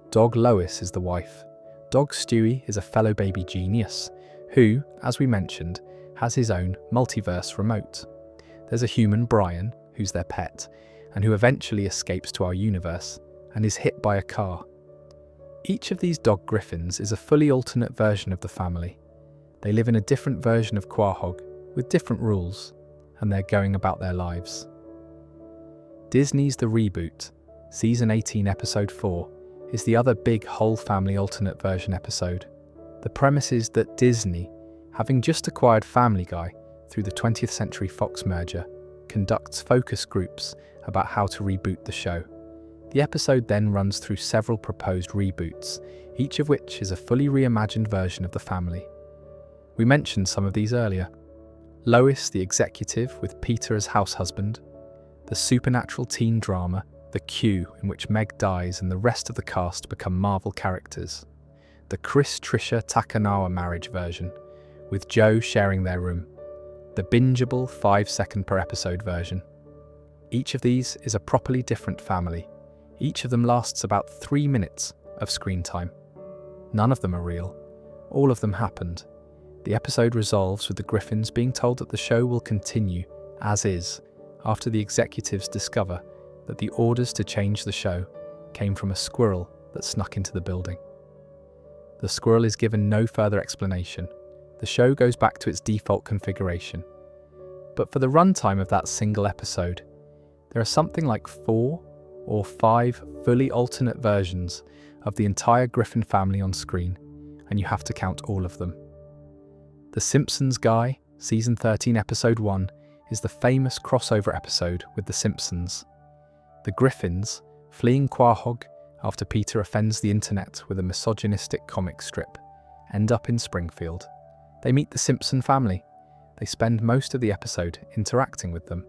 Speaker 1: Dog Lois is the wife. Dog Stewie is a fellow baby genius, who, as we mentioned, has his own multiverse remote. There's a human Brian, who's their pet, and who eventually escapes to our universe and is hit by a car. Each of these dog griffins is a fully alternate version of the family. They live in a different version of Quahog, with different rules, and they're going about their lives. Disney's The Reboot, Season 18, Episode 4, is the other big whole family alternate version episode. The premise is that Disney, having just acquired Family Guy through the 20th Century Fox merger, conducts focus groups about how to reboot the show. The episode then runs through several proposed reboots, each of which is a fully reimagined version of the family. We mentioned some of these earlier. Lois, the executive, with Peter as house husband. The supernatural teen drama, The Queue, in which Meg dies and the rest of the cast become Marvel characters. The Chris-Trisha Takanawa marriage version, with Joe sharing their room. The bingeable 5-second per episode version. Each of these is a properly different family. Each of them lasts about 3 minutes of screen time. None of them are real. All of them happened. The episode resolves with the Griffins being told that the show will continue as is after the executives discover that the orders to change the show came from a squirrel that snuck into the building. The squirrel is given no further explanation. The show goes back to its default configuration. But for the runtime of that single episode, there are something like 4 or 5 fully alternate versions of the entire Griffin family on screen, and you have to count all of them. The Simpsons Guy, Season 13, Episode 1, is the famous crossover episode with The Simpsons. The Griffins, fleeing Quahog after Peter offends the internet with a misogynistic comic strip, end up in Springfield. They meet the Simpson family. They spend most of the episode interacting with them.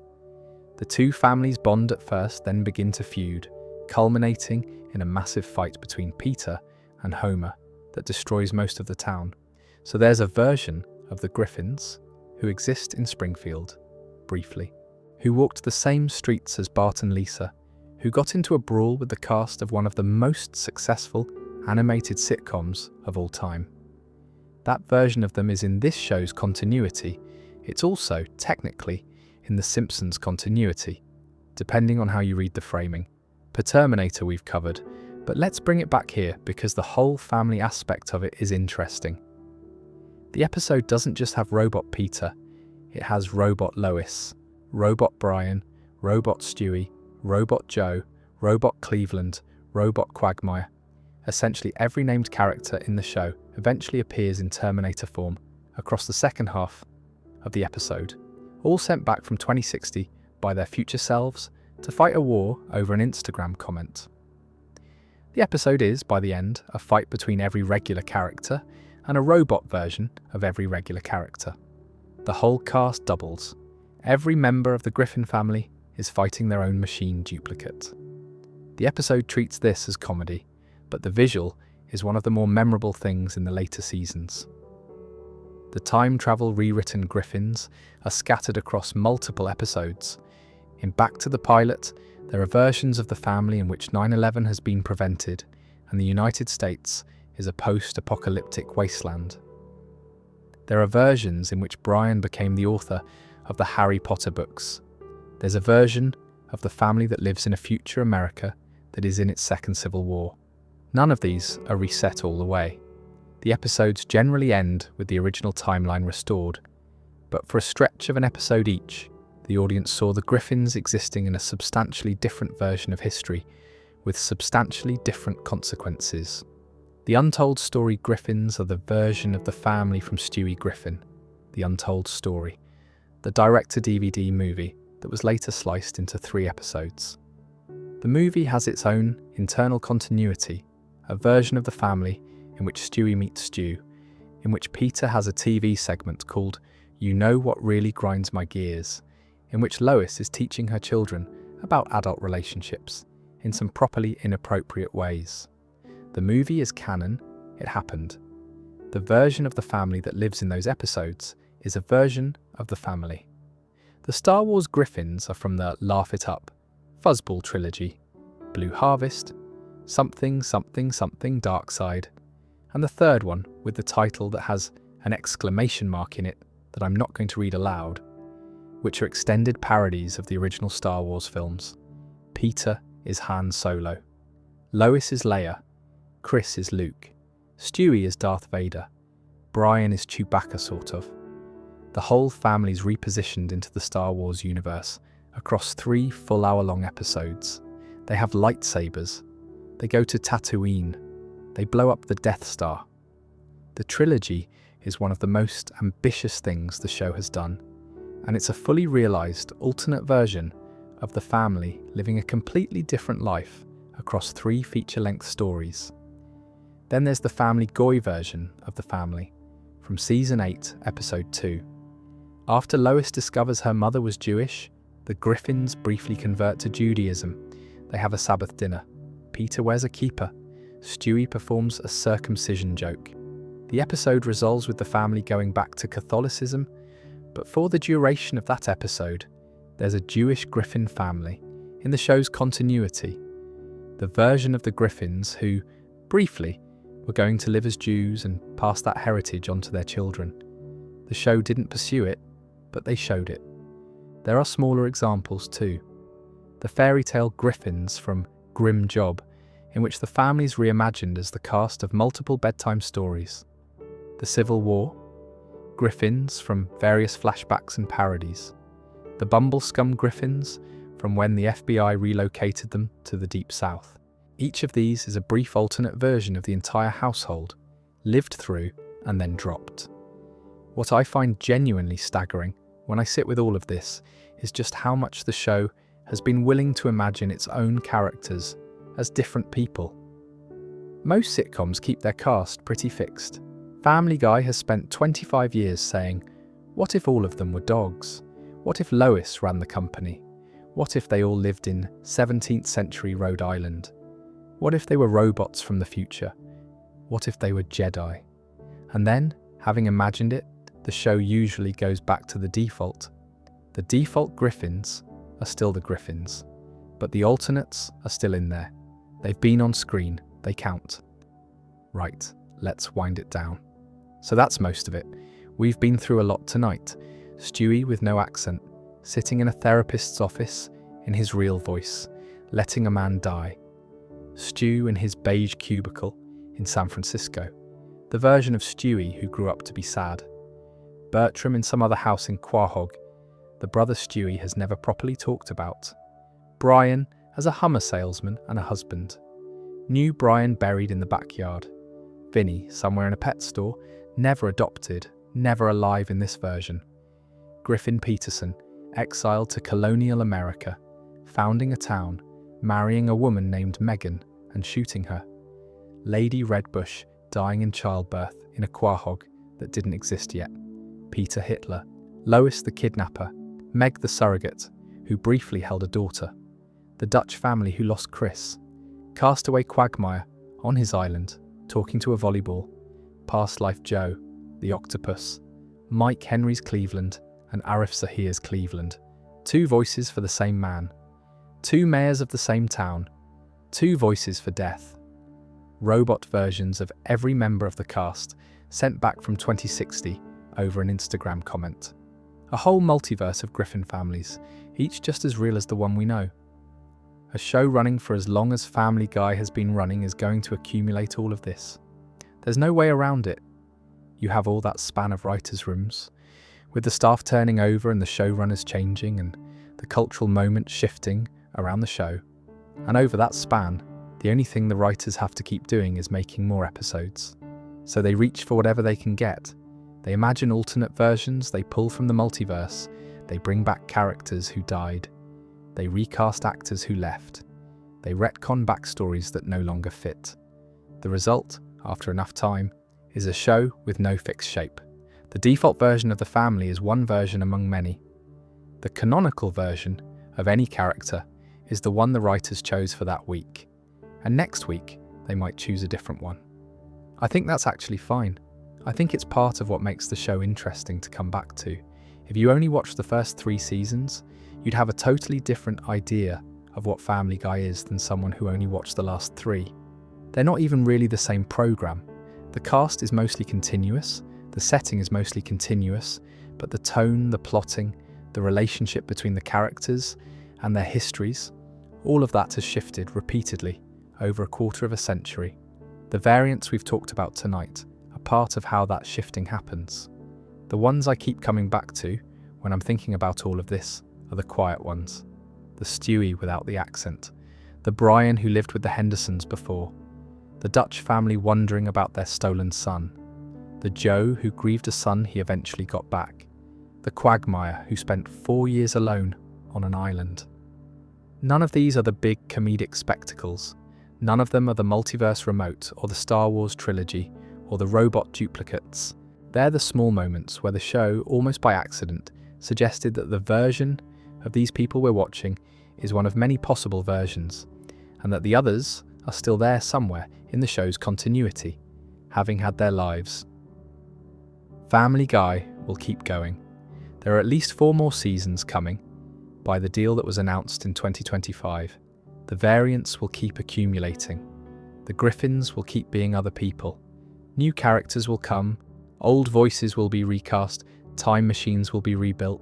Speaker 1: The two families bond at first, then begin to feud, culminating in a massive fight between Peter and Homer that destroys most of the town. So there's a version of the Griffins who exist in Springfield. briefly, who walked the same streets as Bart and Lisa, who got into a brawl with the cast of one of the most successful animated sitcoms of all time. That version of them is in this show's continuity. It's also, technically, in The Simpsons' continuity, depending on how you read the framing. Per Terminator we've covered, but let's bring it back here because the whole family aspect of it is interesting. The episode doesn't just have Robot Peter, it has Robot Lois, Robot Brian, Robot Stewie, Robot Joe, Robot Cleveland, Robot Quagmire. Essentially every named character in the show eventually appears in Terminator form across the second half of the episode, all sent back from 2060 by their future selves to fight a war over an Instagram comment. The episode is, by the end, a fight between every regular character and a robot version of every regular character. The whole cast doubles. Every member of the Griffin family is fighting their own machine duplicate. The episode treats this as comedy, but the visual is one of the more memorable things in the later seasons. The time travel rewritten Griffins are scattered across multiple episodes. In Back to the Pilot, there are versions of the family in which 9/11 has been prevented and the United States is a post-apocalyptic wasteland. There are versions in which Brian became the author of the Harry Potter books. There's a version of the family that lives in a future America that is in its second civil war. None of these are reset all the way. The episodes generally end with the original timeline restored, but for a stretch of an episode each, the audience saw the Griffins existing in a substantially different version of history, with substantially different consequences. The Untold Story Griffins are the version of the family from Stewie Griffin, The Untold Story, the direct-to-DVD movie that was later sliced into 3 episodes. The movie has its own internal continuity, a version of the family in which Stewie meets Stu, in which Peter has a TV segment called You Know What Really Grinds My Gears, in which Lois is teaching her children about adult relationships in some properly inappropriate ways. The movie is canon, it happened. The version of the family that lives in those episodes is a version of the family. The Star Wars Griffins are from the Laugh It Up, Fuzzball trilogy, Blue Harvest, Something Something Something Dark Side, and the third one with the title that has an exclamation mark in it that I'm not going to read aloud, which are extended parodies of the original Star Wars films. Peter is Han Solo, Lois is Leia, Chris is Luke, Stewie is Darth Vader, Brian is Chewbacca sort of. The whole family's repositioned into the Star Wars universe across 3 full hour-long episodes. They have lightsabers, they go to Tatooine, they blow up the Death Star. The trilogy is one of the most ambitious things the show has done, and it's a fully realised alternate version of the family living a completely different life across 3 feature-length stories. Then there's the Family Guy version of the family, from Season 8, Episode 2. After Lois discovers her mother was Jewish, the Griffins briefly convert to Judaism. They have a Sabbath dinner. Peter wears a kippah. Stewie performs a circumcision joke. The episode resolves with the family going back to Catholicism, but for the duration of that episode, there's a Jewish Griffin family in the show's continuity. The version of the Griffins who, briefly, were going to live as Jews and pass that heritage on to their children. The show didn't pursue it, but they showed it. There are smaller examples too. The fairy tale Griffins from Grim Job, in which the family's reimagined as the cast of multiple bedtime stories. The Civil War, Griffins from various flashbacks and parodies. The Bumblescum Griffins from when the FBI relocated them to the Deep South. Each of these is a brief alternate version of the entire household, lived through and then dropped. What I find genuinely staggering when I sit with all of this is just how much the show has been willing to imagine its own characters as different people. Most sitcoms keep their cast pretty fixed. Family Guy has spent 25 years saying, what if all of them were dogs? What if Lois ran the company? What if they all lived in 17th century Rhode Island? What if they were robots from the future? What if they were Jedi? And then, having imagined it, the show usually goes back to the default. The default Griffins are still the Griffins, but the alternates are still in there. They've been on screen, they count. Right, let's wind it down. So that's most of it. We've been through a lot tonight. Stewie with no accent, sitting in a therapist's office in his real voice, letting a man die. Stu in his beige cubicle in San Francisco, the version of Stewie who grew up to be sad. Bertram in some other house in Quahog, the brother Stewie has never properly talked about. Brian as a Hummer salesman and a husband. New Brian buried in the backyard. Vinny somewhere in a pet store, never adopted, never alive in this version. Griffin Peterson, exiled to colonial America, founding a town, marrying a woman named Megan and shooting her. Lady Redbush dying in childbirth in a Quahog that didn't exist yet. Peter Hitler, Lois the kidnapper, Meg the surrogate, who briefly held a daughter. The Dutch family who lost Chris. Castaway Quagmire, on his island, talking to a volleyball. Past Life Joe, the octopus. Mike Henry's Cleveland and Arif Zahir's Cleveland. Two voices for the same man. Two mayors of the same town. Two voices for death. Robot versions of every member of the cast sent back from 2060 over an Instagram comment. A whole multiverse of Griffin families, each just as real as the one we know. A show running for as long as Family Guy has been running is going to accumulate all of this. There's no way around it. You have all that span of writers' rooms, with the staff turning over and the showrunners changing and the cultural moment shifting around the show. And over that span, the only thing the writers have to keep doing is making more episodes. So they reach for whatever they can get. They imagine alternate versions, they pull from the multiverse, they bring back characters who died. They recast actors who left. They retcon backstories that no longer fit. The result, after enough time, is a show with no fixed shape. The default version of the family is one version among many. The canonical version of any character is the one the writers chose for that week. And next week, they might choose a different one. I think that's actually fine. I think it's part of what makes the show interesting to come back to. If you only watched the first 3 seasons, you'd have a totally different idea of what Family Guy is than someone who only watched the last 3. They're not even really the same program. The cast is mostly continuous, the setting is mostly continuous, but the tone, the plotting, the relationship between the characters and their histories, all of that has shifted repeatedly over a quarter of a century. The variants we've talked about tonight are part of how that shifting happens. The ones I keep coming back to when I'm thinking about all of this are the quiet ones. The Stewie without the accent. The Brian who lived with the Hendersons before. The Dutch family wondering about their stolen son. The Joe who grieved a son he eventually got back. The Quagmire who spent 4 years alone on an island. None of these are the big comedic spectacles. None of them are the multiverse remote or the Star Wars trilogy or the robot duplicates. They're the small moments where the show, almost by accident, suggested that the version of these people we're watching is one of many possible versions, and that the others are still there somewhere in the show's continuity, having had their lives. Family Guy will keep going. There are at least 4 more seasons coming by the deal that was announced in 2025. The variants will keep accumulating. The Griffins will keep being other people. New characters will come, old voices will be recast, time machines will be rebuilt.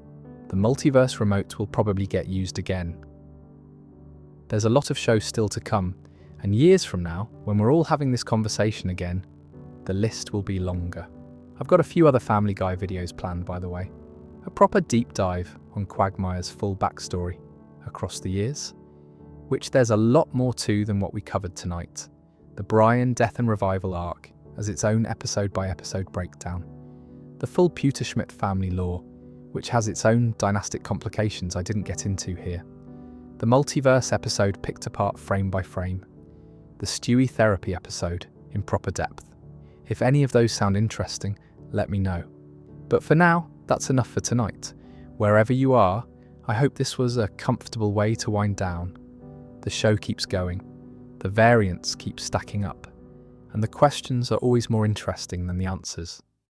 Speaker 1: The multiverse remote will probably get used again. There's a lot of shows still to come, and years from now, when we're all having this conversation again, the list will be longer. I've got a few other Family Guy videos planned, by the way. A proper deep dive on Quagmire's full backstory across the years, which there's a lot more to than what we covered tonight. The Brian death and revival arc as its own episode-by-episode breakdown. The full Pewterschmidt family lore, which has its own dynastic complications I didn't get into here. The multiverse episode picked apart frame by frame. The Stewie therapy episode in proper depth. If any of those sound interesting, let me know. But for now, that's enough for tonight. Wherever you are, I hope this was a comfortable way to wind down. The show keeps going. The variants keep stacking up. And the questions are always more interesting than the answers.